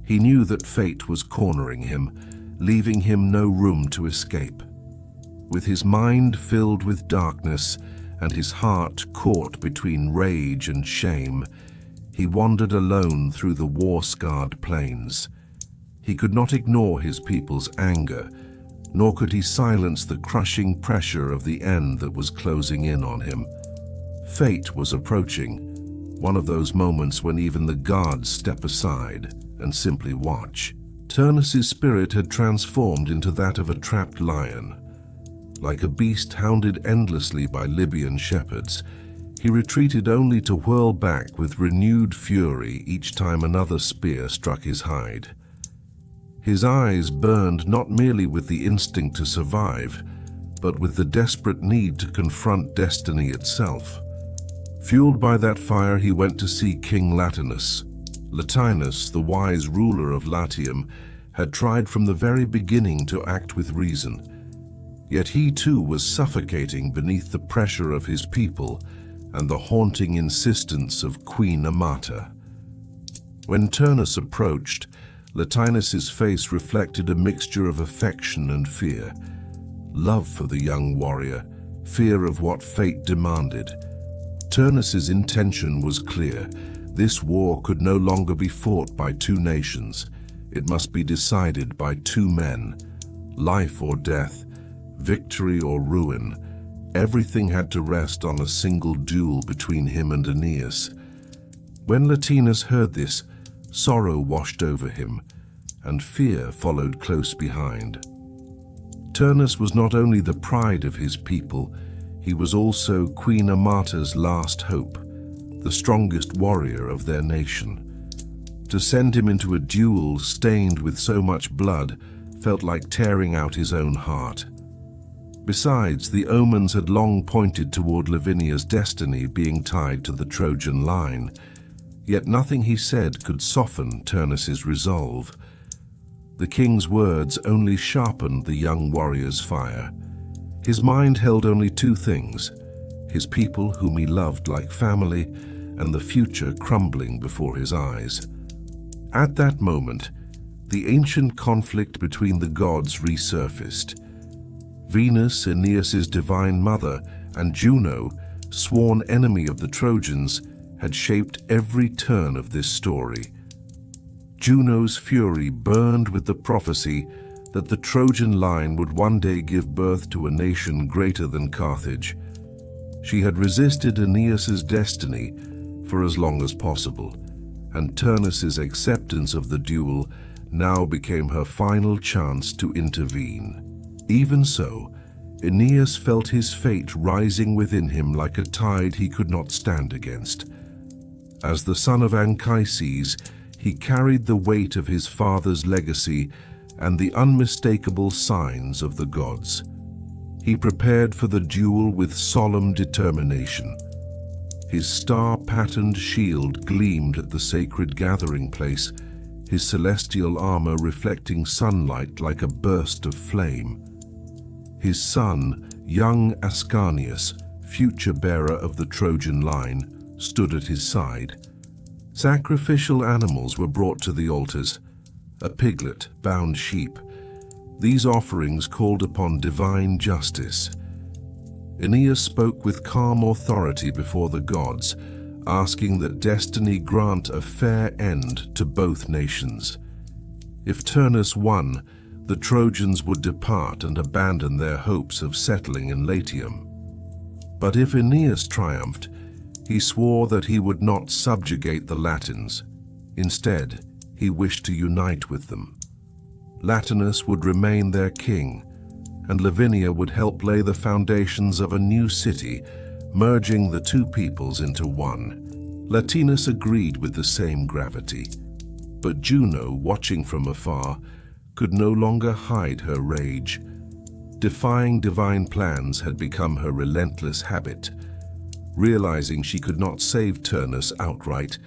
He knew that fate was cornering him, leaving him no room to escape. With his mind filled with darkness and his heart caught between rage and shame, he wandered alone through the war-scarred plains. He could not ignore his people's anger, nor could he silence the crushing pressure of the end that was closing in on him. Fate was approaching, one of those moments when even the gods step aside and simply watch. Turnus' spirit had transformed into that of a trapped lion. Like a beast hounded endlessly by Libyan shepherds, he retreated only to whirl back with renewed fury each time another spear struck his hide. His eyes burned not merely with the instinct to survive, but with the desperate need to confront destiny itself. Fueled by that fire, he went to see King Latinus. Latinus, the wise ruler of Latium, had tried from the very beginning to act with reason. Yet he too was suffocating beneath the pressure of his people and the haunting insistence of Queen Amata. When Turnus approached, Latinus's face reflected a mixture of affection and fear. Love for the young warrior, fear of what fate demanded. Turnus's intention was clear. This war could no longer be fought by two nations. It must be decided by two men. Life or death, victory or ruin. Everything had to rest on a single duel between him and Aeneas. When Latinus heard this, sorrow washed over him. and fear followed close behind. Turnus was not only the pride of his people, he was also Queen Amata's last hope, the strongest warrior of their nation. To send him into a duel stained with so much blood felt like tearing out his own heart. Besides, the omens had long pointed toward Lavinia's destiny being tied to the Trojan line, yet nothing he said could soften Turnus's resolve. The king's words only sharpened the young warrior's fire. His mind held only two things: his people whom he loved like family, and the future crumbling before his eyes. At that moment, the ancient conflict between the gods resurfaced. Venus, Aeneas's divine mother, and Juno, sworn enemy of the Trojans, had shaped every turn of this story. Juno's fury burned with the prophecy that the Trojan line would one day give birth to a nation greater than Carthage. She had resisted Aeneas's destiny for as long as possible, and Turnus's acceptance of the duel now became her final chance to intervene. Even so, Aeneas felt his fate rising within him like a tide he could not stand against. As the son of Anchises, he carried the weight of his father's legacy and the unmistakable signs of the gods. He prepared for the duel with solemn determination. His star-patterned shield gleamed at the sacred gathering place, his celestial armor reflecting sunlight like a burst of flame. His son, young Ascanius, future bearer of the Trojan line, stood at his side. Sacrificial animals were brought to the altars: a piglet, bound sheep. These offerings called upon divine justice. Aeneas spoke with calm authority before the gods, asking that destiny grant a fair end to both nations. If Turnus won, the Trojans would depart and abandon their hopes of settling in Latium. But if Aeneas triumphed, he swore that he would not subjugate the Latins. Instead, he wished to unite with them. Latinus would remain their king, and Lavinia would help lay the foundations of a new city, merging the two peoples into one. Latinus agreed with the same gravity, but Juno, watching from afar, could no longer hide her rage. Defying divine plans had become her relentless habit. Realizing she could not save Turnus outright,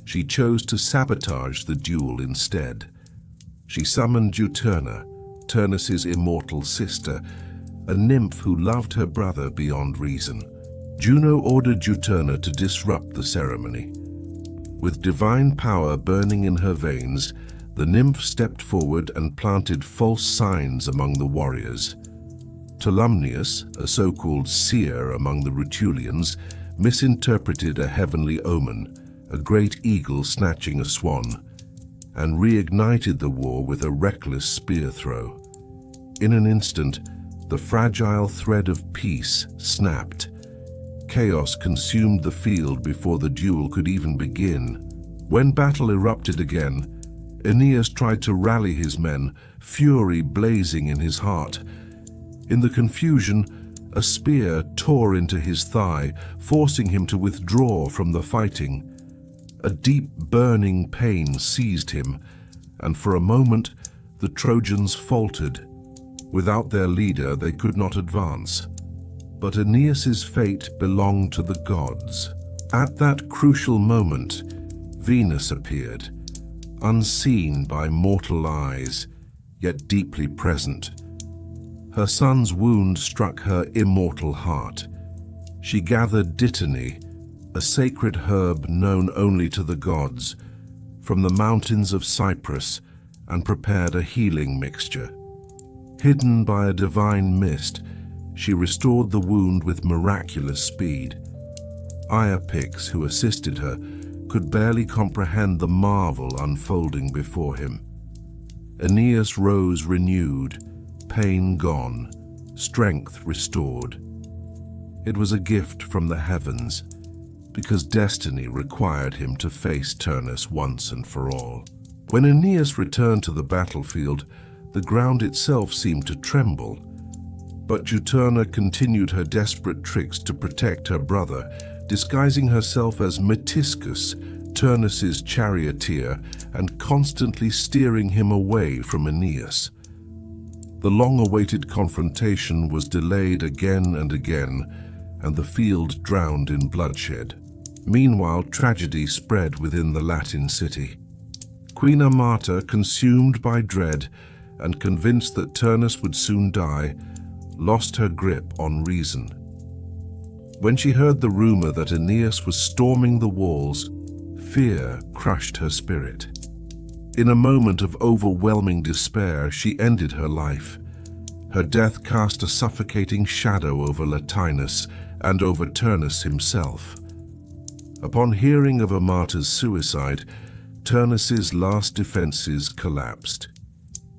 she chose to sabotage the duel instead. She summoned Juturna, Turnus's immortal sister, a nymph who loved her brother beyond reason. Juno ordered Juturna to disrupt the ceremony. With divine power burning in her veins, the nymph stepped forward and planted false signs among the warriors. Tolumnius, a so-called seer among the Rutulians, misinterpreted a heavenly omen, a great eagle snatching a swan, and reignited the war with a reckless spear throw. In an instant, the fragile thread of peace snapped. Chaos consumed the field before the duel could even begin. When battle erupted again, Aeneas tried to rally his men, fury blazing in his heart. In the confusion, a spear tore into his thigh, forcing him to withdraw from the fighting. A deep, burning pain seized him, and for a moment, the Trojans faltered. Without their leader, they could not advance. But Aeneas's fate belonged to the gods. At that crucial moment, Venus appeared, unseen by mortal eyes, yet deeply present. Her son's wound struck her immortal heart. She gathered dittany, a sacred herb known only to the gods, from the mountains of Cyprus, and prepared a healing mixture. Hidden by a divine mist, she restored the wound with miraculous speed. Iapix, who assisted her, could barely comprehend the marvel unfolding before him. Aeneas rose renewed, pain gone, strength restored. It was a gift from the heavens, because destiny required him to face Turnus once and for all. When Aeneas returned to the battlefield, the ground itself seemed to tremble. But Juturna continued her desperate tricks to protect her brother, disguising herself as Metiscus, Turnus's charioteer, and constantly steering him away from Aeneas. The long-awaited confrontation was delayed again and again, and the field drowned in bloodshed. Meanwhile, tragedy spread within the Latin city. Queen Amata, consumed by dread and convinced that Turnus would soon die, lost her grip on reason. When she heard the rumor that Aeneas was storming the walls, fear crushed her spirit. In a moment of overwhelming despair, she ended her life. Her death cast a suffocating shadow over Latinus and over Turnus himself. Upon hearing of Amata's suicide, Turnus's last defenses collapsed.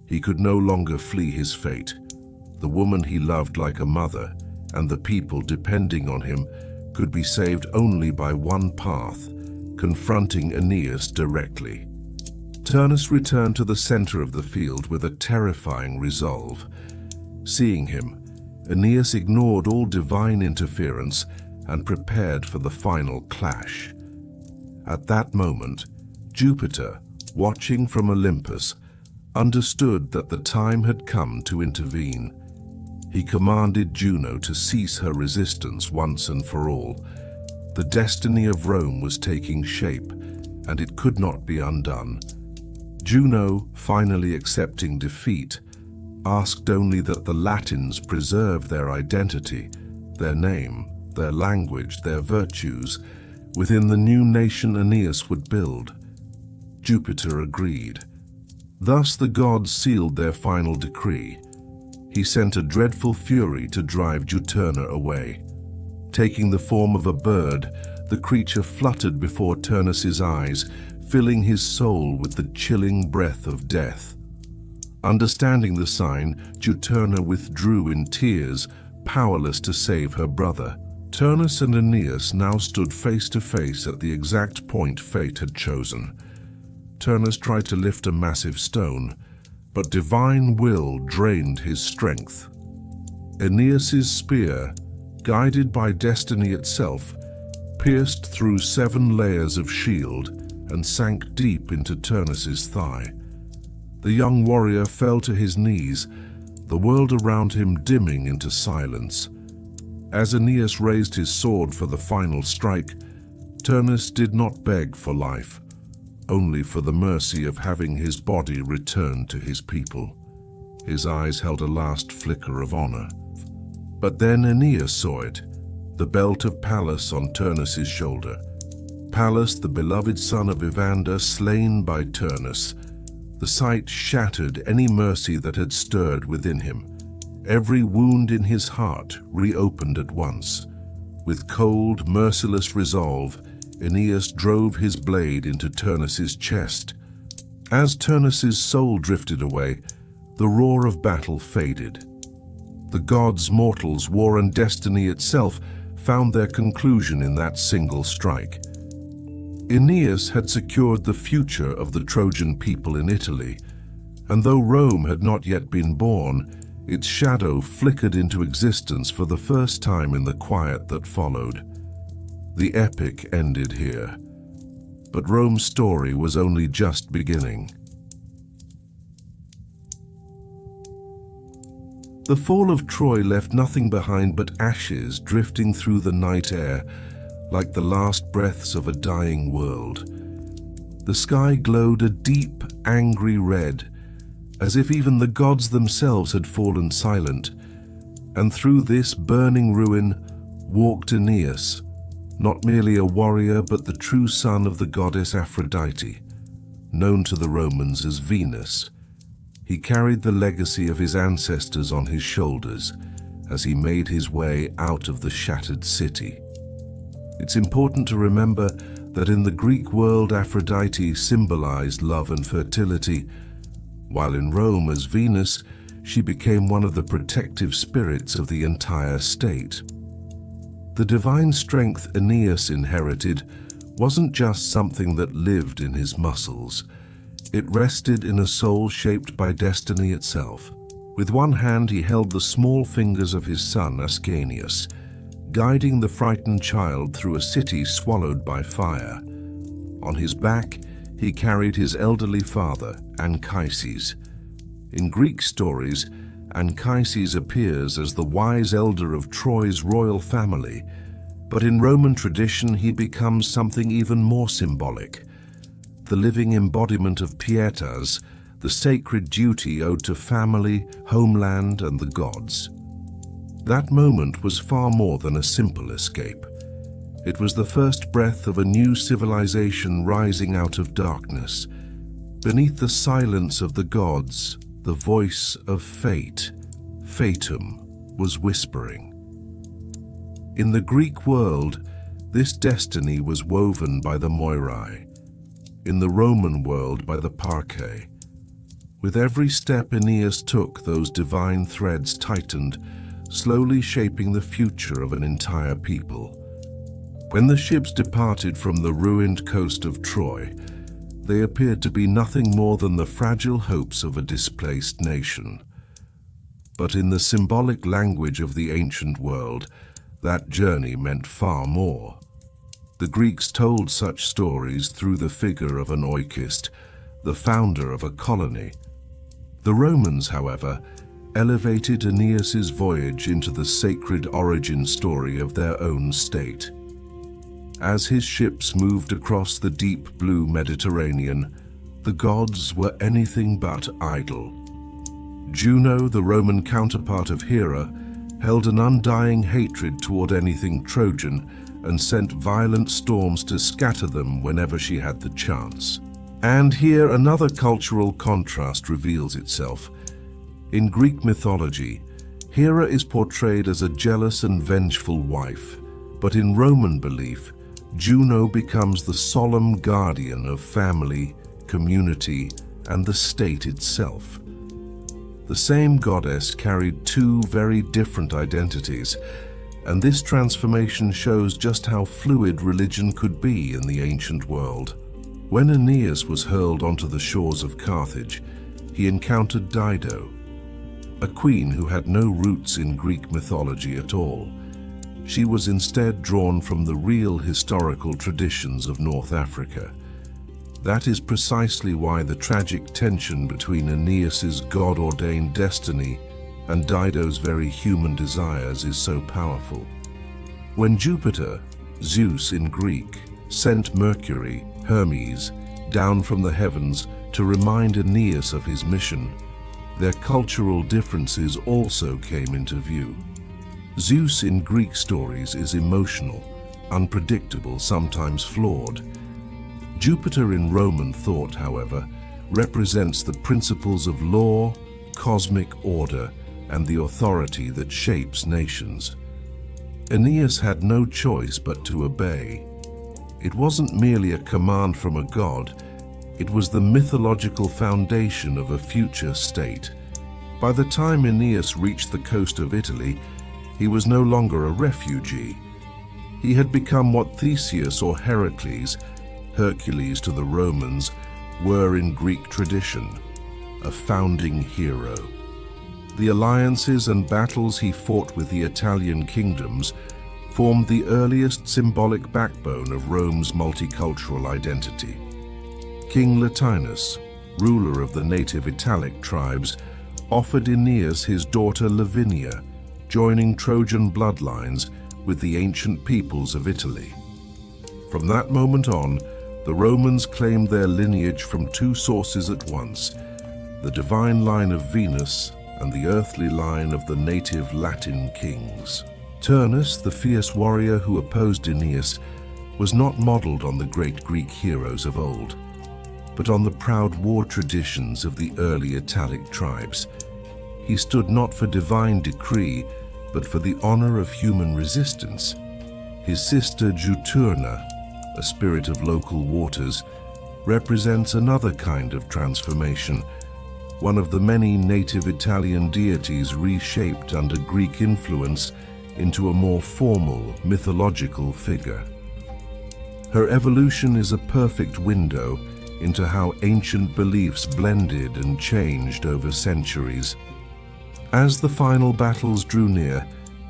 He could no longer flee his fate. The woman he loved like a mother, and the people depending on him, could be saved only by one path: confronting Aeneas directly. Turnus returned to the center of the field with a terrifying resolve. Seeing him, Aeneas ignored all divine interference and prepared for the final clash. At that moment, Jupiter, watching from Olympus, understood that the time had come to intervene. He commanded Juno to cease her resistance once and for all. The destiny of Rome was taking shape, and it could not be undone. Juno, finally accepting defeat, asked only that the Latins preserve their identity, their name, their language, their virtues, within the new nation Aeneas would build. Jupiter agreed. Thus the gods sealed their final decree. He sent a dreadful fury to drive Juturna away. Taking the form of a bird, the creature fluttered before Turnus's eyes, filling his soul with the chilling breath of death. Understanding the sign, Juturna withdrew in tears, powerless to save her brother. Turnus and Aeneas now stood face to face at the exact point fate had chosen. Turnus tried to lift a massive stone, but divine will drained his strength. Aeneas's spear, guided by destiny itself, pierced through 7 layers of shield and sank deep into Turnus's thigh. The young warrior fell to his knees, the world around him dimming into silence. As Aeneas raised his sword for the final strike, Turnus did not beg for life, only for the mercy of having his body returned to his people. His eyes held a last flicker of honor. But then Aeneas saw it, the belt of Pallas on Turnus's shoulder. Pallas, the beloved son of Evander, slain by Turnus. The sight shattered any mercy that had stirred within him. Every wound in his heart reopened at once. With cold, merciless resolve, Aeneas drove his blade into Turnus's chest. As Turnus's soul drifted away, the roar of battle faded. The gods, mortals, war, and destiny itself found their conclusion in that single strike. Aeneas had secured the future of the Trojan people in Italy, and though Rome had not yet been born, its shadow flickered into existence for the first time in the quiet that followed. The epic ended here, but Rome's story was only just beginning. The fall of Troy left nothing behind but ashes drifting through the night air, like the last breaths of a dying world. The sky glowed a deep, angry red, as if even the gods themselves had fallen silent, and through this burning ruin walked Aeneas, not merely a warrior but the true son of the goddess Aphrodite, known to the Romans as Venus. He carried the legacy of his ancestors on his shoulders as he made his way out of the shattered city. It's important to remember that in the Greek world, Aphrodite symbolized love and fertility, while in Rome as Venus, she became one of the protective spirits of the entire state. The divine strength Aeneas inherited wasn't just something that lived in his muscles. It rested in a soul shaped by destiny itself. With one hand he held the small fingers of his son Ascanius, guiding the frightened child through a city swallowed by fire. On his back he carried his elderly father, Anchises. In Greek stories, Anchises appears as the wise elder of Troy's royal family, but in Roman tradition he becomes something even more symbolic, the living embodiment of pietas, the sacred duty owed to family, homeland, and the gods. That moment was far more than a simple escape. It was the first breath of a new civilization rising out of darkness. Beneath the silence of the gods, the voice of fate, Fatum, was whispering. In the Greek world, this destiny was woven by the Moirai. In the Roman world, by the Parcae. With every step Aeneas took, those divine threads tightened, slowly shaping the future of an entire people. When the ships departed from the ruined coast of Troy, they appeared to be nothing more than the fragile hopes of a displaced nation. But in the symbolic language of the ancient world, that journey meant far more. The Greeks told such stories through the figure of an oikist, the founder of a colony. The Romans, however, elevated Aeneas's voyage into the sacred origin story of their own state. As his ships moved across the deep blue Mediterranean, the gods were anything but idle. Juno, the Roman counterpart of Hera, held an undying hatred toward anything Trojan and sent violent storms to scatter them whenever she had the chance. And here another cultural contrast reveals itself. In Greek mythology, Hera is portrayed as a jealous and vengeful wife, but in Roman belief, Juno becomes the solemn guardian of family, community, and the state itself. The same goddess carried two very different identities, and this transformation shows just how fluid religion could be in the ancient world. When Aeneas was hurled onto the shores of Carthage, he encountered Dido, a queen who had no roots in Greek mythology at all. She was instead drawn from the real historical traditions of North Africa. That is precisely why the tragic tension between Aeneas's God-ordained destiny and Dido's very human desires is so powerful. When Jupiter, Zeus in Greek, sent Mercury, Hermes, down from the heavens to remind Aeneas of his mission, their cultural differences also came into view. Zeus in Greek stories is emotional, unpredictable, sometimes flawed. Jupiter in Roman thought, however, represents the principles of law, cosmic order, and the authority that shapes nations. Aeneas had no choice but to obey. It wasn't merely a command from a god, it was the mythological foundation of a future state. By the time Aeneas reached the coast of Italy, he was no longer a refugee. He had become what Theseus or Heracles, Hercules to the Romans, were in Greek tradition, a founding hero. The alliances and battles he fought with the Italian kingdoms formed the earliest symbolic backbone of Rome's multicultural identity. King Latinus, ruler of the native Italic tribes, offered Aeneas his daughter Lavinia, joining Trojan bloodlines with the ancient peoples of Italy. From that moment on, the Romans claimed their lineage from two sources at once, the divine line of Venus and the earthly line of the native Latin kings. Turnus, the fierce warrior who opposed Aeneas, was not modeled on the great Greek heroes of old, but on the proud war traditions of the early Italic tribes. He stood not for divine decree, but for the honor of human resistance. His sister Juturna, a spirit of local waters, represents another kind of transformation, one of the many native Italian deities reshaped under Greek influence into a more formal, mythological figure. Her evolution is a perfect window into how ancient beliefs blended and changed over centuries. As the final battles drew near,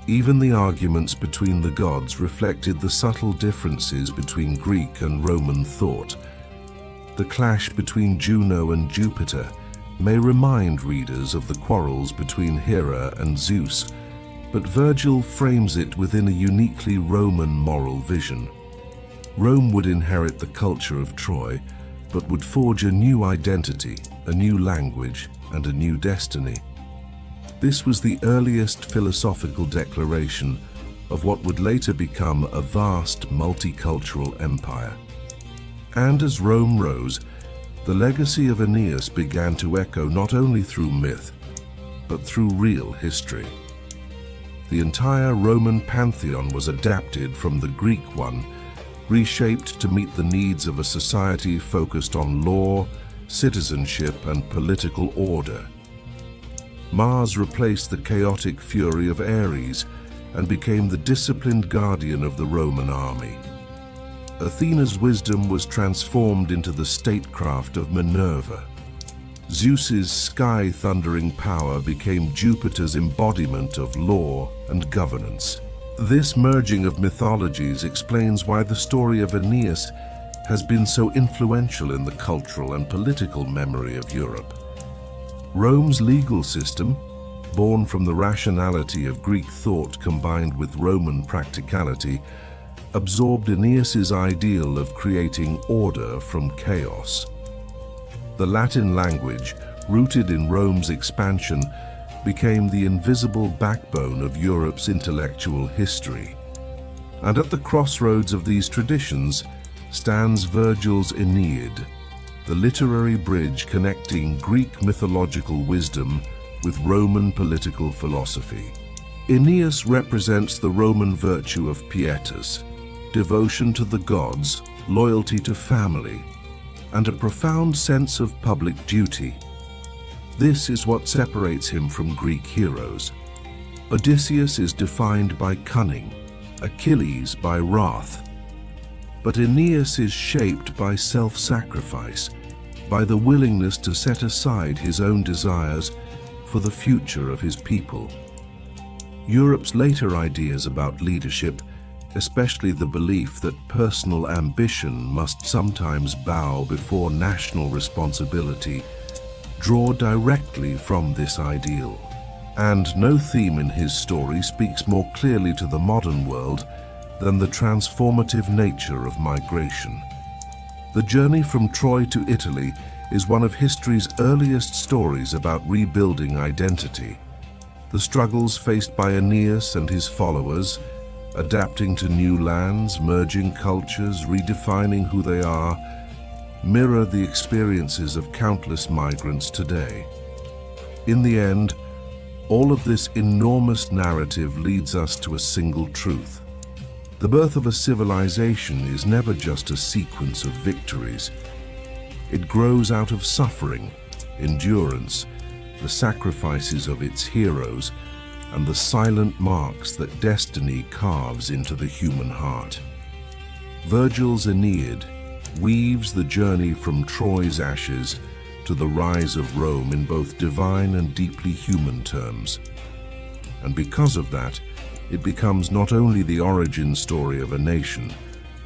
even the arguments between the gods reflected the subtle differences between Greek and Roman thought. The clash between Juno and Jupiter may remind readers of the quarrels between Hera and Zeus, but Virgil frames it within a uniquely Roman moral vision. Rome would inherit the culture of Troy, but would forge a new identity, a new language, and a new destiny. This was the earliest philosophical declaration of what would later become a vast multicultural empire. And as Rome rose, the legacy of Aeneas began to echo not only through myth, but through real history. The entire Roman pantheon was adapted from the Greek one, reshaped to meet the needs of a society focused on law, citizenship, and political order. Mars replaced the chaotic fury of Ares and became the disciplined guardian of the Roman army. Athena's wisdom was transformed into the statecraft of Minerva. Zeus's sky-thundering power became Jupiter's embodiment of law and governance. This merging of mythologies explains why the story of Aeneas has been so influential in the cultural and political memory of Europe. Rome's legal system, born from the rationality of Greek thought combined with Roman practicality, absorbed Aeneas's ideal of creating order from chaos. The Latin language, rooted in Rome's expansion, became the invisible backbone of Europe's intellectual history. And at the crossroads of these traditions stands Virgil's AENEID, the literary bridge connecting Greek mythological wisdom with Roman political philosophy. Aeneas represents the Roman virtue of pietas, devotion to the gods, loyalty to family, and a profound sense of public duty. This is what separates him from Greek heroes. Odysseus is defined by cunning, Achilles by wrath, but Aeneas is shaped by self-sacrifice, by the willingness to set aside his own desires for the future of his people. Europe's later ideas about leadership, especially the belief that personal ambition must sometimes bow before national responsibility, draw directly from this ideal. And no theme in his story speaks more clearly to the modern world than the transformative nature of migration. The journey from Troy to Italy is one of history's earliest stories about rebuilding identity. The struggles faced by Aeneas and his followers, adapting to new lands, merging cultures, redefining who they are, mirror the experiences of countless migrants today. In the end, all of this enormous narrative leads us to a single truth. The birth of a civilization is never just a sequence of victories. It grows out of suffering, endurance, the sacrifices of its heroes, and the silent marks that destiny carves into the human heart. Virgil's AENEID weaves the journey from Troy's ashes to the rise of Rome in both divine and deeply human terms. And because of that, it becomes not only the origin story of a nation,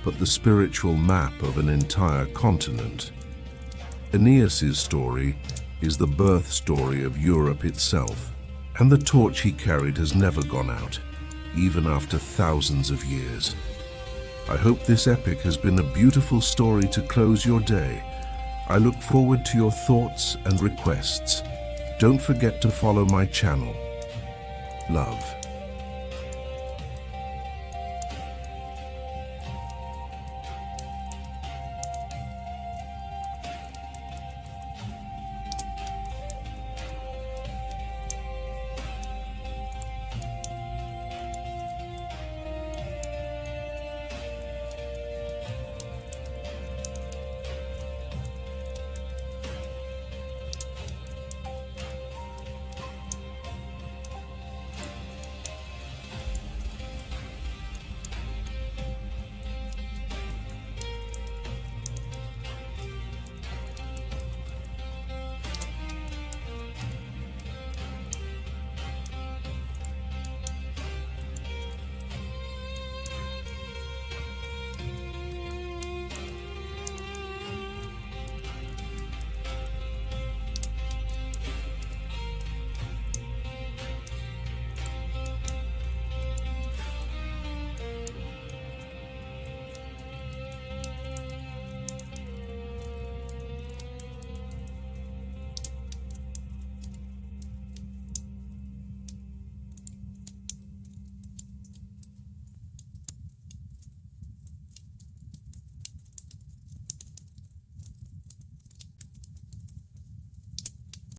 but the spiritual map of an entire continent. Aeneas's story is the birth story of Europe itself, and the torch he carried has never gone out, even after thousands of years. I hope this epic has been a beautiful story to close your day. I look forward to your thoughts and requests. Don't forget to follow my channel. Love.